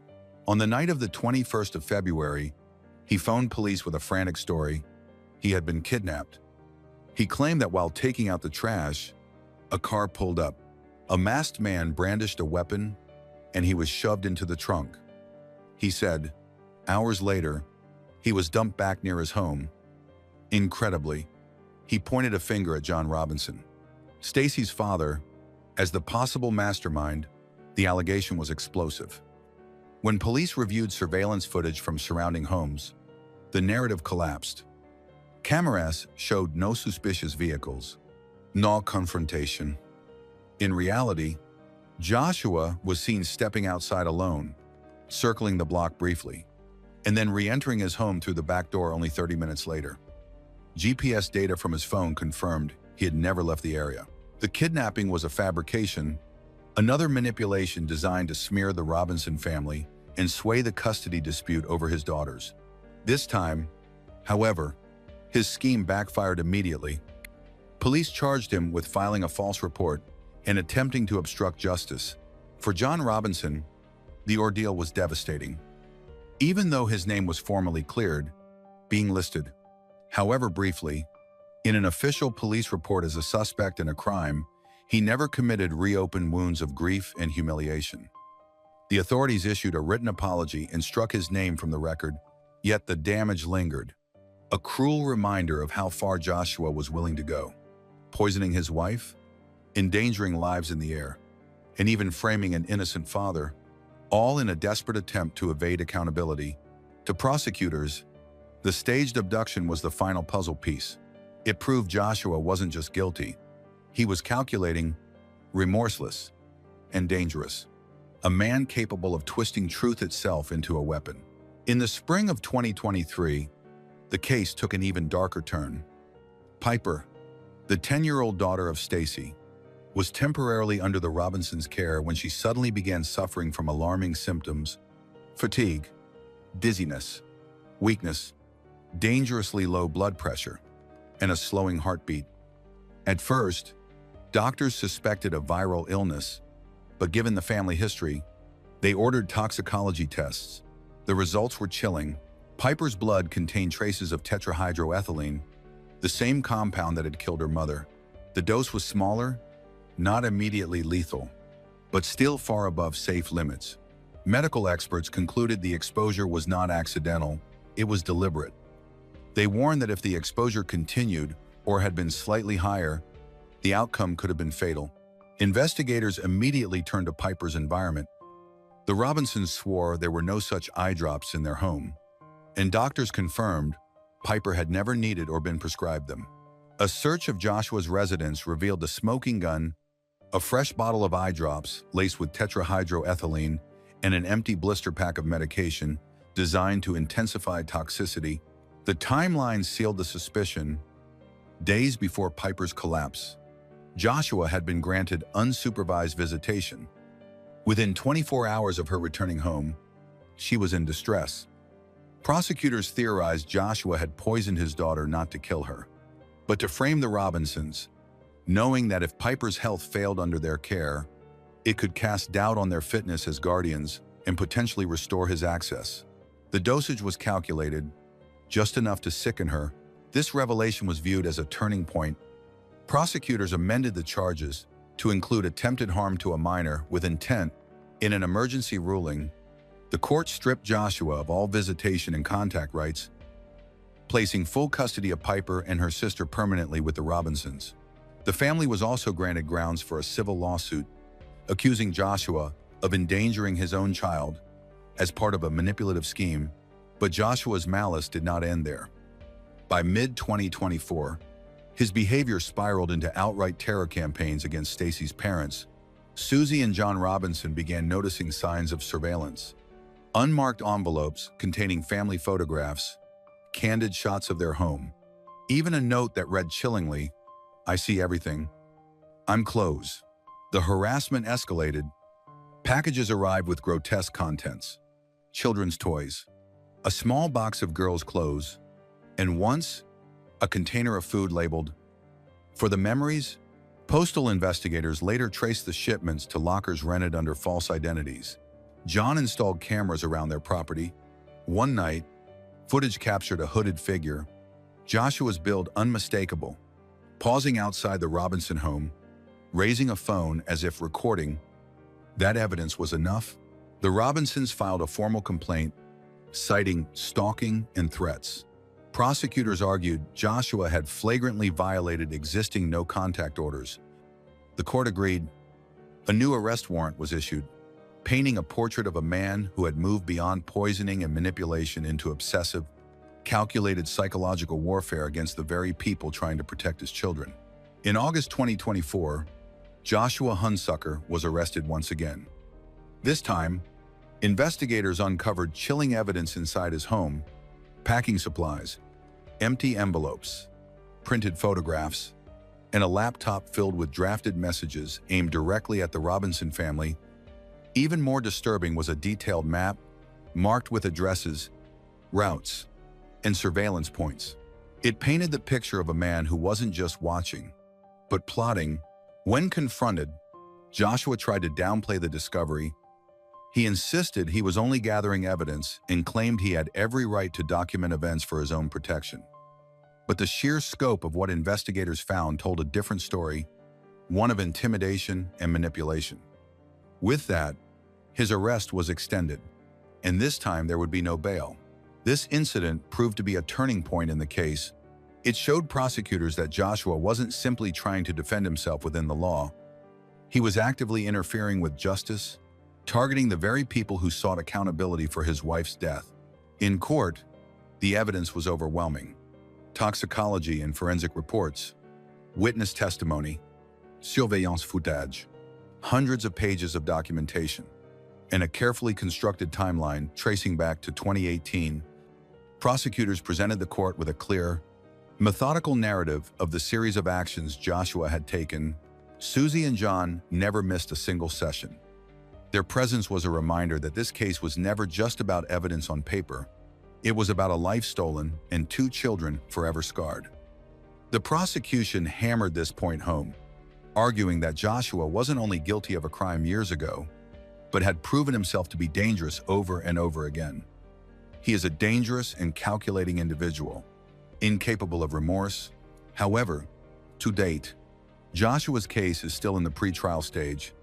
On the night of the 21st of February, he phoned police with a frantic story. He had been kidnapped. He claimed that while taking out the trash, a car pulled up. A masked man brandished a weapon, and he was shoved into the trunk. He said, hours later, he was dumped back near his home. Incredibly, he pointed a finger at John Robinson, Stacy's father, as the possible mastermind. The allegation was explosive. When police reviewed surveillance footage from surrounding homes, the narrative collapsed. Cameras showed no suspicious vehicles, no confrontation. In reality, Joshua was seen stepping outside alone, circling the block briefly, and then re-entering his home through the back door only 30 minutes later. GPS data from his phone confirmed he had never left the area. The kidnapping was a fabrication, another manipulation designed to smear the Robinson family and sway the custody dispute over his daughters. This time, however, his scheme backfired immediately. Police charged him with filing a false report and attempting to obstruct justice. For John Robinson, the ordeal was devastating. Even though his name was formally cleared, being listed, however briefly, in an official police report as a suspect in a crime, he never committed reopened wounds of grief and humiliation. The authorities issued a written apology and struck his name from the record, yet the damage lingered. A cruel reminder of how far Joshua was willing to go, poisoning his wife, endangering lives in the air, and even framing an innocent father, all in a desperate attempt to evade accountability. To prosecutors, the staged abduction was the final puzzle piece. It proved Joshua wasn't just guilty. He was calculating, remorseless, and dangerous. A man capable of twisting truth itself into a weapon. In the spring of 2023, the case took an even darker turn. Piper, the 10-year-old daughter of Stacy, was temporarily under the Robinsons' care when she suddenly began suffering from alarming symptoms: fatigue, dizziness, weakness, dangerously low blood pressure, and a slowing heartbeat. At first, doctors suspected a viral illness, but given the family history, they ordered toxicology tests. The results were chilling. Piper's blood contained traces of tetrahydroethylene, the same compound that had killed her mother. The dose was smaller, not immediately lethal, but still far above safe limits. Medical experts concluded the exposure was not accidental, it was deliberate. They warned that if the exposure continued or had been slightly higher, the outcome could have been fatal. Investigators immediately turned to Piper's environment. The Robinsons swore there were no such eye drops in their home, and doctors confirmed Piper had never needed or been prescribed them. A search of Joshua's residence revealed a smoking gun, a fresh bottle of eye drops laced with tetrahydroethylene, and an empty blister pack of medication designed to intensify toxicity. The timeline sealed the suspicion. Days before Piper's collapse, Joshua had been granted unsupervised visitation. Within 24 hours of her returning home, she was in distress. Prosecutors theorized Joshua had poisoned his daughter not to kill her, but to frame the Robinsons, knowing that if Piper's health failed under their care, it could cast doubt on their fitness as guardians and potentially restore his access. The dosage was calculated, just enough to sicken her. This revelation was viewed as a turning point. Prosecutors amended the charges to include attempted harm to a minor with intent. In an emergency ruling, the court stripped Joshua of all visitation and contact rights, placing full custody of Piper and her sister permanently with the Robinsons. The family was also granted grounds for a civil lawsuit, accusing Joshua of endangering his own child as part of a manipulative scheme, but Joshua's malice did not end there. By mid-2024, his behavior spiraled into outright terror campaigns against Stacy's parents. Susie and John Robinson began noticing signs of surveillance. Unmarked envelopes containing family photographs, candid shots of their home, even a note that read chillingly, "I see everything. I'm close." The harassment escalated. Packages arrived with grotesque contents: children's toys, a small box of girls' clothes, and once, a container of food labeled, "For the memories." Postal investigators later traced the shipments to lockers rented under false identities. John installed cameras around their property. One night, footage captured a hooded figure, Joshua's build unmistakable, pausing outside the Robinson home, raising a phone as if recording. That evidence was enough. The Robinsons filed a formal complaint, citing stalking and threats. Prosecutors argued Joshua had flagrantly violated existing no-contact orders. The court agreed. A new arrest warrant was issued, painting a portrait of a man who had moved beyond poisoning and manipulation into obsessive, calculated psychological warfare against the very people trying to protect his children. In August 2024, Joshua Hunsucker was arrested once again. This time, investigators uncovered chilling evidence inside his home: packing supplies, empty envelopes, printed photographs, and a laptop filled with drafted messages aimed directly at the Robinson family. Even more disturbing was a detailed map, marked with addresses, routes, and surveillance points. It painted the picture of a man who wasn't just watching, but plotting. When confronted, Joshua tried to downplay the discovery. He insisted he was only gathering evidence and claimed he had every right to document events for his own protection. But the sheer scope of what investigators found told a different story, one of intimidation and manipulation. With that, his arrest was extended, and this time there would be no bail. This incident proved to be a turning point in the case. It showed prosecutors that Joshua wasn't simply trying to defend himself within the law. He was actively interfering with justice, targeting the very people who sought accountability for his wife's death. In court, the evidence was overwhelming. Toxicology and forensic reports, witness testimony, surveillance footage, hundreds of pages of documentation, and a carefully constructed timeline tracing back to 2018. Prosecutors presented the court with a clear, methodical narrative of the series of actions Joshua had taken. Susie and John never missed a single session. Their presence was a reminder that this case was never just about evidence on paper. It was about a life stolen and 2 children forever scarred. The prosecution hammered this point home, arguing that Joshua wasn't only guilty of a crime years ago, but had proven himself to be dangerous over and over again. He is a dangerous and calculating individual, incapable of remorse. However, to date, Joshua's case is still in the pre-trial stage,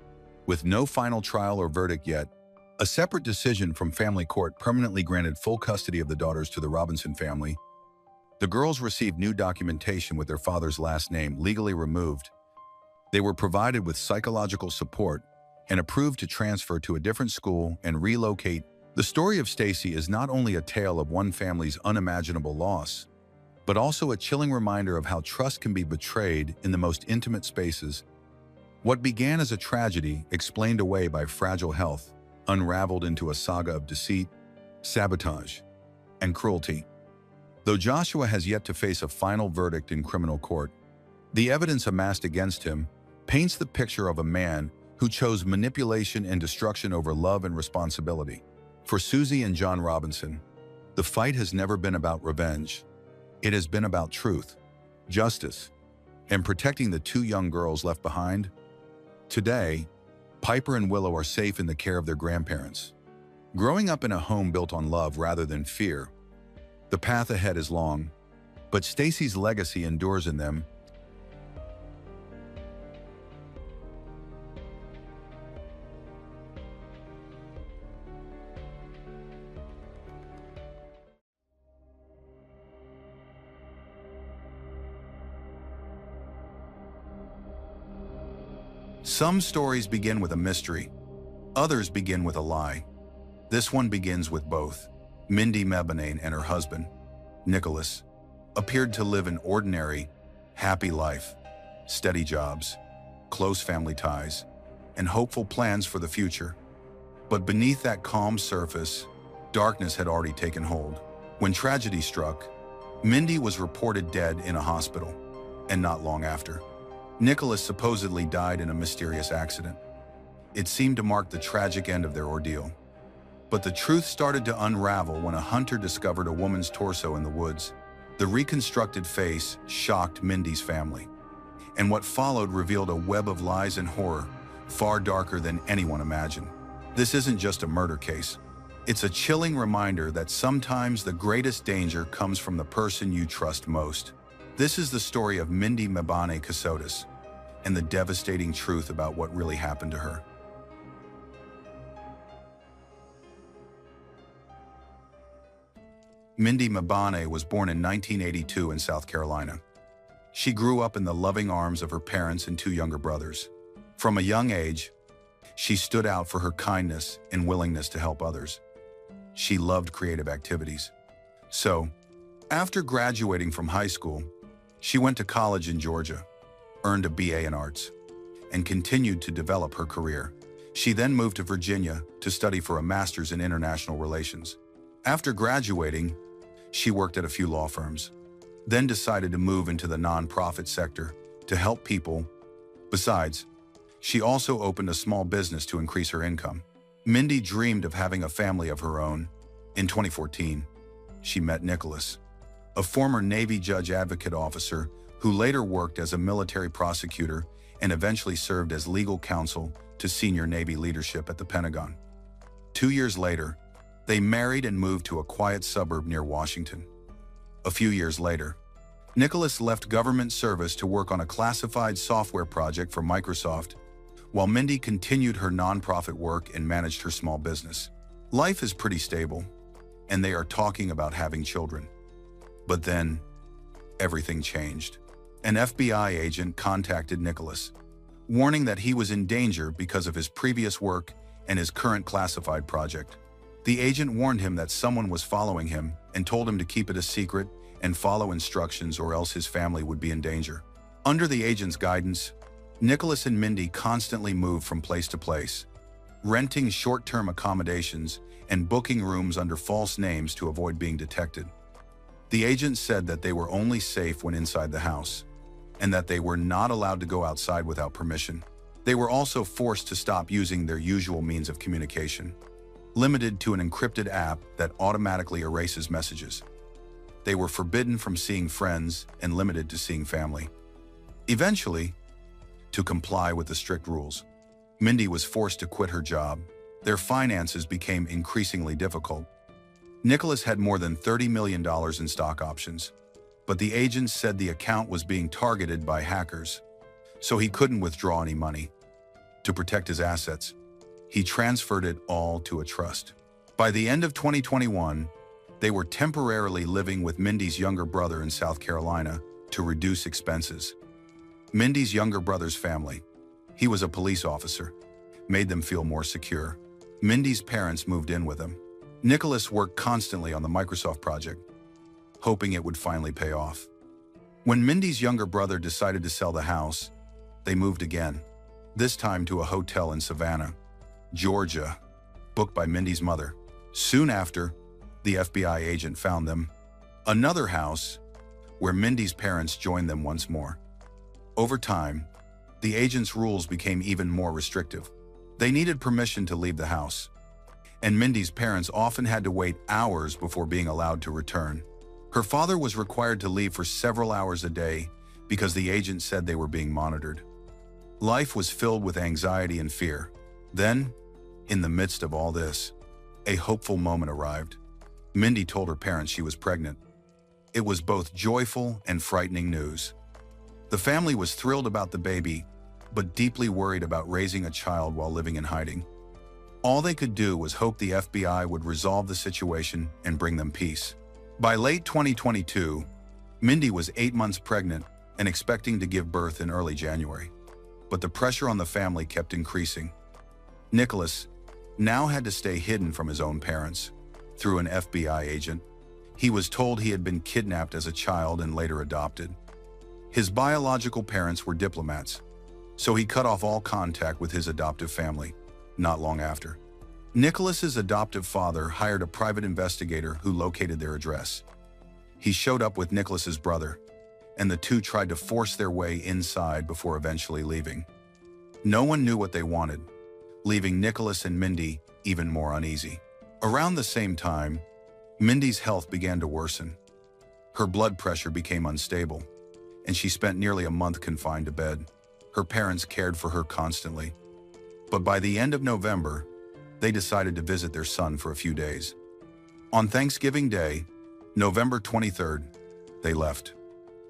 with no final trial or verdict yet. A separate decision from family court permanently granted full custody of the daughters to the Robinson family. The girls received new documentation with their father's last name legally removed. They were provided with psychological support and approved to transfer to a different school and relocate. The story of Stacy is not only a tale of one family's unimaginable loss, but also a chilling reminder of how trust can be betrayed in the most intimate spaces. What began as a tragedy explained away by fragile health unraveled into a saga of deceit, sabotage, and cruelty. Though Joshua has yet to face a final verdict in criminal court, the evidence amassed against him paints the picture of a man who chose manipulation and destruction over love and responsibility. For Susie and John Robinson, the fight has never been about revenge. It has been about truth, justice, and protecting the 2 young girls left behind. Today, Piper and Willow are safe in the care of their grandparents. Growing up in a home built on love rather than fear, the path ahead is long, but Stacy's legacy endures in them. Some stories begin with a mystery, others begin with a lie. This one begins with both. Mindy Mebane and her husband, Nicholas, appeared to live an ordinary, happy life, steady jobs, close family ties, and hopeful plans for the future. But beneath that calm surface, darkness had already taken hold. When tragedy struck, Mindy was reported dead in a hospital, and not long after, Nicholas supposedly died in a mysterious accident. It seemed to mark the tragic end of their ordeal. But the truth started to unravel when a hunter discovered a woman's torso in the woods. The reconstructed face shocked Mindy's family, and what followed revealed a web of lies and horror far darker than anyone imagined. This isn't just a murder case. It's a chilling reminder that sometimes the greatest danger comes from the person you trust most. This is the story of Mindy Mebane Casotis and the devastating truth about what really happened to her. Mindy Mebane was born in 1982 in South Carolina. She grew up in the loving arms of her parents and two younger brothers. From a young age, she stood out for her kindness and willingness to help others. She loved creative activities. So, after graduating from high school, she went to college in Georgia, earned a BA in arts, and continued to develop her career. She then moved to Virginia to study for a master's in international relations. After graduating, she worked at a few law firms, then decided to move into the nonprofit sector to help people. Besides, she also opened a small business to increase her income. Mindy dreamed of having a family of her own. In 2014, she met Nicholas, a former Navy judge advocate officer who later worked as a military prosecutor and eventually served as legal counsel to senior Navy leadership at the Pentagon. 2 years later, they married and moved to a quiet suburb near Washington. A few years later, Nicholas left government service to work on a classified software project for Microsoft, while Mindy continued her nonprofit work and managed her small business. Life is pretty stable, and they are talking about having children. But then, everything changed. An FBI agent contacted Nicholas, warning that he was in danger because of his previous work and his current classified project. The agent warned him that someone was following him and told him to keep it a secret and follow instructions or else his family would be in danger. Under the agent's guidance, Nicholas and Mindy constantly moved from place to place, renting short-term accommodations and booking rooms under false names to avoid being detected. The agent said that they were only safe when inside the house, and that they were not allowed to go outside without permission. They were also forced to stop using their usual means of communication, limited to an encrypted app that automatically erases messages. They were forbidden from seeing friends and limited to seeing family. Eventually, to comply with the strict rules, Mindy was forced to quit her job. Their finances became increasingly difficult. Nicholas had more than $30 million in stock options, but the agents said the account was being targeted by hackers, so he couldn't withdraw any money. To protect his assets, he transferred it all to a trust. By the end of 2021, they were temporarily living with Mindy's younger brother in South Carolina to reduce expenses. Mindy's younger brother's family, he was a police officer, made them feel more secure. Mindy's parents moved in with him. Nicholas worked constantly on the Microsoft project, hoping it would finally pay off. When Mindy's younger brother decided to sell the house, they moved again, this time to a hotel in Savannah, Georgia, booked by Mindy's mother. Soon after, the FBI agent found them another house where Mindy's parents joined them once more. Over time, the agent's rules became even more restrictive. They needed permission to leave the house, and Mindy's parents often had to wait hours before being allowed to return. Her father was required to leave for several hours a day because the agent said they were being monitored. Life was filled with anxiety and fear. Then, in the midst of all this, a hopeful moment arrived. Mindy told her parents she was pregnant. It was both joyful and frightening news. The family was thrilled about the baby, but deeply worried about raising a child while living in hiding. All they could do was hope the FBI would resolve the situation and bring them peace. By late 2022, Mindy was 8 months pregnant and expecting to give birth in early January. But the pressure on the family kept increasing. Nicholas now had to stay hidden from his own parents. Through an FBI agent, he was told he had been kidnapped as a child and later adopted. His biological parents were diplomats, so he cut off all contact with his adoptive family. Not long after, Nicholas's adoptive father hired a private investigator who located their address. He showed up with Nicholas's brother, and the two tried to force their way inside before eventually leaving. No one knew what they wanted, leaving Nicholas and Mindy even more uneasy. Around the same time, Mindy's health began to worsen. Her blood pressure became unstable, and she spent nearly a month confined to bed. Her parents cared for her constantly. But by the end of November, they decided to visit their son for a few days. On Thanksgiving Day, November 23rd, they left,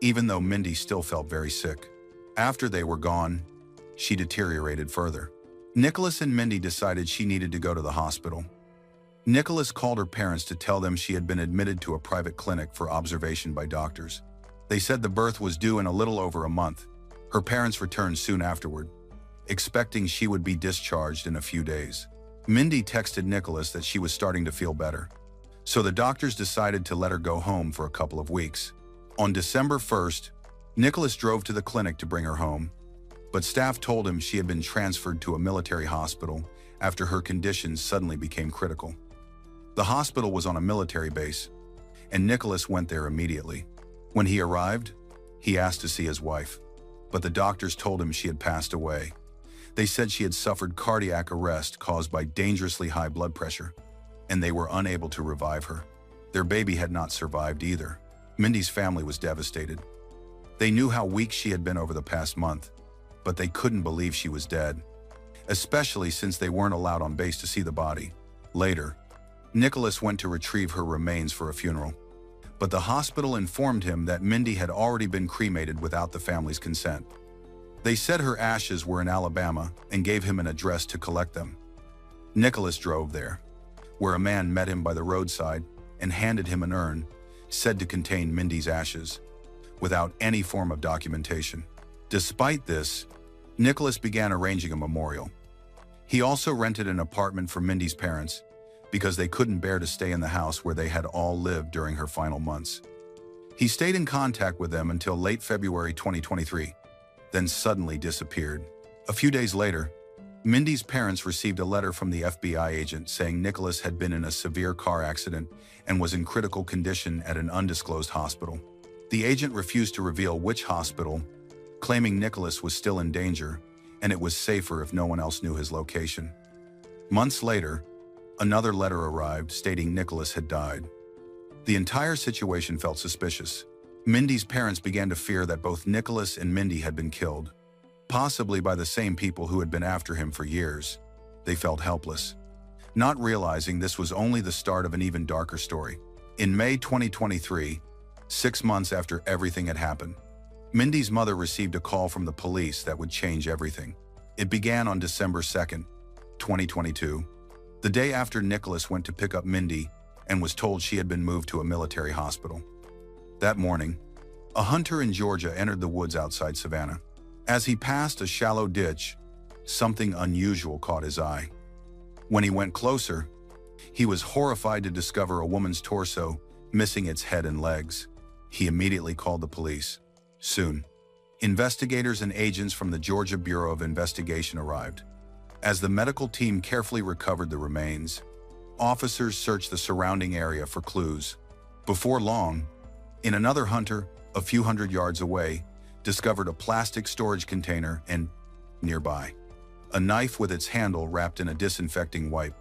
even though Mindy still felt very sick. After they were gone, she deteriorated further. Nicholas and Mindy decided she needed to go to the hospital. Nicholas called her parents to tell them she had been admitted to a private clinic for observation by doctors. They said the birth was due in a little over a month. Her parents returned soon afterward, expecting she would be discharged in a few days. Mindy texted Nicholas that she was starting to feel better, so the doctors decided to let her go home for a couple of weeks. On December 1st, Nicholas drove to the clinic to bring her home, but staff told him she had been transferred to a military hospital after her condition suddenly became critical. The hospital was on a military base, and Nicholas went there immediately. When he arrived, he asked to see his wife, but the doctors told him she had passed away. They said she had suffered cardiac arrest caused by dangerously high blood pressure, and they were unable to revive her. Their baby had not survived either. Mindy's family was devastated. They knew how weak she had been over the past month, but they couldn't believe she was dead, especially since they weren't allowed on base to see the body. Later, Nicholas went to retrieve her remains for a funeral, but the hospital informed him that Mindy had already been cremated without the family's consent. They said her ashes were in Alabama and gave him an address to collect them. Nicholas drove there, where a man met him by the roadside and handed him an urn said to contain Mindy's ashes, without any form of documentation. Despite this, Nicholas began arranging a memorial. He also rented an apartment for Mindy's parents because they couldn't bear to stay in the house where they had all lived during her final months. He stayed in contact with them until late February 2023, then suddenly disappeared. A few days later, Mindy's parents received a letter from the FBI agent saying Nicholas had been in a severe car accident and was in critical condition at an undisclosed hospital. The agent refused to reveal which hospital, claiming Nicholas was still in danger and it was safer if no one else knew his location. Months later, another letter arrived stating Nicholas had died. The entire situation felt suspicious. Mindy's parents began to fear that both Nicholas and Mindy had been killed, possibly by the same people who had been after him for years. They felt helpless, not realizing this was only the start of an even darker story. In May 2023, 6 months after everything had happened, Mindy's mother received a call from the police that would change everything. It began on December 2nd, 2022, the day after Nicholas went to pick up Mindy and was told she had been moved to a military hospital. That morning, a hunter in Georgia entered the woods outside Savannah. As he passed a shallow ditch, something unusual caught his eye. When he went closer, he was horrified to discover a woman's torso missing its head and legs. He immediately called the police. Soon, investigators and agents from the Georgia Bureau of Investigation arrived. As the medical team carefully recovered the remains, officers searched the surrounding area for clues. Before long, another hunter, a few hundred yards away, discovered a plastic storage container and, nearby, a knife with its handle wrapped in a disinfecting wipe.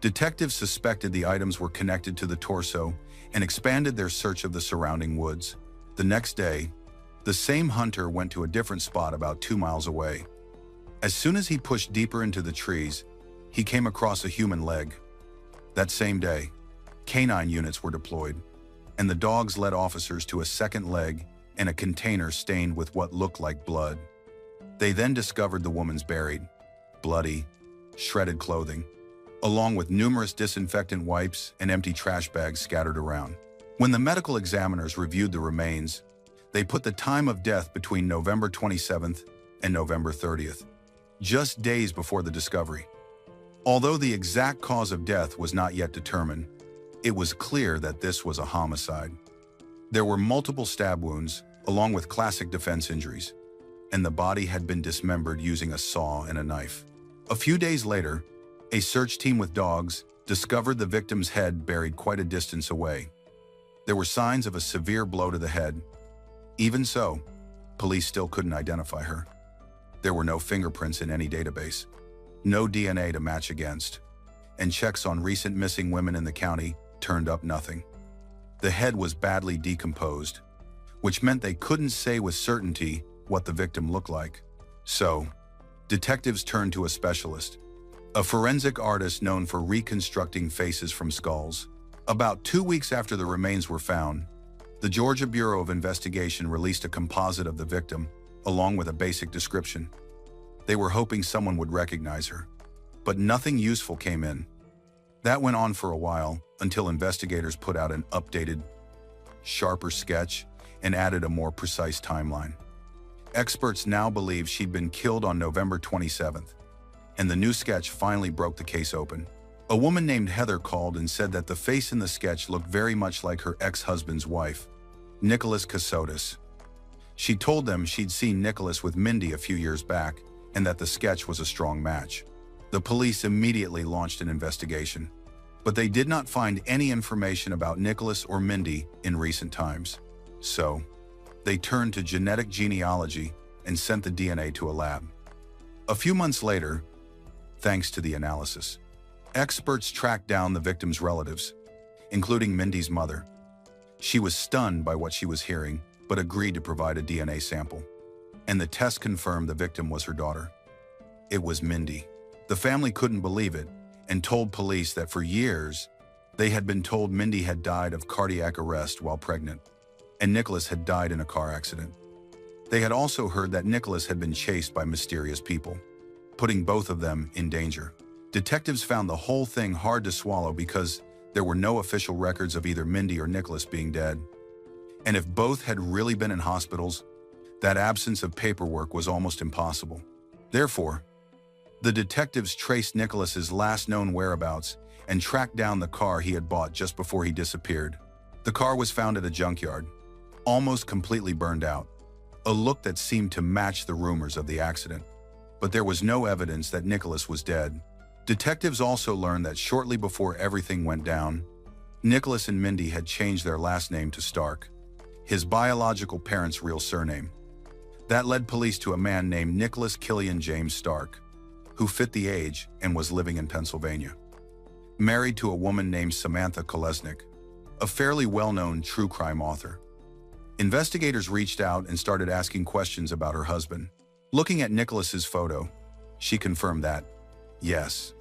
Detectives suspected the items were connected to the torso and expanded their search of the surrounding woods. The next day, the same hunter went to a different spot about 2 miles away. As soon as he pushed deeper into the trees, he came across a human leg. That same day, canine units were deployed, and the dogs led officers to a second leg and a container stained with what looked like blood. They then discovered the woman's buried, bloody, shredded clothing, along with numerous disinfectant wipes and empty trash bags scattered around. When the medical examiners reviewed the remains, they put the time of death between November 27th and November 30th, just days before the discovery. Although the exact cause of death was not yet determined, it was clear that this was a homicide. There were multiple stab wounds, along with classic defense injuries, and the body had been dismembered using a saw and a knife. A few days later, a search team with dogs discovered the victim's head buried quite a distance away. There were signs of a severe blow to the head. Even so, police still couldn't identify her. There were no fingerprints in any database, no DNA to match against, and checks on recent missing women in the county turned up nothing. The head was badly decomposed, which meant they couldn't say with certainty what the victim looked like. So, detectives turned to a specialist, a forensic artist known for reconstructing faces from skulls. About 2 weeks after the remains were found, the Georgia Bureau of Investigation released a composite of the victim, along with a basic description. They were hoping someone would recognize her, but nothing useful came in. That went on for a while, until investigators put out an updated, sharper sketch and added a more precise timeline. Experts now believe she'd been killed on November 27th, and the new sketch finally broke the case open. A woman named Heather called and said that the face in the sketch looked very much like her ex-husband's wife, Nicholas Casotis. She told them she'd seen Nicholas with Mindy a few years back and that the sketch was a strong match. The police immediately launched an investigation, but they did not find any information about Nicholas or Mindy in recent times. So, they turned to genetic genealogy and sent the DNA to a lab. A few months later, thanks to the analysis, experts tracked down the victim's relatives, including Mindy's mother. She was stunned by what she was hearing, but agreed to provide a DNA sample. And the test confirmed the victim was her daughter. It was Mindy. The family couldn't believe it and told police that for years, they had been told Mindy had died of cardiac arrest while pregnant, and Nicholas had died in a car accident. They had also heard that Nicholas had been chased by mysterious people, putting both of them in danger. Detectives found the whole thing hard to swallow because there were no official records of either Mindy or Nicholas being dead. And if both had really been in hospitals, that absence of paperwork was almost impossible. Therefore, the detectives traced Nicholas's last known whereabouts and tracked down the car he had bought just before he disappeared. The car was found at a junkyard, almost completely burned out, a look that seemed to match the rumors of the accident. But there was no evidence that Nicholas was dead. Detectives also learned that shortly before everything went down, Nicholas and Mindy had changed their last name to Stark, his biological parents' real surname. That led police to a man named Nicholas Killian James Stark, who fit the age and was living in Pennsylvania, married to a woman named Samantha Kolesnik, a fairly well-known true crime author. Investigators reached out and started asking questions about her husband. Looking at Nicholas's photo, she confirmed that, yes,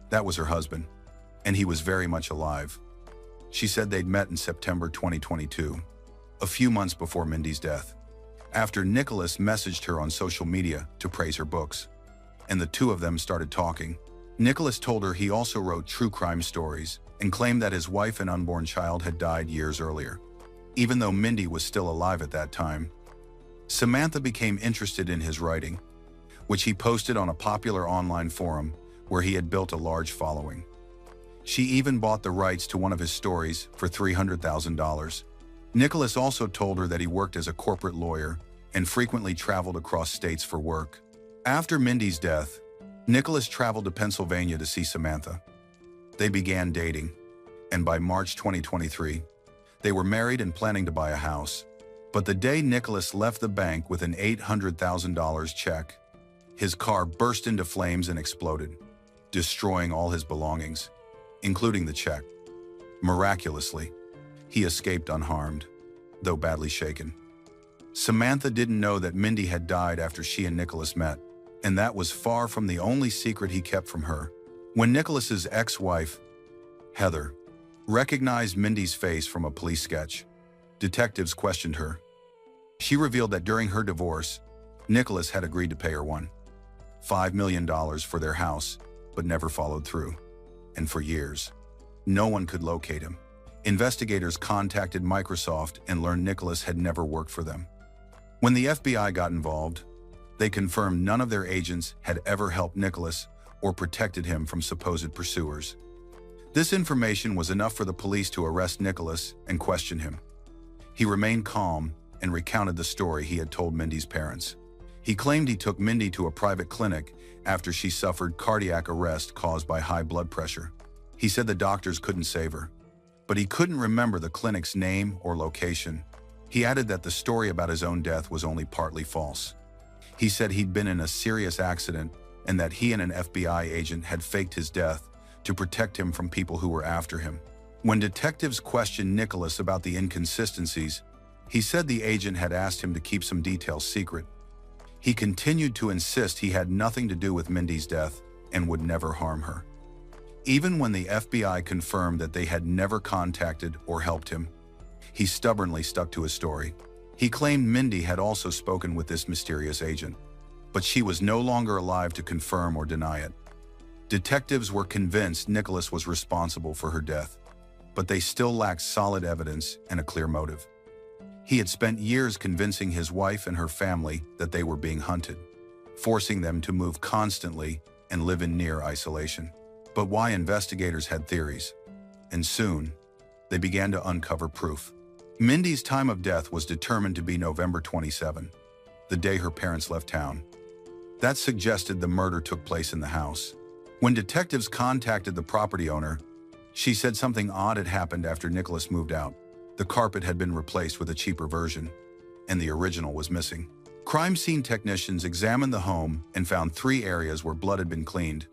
that was her husband, and he was very much alive. She said they'd met in September 2022, a few months before Mindy's death, after Nicholas messaged her on social media to praise her books, and the two of them started talking. Nicholas told her he also wrote true crime stories and claimed that his wife and unborn child had died years earlier, even though Mindy was still alive at that time. Samantha became interested in his writing, which he posted on a popular online forum where he had built a large following. She even bought the rights to one of his stories for $300,000. Nicholas also told her that he worked as a corporate lawyer and frequently traveled across states for work. After Mindy's death, Nicholas traveled to Pennsylvania to see Samantha. They began dating, and by March 2023, they were married and planning to buy a house. But the day Nicholas left the bank with an $800,000 check, his car burst into flames and exploded, destroying all his belongings, including the check. Miraculously, he escaped unharmed, though badly shaken. Samantha didn't know that Mindy had died after she and Nicholas met, and that was far from the only secret he kept from her. When Nicholas's ex-wife, Heather recognized Mindy's face from a police sketch. Detectives questioned her. She revealed that during her divorce, Nicholas had agreed to pay her $1.5 million for their house, but never followed through. And for years, no one could locate him. Investigators contacted Microsoft and learned Nicholas had never worked for them. When the FBI got involved, they confirmed none of their agents had ever helped Nicholas or protected him from supposed pursuers. This information was enough for the police to arrest Nicholas and question him. He remained calm and recounted the story he had told Mindy's parents. He claimed he took Mindy to a private clinic after she suffered cardiac arrest caused by high blood pressure. He said the doctors couldn't save her, but he couldn't remember the clinic's name or location. He added that the story about his own death was only partly false. He said he'd been in a serious accident and that he and an FBI agent had faked his death to protect him from people who were after him. When detectives questioned Nicholas about the inconsistencies, he said the agent had asked him to keep some details secret. He continued to insist he had nothing to do with Mindy's death and would never harm her. Even when the FBI confirmed that they had never contacted or helped him, he stubbornly stuck to his story. He claimed Mindy had also spoken with this mysterious agent, but she was no longer alive to confirm or deny it. Detectives were convinced Nicholas was responsible for her death, but they still lacked solid evidence and a clear motive. He had spent years convincing his wife and her family that they were being hunted, forcing them to move constantly and live in near isolation. But why investigators had theories, and soon, they began to uncover proof. Mindy's time of death was determined to be November 27, the day her parents left town. That suggested the murder took place in the house. When detectives contacted the property owner, she said something odd had happened after Nicholas moved out. The carpet had been replaced with a cheaper version, and the original was missing. Crime scene technicians examined the home and found 3 areas where blood had been cleaned.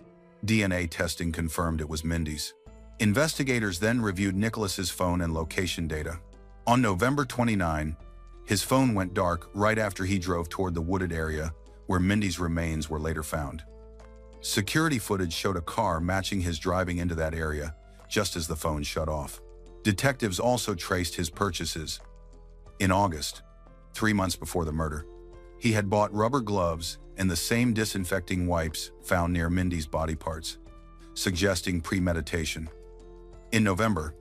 DNA testing confirmed it was Mindy's. Investigators then reviewed Nicholas's phone and location data. On November 29, his phone went dark right after he drove toward the wooded area where Mindy's remains were later found. Security footage showed a car matching his driving into that area just as the phone shut off. Detectives also traced his purchases. In August, 3 months before the murder, he had bought rubber gloves and the same disinfecting wipes found near Mindy's body parts, suggesting premeditation. In November,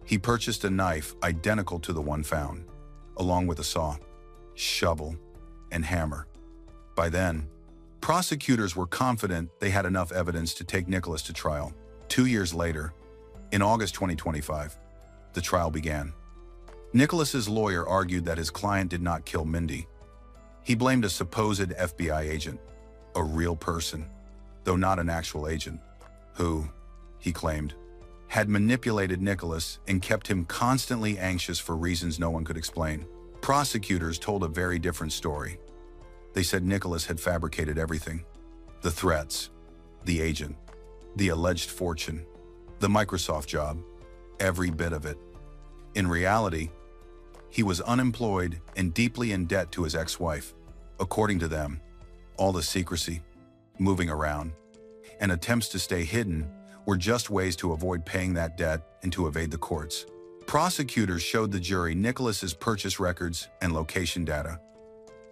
he purchased a knife identical to the one found, along with a saw, shovel, and hammer. By then, prosecutors were confident they had enough evidence to take Nicholas to trial. 2 years later, in August 2025, the trial began. Nicholas's lawyer argued that his client did not kill Mindy. He blamed a supposed FBI agent, a real person, though not an actual agent, who, he claimed, had manipulated Nicholas and kept him constantly anxious for reasons no one could explain. Prosecutors told a very different story. They said Nicholas had fabricated everything: the threats, the agent, the alleged fortune, the Microsoft job, every bit of it. In reality, he was unemployed and deeply in debt to his ex-wife. According to them, all the secrecy, moving around, and attempts to stay hidden were just ways to avoid paying that debt and to evade the courts. Prosecutors showed the jury Nicholas's purchase records and location data.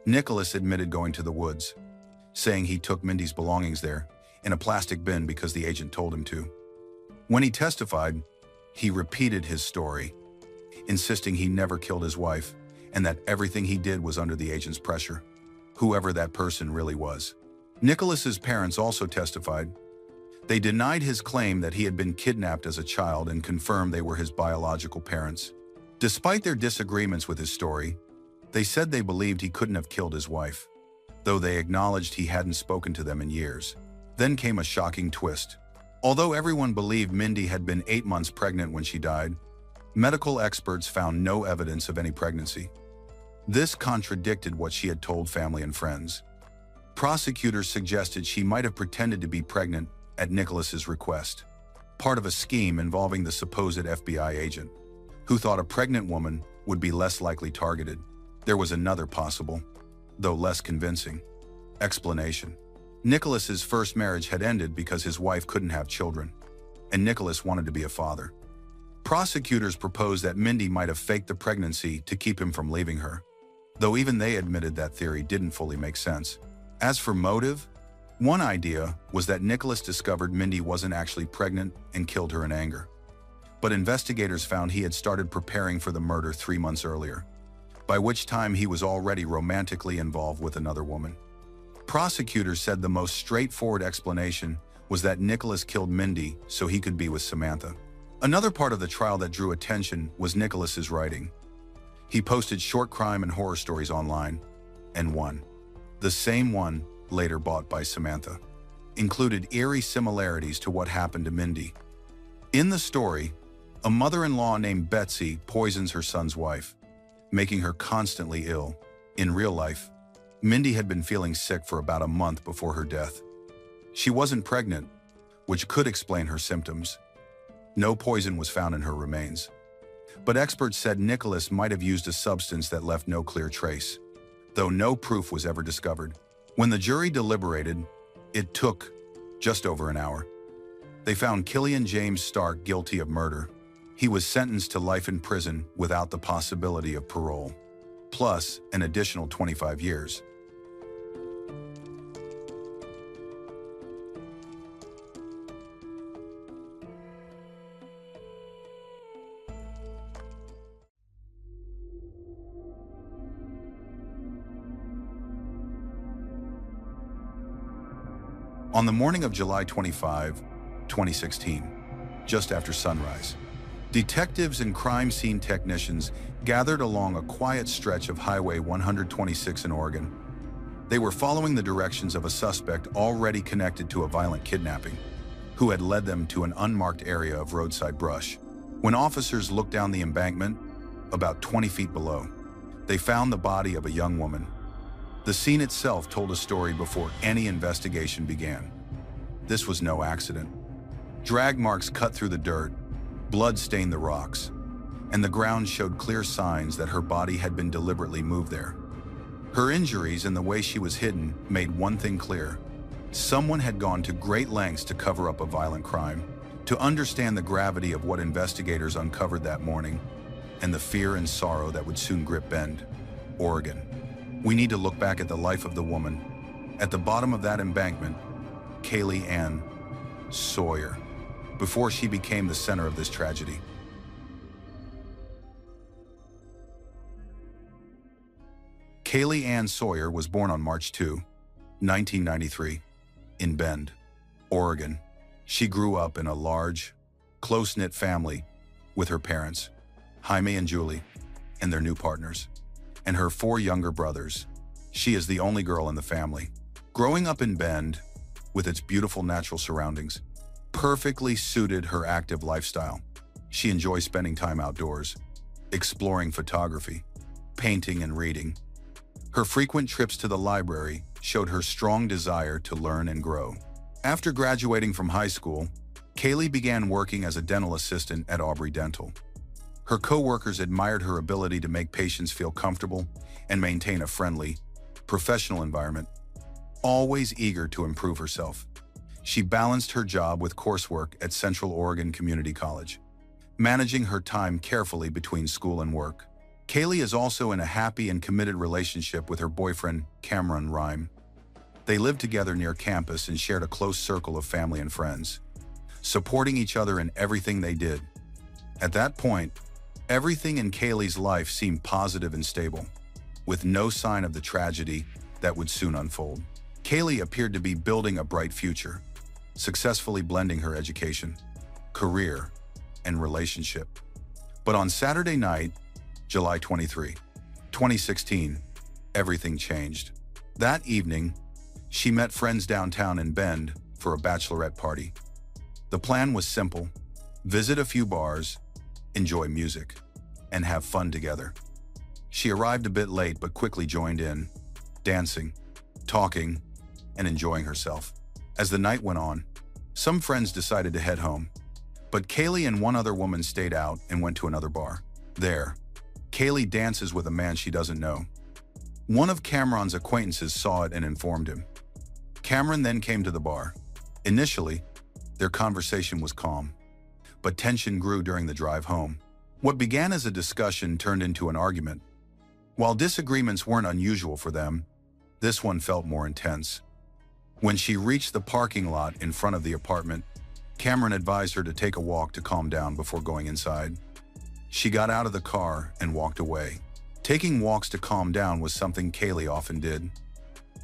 Nicholas admitted going to the woods, saying he took Mindy's belongings there in a plastic bin because the agent told him to. When he testified, he repeated his story, insisting he never killed his wife and that everything he did was under the agent's pressure, whoever that person really was. Nicholas's parents also testified. They denied his claim that he had been kidnapped as a child and confirmed they were his biological parents. Despite their disagreements with his story, they said they believed he couldn't have killed his wife, though they acknowledged he hadn't spoken to them in years. Then came a shocking twist. Although everyone believed Mindy had been 8 months pregnant when she died, medical experts found no evidence of any pregnancy. This contradicted what she had told family and friends. Prosecutors suggested she might have pretended to be pregnant at Nicholas's request, part of a scheme involving the supposed FBI agent, who thought a pregnant woman would be less likely targeted. There was another possible, though less convincing, explanation. Nicholas's first marriage had ended because his wife couldn't have children, and Nicholas wanted to be a father. Prosecutors proposed that Mindy might have faked the pregnancy to keep him from leaving her, though even they admitted that theory didn't fully make sense. As for motive, one idea was that Nicholas discovered Mindy wasn't actually pregnant and killed her in anger. But investigators found he had started preparing for the murder 3 months earlier, by which time he was already romantically involved with another woman. Prosecutors said the most straightforward explanation was that Nicholas killed Mindy so he could be with Samantha. Another part of the trial that drew attention was Nicholas's writing. He posted short crime and horror stories online, and one, the same one later bought by Samantha, included eerie similarities to what happened to Mindy. In the story, a mother-in-law named Betsy poisons her son's wife, making her constantly ill. In real life, Mindy had been feeling sick for about a month before her death. She wasn't pregnant, which could explain her symptoms. No poison was found in her remains, but experts said Nicholas might have used a substance that left no clear trace, though no proof was ever discovered. When the jury deliberated, it took just over an hour. They found Killian James Stark guilty of murder. He was sentenced to life in prison without the possibility of parole, plus an additional 25 years. On the morning of July 25, 2016, just after sunrise, detectives and crime scene technicians gathered along a quiet stretch of Highway 126 in Oregon. They were following the directions of a suspect already connected to a violent kidnapping, who had led them to an unmarked area of roadside brush. When officers looked down the embankment, about 20 feet below, they found the body of a young woman. The scene itself told a story before any investigation began. This was no accident. Drag marks cut through the dirt, blood stained the rocks, and the ground showed clear signs that her body had been deliberately moved there. Her injuries and the way she was hidden made one thing clear. Someone had gone to great lengths to cover up a violent crime. To understand the gravity of what investigators uncovered that morning, and the fear and sorrow that would soon grip Bend, Oregon, we need to look back at the life of the woman at the bottom of that embankment, Kaylee Ann Sawyer, before she became the center of this tragedy. Kaylee Ann Sawyer was born on March 2, 1993, in Bend, Oregon. She grew up in a large, close-knit family with her parents, Jaime and Julie, and their new partners, and her 4 younger brothers. She is the only girl in the family. Growing up in Bend, with its beautiful natural surroundings, perfectly suited her active lifestyle. She enjoys spending time outdoors, exploring photography, painting, and reading. Her frequent trips to the library showed her strong desire to learn and grow. After graduating from high school, Kaylee began working as a dental assistant at Aubrey Dental. Her co-workers admired her ability to make patients feel comfortable and maintain a friendly, professional environment. Always eager to improve herself, she balanced her job with coursework at Central Oregon Community College, managing her time carefully between school and work. Kaylee is also in a happy and committed relationship with her boyfriend, Cameron Rhyme. They lived together near campus and shared a close circle of family and friends, supporting each other in everything they did. At that point, everything in Kaylee's life seemed positive and stable, with no sign of the tragedy that would soon unfold. Kaylee appeared to be building a bright future, successfully blending her education, career, and relationship. But on Saturday night, July 23, 2016, everything changed. That evening, she met friends downtown in Bend for a bachelorette party. The plan was simple: visit a few bars, enjoy music, and have fun together. She arrived a bit late but quickly joined in, dancing, talking, and enjoying herself. As the night went on, some friends decided to head home, but Kaylee and one other woman stayed out and went to another bar. There, Kaylee dances with a man she doesn't know. One of Cameron's acquaintances saw it and informed him. Cameron then came to the bar. Initially, their conversation was calm. but tension grew during the drive home. What began as a discussion turned into an argument. While disagreements weren't unusual for them, this one felt more intense. When she reached the parking lot in front of the apartment, Cameron advised her to take a walk to calm down before going inside. She got out of the car and walked away. Taking walks to calm down was something Kaylee often did.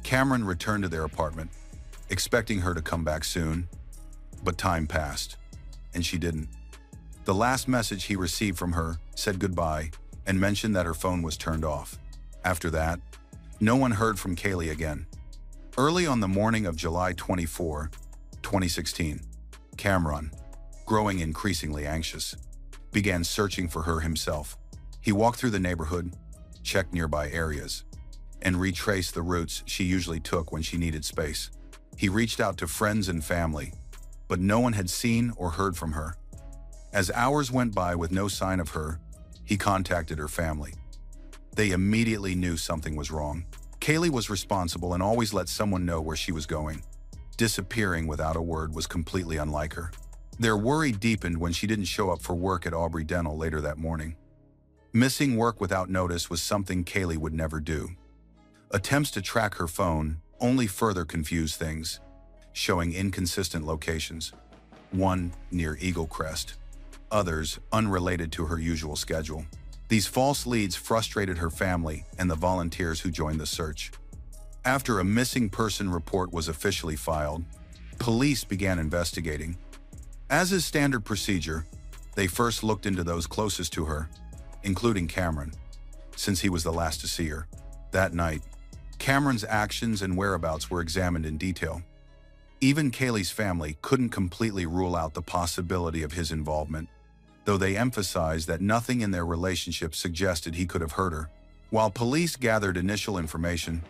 Cameron returned to their apartment, expecting her to come back soon, but time passed, and she didn't. The last message he received from her said goodbye and mentioned that her phone was turned off. After that, no one heard from Kaylee again. Early on the morning of July 24, 2016, Cameron, growing increasingly anxious, began searching for her himself. He walked through the neighborhood, checked nearby areas, and retraced the routes she usually took when she needed space. He reached out to friends and family, but no one had seen or heard from her. As hours went by with no sign of her, he contacted her family. They immediately knew something was wrong. Kaylee was responsible and always let someone know where she was going. Disappearing without a word was completely unlike her. Their worry deepened when she didn't show up for work at Aubrey Dental later that morning. Missing work without notice was something Kaylee would never do. Attempts to track her phone only further confused things, showing inconsistent locations. One near Eagle Crest, others unrelated to her usual schedule. These false leads frustrated her family and the volunteers who joined the search. After a missing person report was officially filed, police began investigating. As is standard procedure, they first looked into those closest to her, including Cameron, since he was the last to see her. That night, Cameron's actions and whereabouts were examined in detail. Even Kaylee's family couldn't completely rule out the possibility of his involvement, though they emphasized that nothing in their relationship suggested he could have hurt her. While police gathered initial information,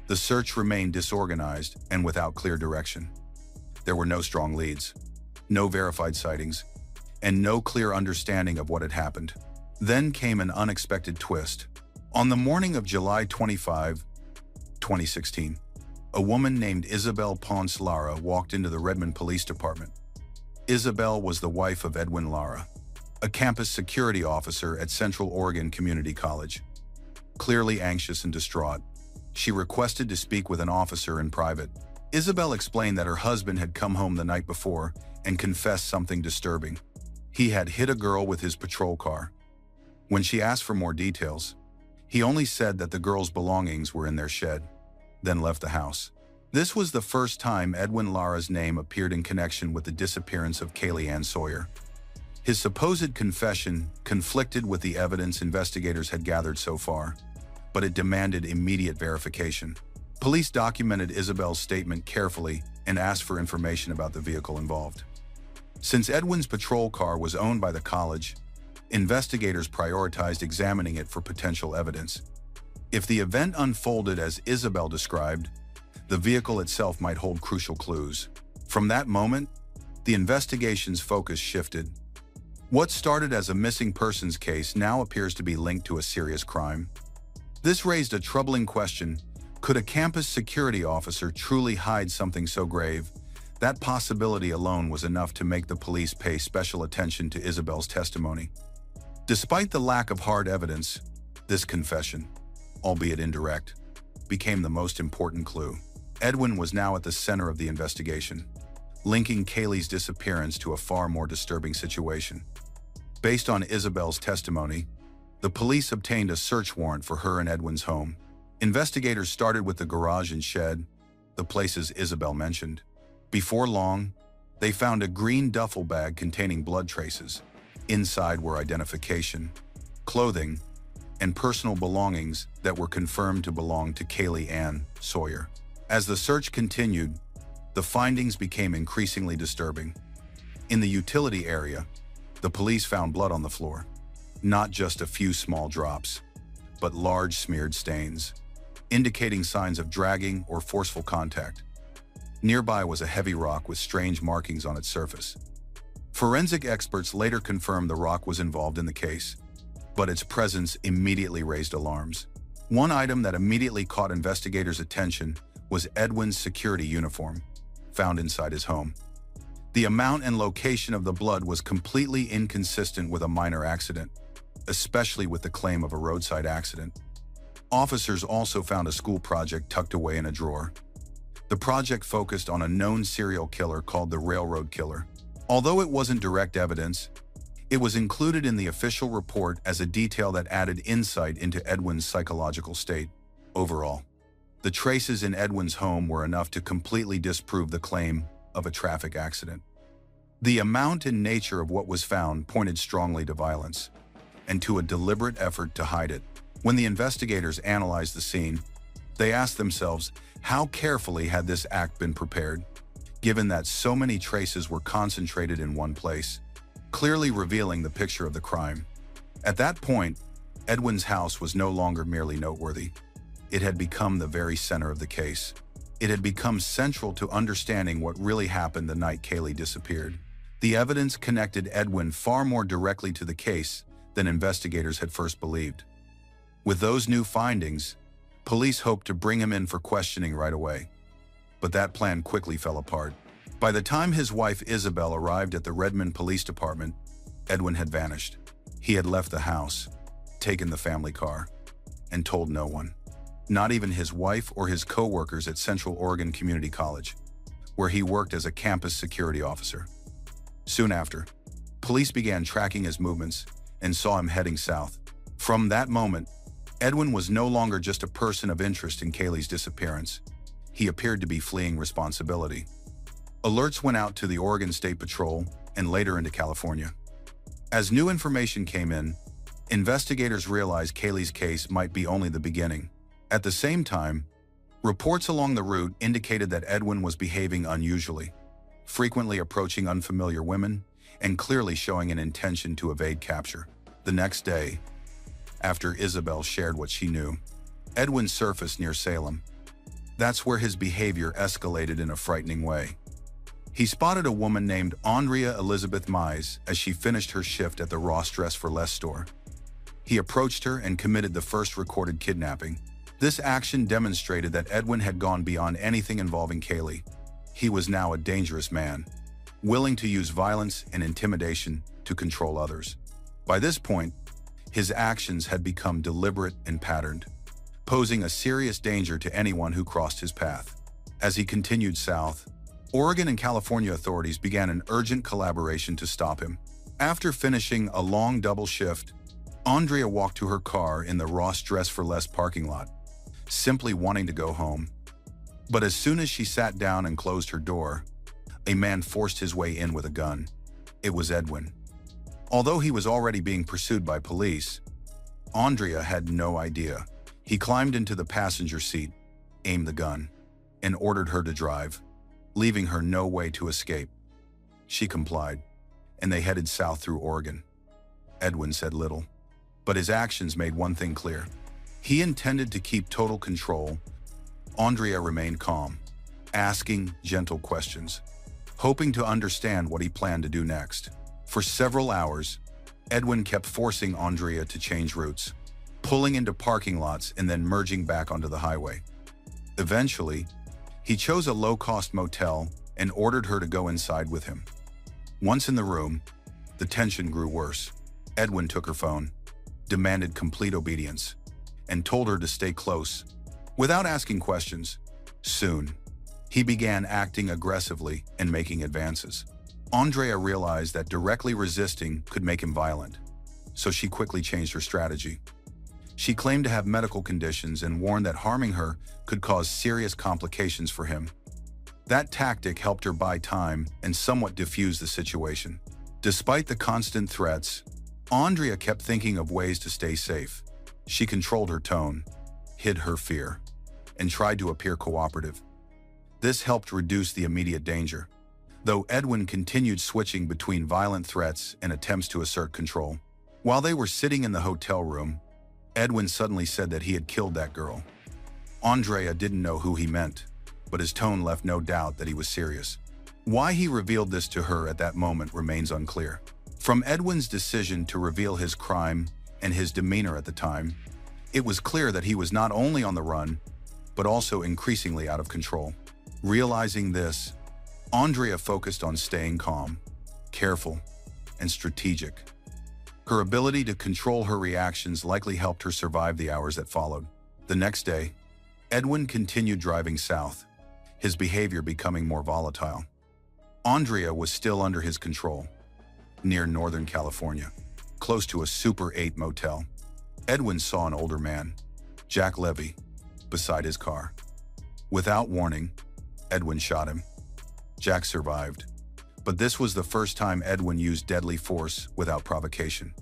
the search remained disorganized and without clear direction. There were no strong leads, no verified sightings, and no clear understanding of what had happened. Then came an unexpected twist. On the morning of July 25, 2016, a woman named Isabel Ponce Lara walked into the Redmond Police Department. Isabel was the wife of Edwin Lara, a campus security officer at Central Oregon Community College. Clearly anxious and distraught, she requested to speak with an officer in private. Isabel explained that her husband had come home the night before and confessed something disturbing. He had hit a girl with his patrol car. When she asked for more details, he only said that the girl's belongings were in their shed, then left the house. This was the first time Edwin Lara's name appeared in connection with the disappearance of Kaylee Ann Sawyer. His supposed confession conflicted with the evidence investigators had gathered so far, but it demanded immediate verification. Police documented Isabel's statement carefully and asked for information about the vehicle involved. Since Edwin's patrol car was owned by the college, investigators prioritized examining it for potential evidence. If the event unfolded as Isabel described, the vehicle itself might hold crucial clues. From that moment, the investigation's focus shifted. What started as a missing persons case now appears to be linked to a serious crime. This raised a troubling question. Could a campus security officer truly hide something so grave? That possibility alone was enough to make the police pay special attention to Isabel's testimony. Despite the lack of hard evidence, this confession, albeit indirect, became the most important clue. Edwin was now at the center of the investigation, linking Kaylee's disappearance to a far more disturbing situation. Based on Isabel's testimony, the police obtained a search warrant for her and Edwin's home. Investigators started with the garage and shed, the places Isabel mentioned. Before long, they found a green duffel bag containing blood traces. Inside were identification, clothing, and personal belongings that were confirmed to belong to Kaylee Ann Sawyer. As the search continued, the findings became increasingly disturbing. In the utility area, the police found blood on the floor. Not just a few small drops, but large smeared stains, indicating signs of dragging or forceful contact. Nearby was a heavy rock with strange markings on its surface. Forensic experts later confirmed the rock was involved in the case, but its presence immediately raised alarms. One item that immediately caught investigators' attention was Edwin's security uniform, found inside his home. The amount and location of the blood was completely inconsistent with a minor accident, especially with the claim of a roadside accident. Officers also found a school project tucked away in a drawer. The project focused on a known serial killer called the Railroad Killer. Although it wasn't direct evidence, it was included in the official report as a detail that added insight into Edwin's psychological state. Overall, the traces in Edwin's home were enough to completely disprove the claim of a traffic accident. The amount and nature of what was found pointed strongly to violence and to a deliberate effort to hide it. When the investigators analyzed the scene, they asked themselves, how carefully had this act been prepared, given that so many traces were concentrated in one place, clearly revealing the picture of the crime. At that point, Edwin's house was no longer merely noteworthy. It had become the very center of the case. It had become central to understanding what really happened the night Kaylee disappeared. The evidence connected Edwin far more directly to the case than investigators had first believed. With those new findings, police hoped to bring him in for questioning right away. But that plan quickly fell apart. By the time his wife Isabel arrived at the Redmond Police Department, Edwin had vanished. He had left the house, taken the family car, and told no one. Not even his wife or his co-workers at Central Oregon Community College, where he worked as a campus security officer. Soon after, police began tracking his movements and saw him heading south. From that moment, Edwin was no longer just a person of interest in Kaylee's disappearance. He appeared to be fleeing responsibility. Alerts went out to the Oregon State Patrol and later into California. As new information came in, investigators realized Kaylee's case might be only the beginning. At the same time, reports along the route indicated that Edwin was behaving unusually, frequently approaching unfamiliar women and clearly showing an intention to evade capture. The next day, after Isabel shared what she knew, Edwin surfaced near Salem. That's where his behavior escalated in a frightening way. He spotted a woman named Andrea Elizabeth Mize as she finished her shift at the Ross Dress for Less store. He approached her and committed the first recorded kidnapping. This action demonstrated that Edwin had gone beyond anything involving Kaylee. He was now a dangerous man, willing to use violence and intimidation to control others. By this point, his actions had become deliberate and patterned, posing a serious danger to anyone who crossed his path. As he continued south, Oregon and California authorities began an urgent collaboration to stop him. After finishing a long double shift, Andrea walked to her car in the Ross Dress for Less parking lot, simply wanting to go home. But as soon as she sat down and closed her door, a man forced his way in with a gun. It was Edwin. Although he was already being pursued by police, Andrea had no idea. He climbed into the passenger seat, aimed the gun, and ordered her to drive, leaving her no way to escape. She complied, and they headed south through Oregon. Edwin said little, but his actions made one thing clear. He intended to keep total control. Andrea remained calm, asking gentle questions, hoping to understand what he planned to do next. For several hours, Edwin kept forcing Andrea to change routes, pulling into parking lots and then merging back onto the highway. Eventually, he chose a low-cost motel and ordered her to go inside with him. Once in the room, the tension grew worse. Edwin took her phone, demanded complete obedience, and told her to stay close, without asking questions. Soon, he began acting aggressively and making advances. Andrea realized that directly resisting could make him violent, so she quickly changed her strategy. She claimed to have medical conditions and warned that harming her could cause serious complications for him. That tactic helped her buy time and somewhat diffuse the situation. Despite the constant threats, Andrea kept thinking of ways to stay safe. She controlled her tone, hid her fear, and tried to appear cooperative. This helped reduce the immediate danger, though Edwin continued switching between violent threats and attempts to assert control. While they were sitting in the hotel room, Edwin suddenly said that he had killed that girl. Andrea didn't know who he meant, but his tone left no doubt that he was serious. Why he revealed this to her at that moment remains unclear. From Edwin's decision to reveal his crime and his demeanor at the time, it was clear that he was not only on the run, but also increasingly out of control. Realizing this, Andrea focused on staying calm, careful, and strategic. Her ability to control her reactions likely helped her survive the hours that followed. The next day, Edwin continued driving south, his behavior becoming more volatile. Andrea was still under his control, near Northern California, close to a Super 8 motel. Edwin saw an older man, Jack Levy, beside his car. Without warning, Edwin shot him. Jack survived, but this was the first time Edwin used deadly force without provocation.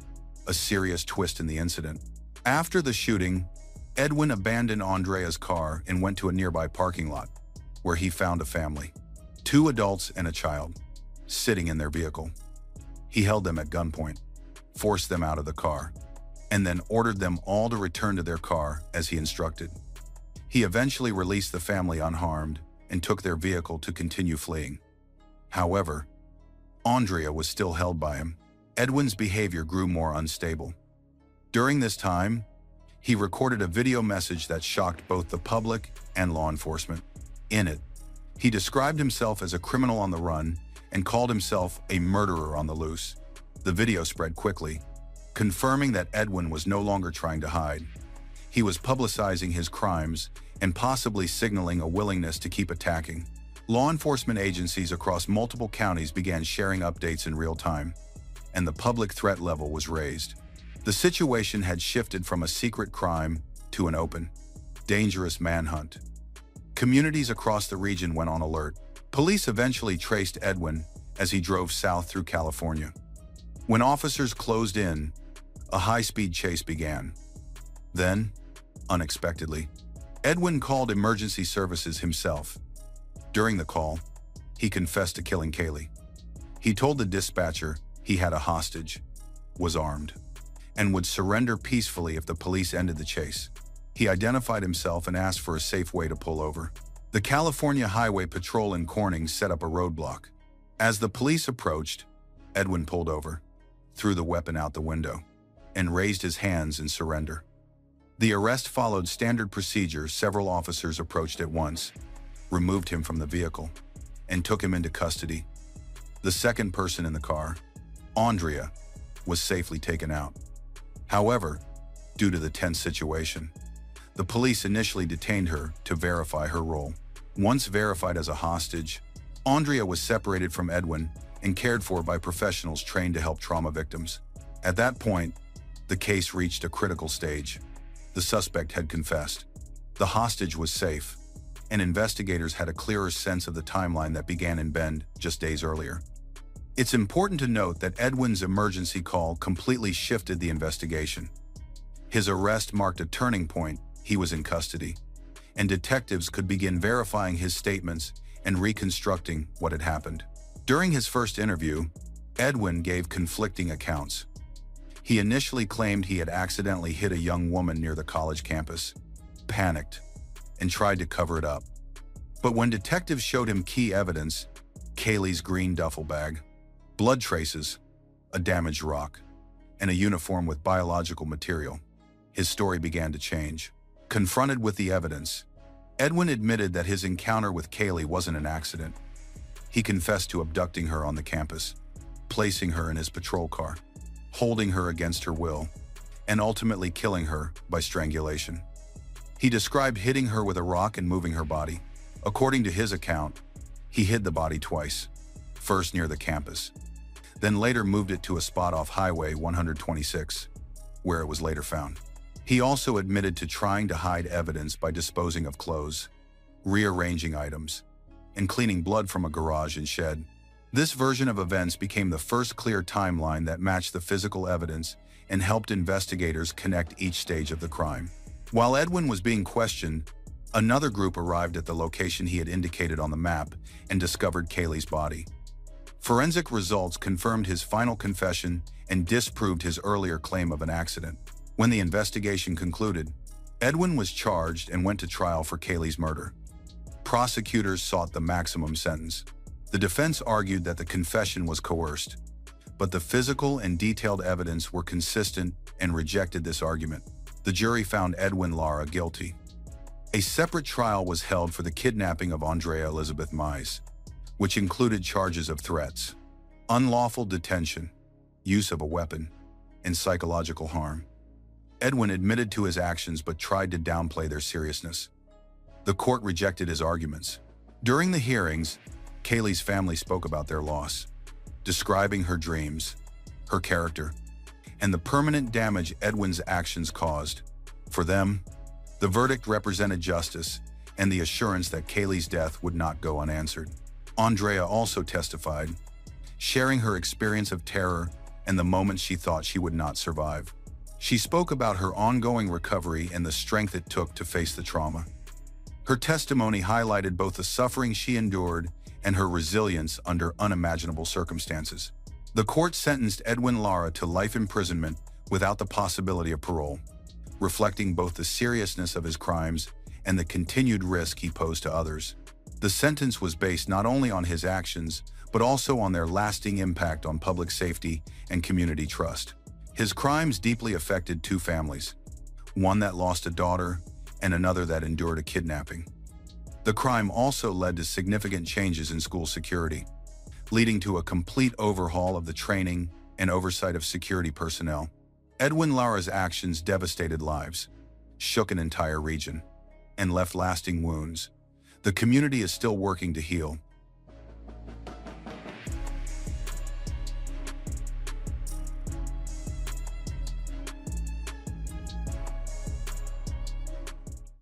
A serious twist in the incident. After the shooting, Edwin abandoned Andrea's car and went to a nearby parking lot, where he found a family, 2 adults and a child, sitting in their vehicle. He held them at gunpoint, forced them out of the car, and then ordered them all to return to their car as he instructed. He eventually released the family unharmed and took their vehicle to continue fleeing. However, Andrea was still held by him. Edwin's behavior grew more unstable. During this time, he recorded a video message that shocked both the public and law enforcement. In it, he described himself as a criminal on the run and called himself a murderer on the loose. The video spread quickly, confirming that Edwin was no longer trying to hide. He was publicizing his crimes and possibly signaling a willingness to keep attacking. Law enforcement agencies across multiple counties began sharing updates in real time, and the public threat level was raised. The situation had shifted from a secret crime to an open, dangerous manhunt. Communities across the region went on alert. Police eventually traced Edwin as he drove south through California. When officers closed in, a high-speed chase began. Then, unexpectedly, Edwin called emergency services himself. During the call, he confessed to killing Kaylee. He told the dispatcher he had a hostage, was armed, and would surrender peacefully if the police ended the chase. He identified himself and asked for a safe way to pull over. The California Highway Patrol in Corning set up a roadblock. As the police approached, Edwin pulled over, threw the weapon out the window, and raised his hands in surrender. The arrest followed standard procedure. Several officers approached at once, removed him from the vehicle, and took him into custody. The second person in the car, Andrea, was safely taken out. However, due to the tense situation, the police initially detained her to verify her role. Once verified as a hostage, Andrea was separated from Edwin and cared for by professionals trained to help trauma victims. At that point, the case reached a critical stage. The suspect had confessed. The hostage was safe, and investigators had a clearer sense of the timeline that began in Bend just days earlier. It's important to note that Edwin's emergency call completely shifted the investigation. His arrest marked a turning point. He was in custody, and detectives could begin verifying his statements and reconstructing what had happened. During his first interview, Edwin gave conflicting accounts. He initially claimed he had accidentally hit a young woman near the college campus, panicked, and tried to cover it up. But when detectives showed him key evidence, Kaylee's green duffel bag, blood traces, a damaged rock, and a uniform with biological material, his story began to change. Confronted with the evidence, Edwin admitted that his encounter with Kaylee wasn't an accident. He confessed to abducting her on the campus, placing her in his patrol car, holding her against her will, and ultimately killing her by strangulation. He described hitting her with a rock and moving her body. According to his account, he hid the body twice, first near the campus, then later moved it to a spot off Highway 126, where it was later found. He also admitted to trying to hide evidence by disposing of clothes, rearranging items, and cleaning blood from a garage and shed. This version of events became the first clear timeline that matched the physical evidence and helped investigators connect each stage of the crime. While Edwin was being questioned, another group arrived at the location he had indicated on the map and discovered Kaylee's body. Forensic results confirmed his final confession and disproved his earlier claim of an accident. When the investigation concluded, Edwin was charged and went to trial for Kaylee's murder. Prosecutors sought the maximum sentence. The defense argued that the confession was coerced, but the physical and detailed evidence were consistent and rejected this argument. The jury found Edwin Lara guilty. A separate trial was held for the kidnapping of Andrea Elizabeth Mize, which included charges of threats, unlawful detention, use of a weapon, and psychological harm. Edwin admitted to his actions but tried to downplay their seriousness. The court rejected his arguments. During the hearings, Kaylee's family spoke about their loss, describing her dreams, her character, and the permanent damage Edwin's actions caused. For them, the verdict represented justice and the assurance that Kaylee's death would not go unanswered. Andrea also testified, sharing her experience of terror and the moments she thought she would not survive. She spoke about her ongoing recovery and the strength it took to face the trauma. Her testimony highlighted both the suffering she endured and her resilience under unimaginable circumstances. The court sentenced Edwin Lara to life imprisonment without the possibility of parole, reflecting both the seriousness of his crimes and the continued risk he posed to others. The sentence was based not only on his actions, but also on their lasting impact on public safety and community trust. His crimes deeply affected two families, one that lost a daughter and another that endured a kidnapping. The crime also led to significant changes in school security, leading to a complete overhaul of the training and oversight of security personnel. Edwin Lara's actions devastated lives, shook an entire region, and left lasting wounds. The community is still working to heal,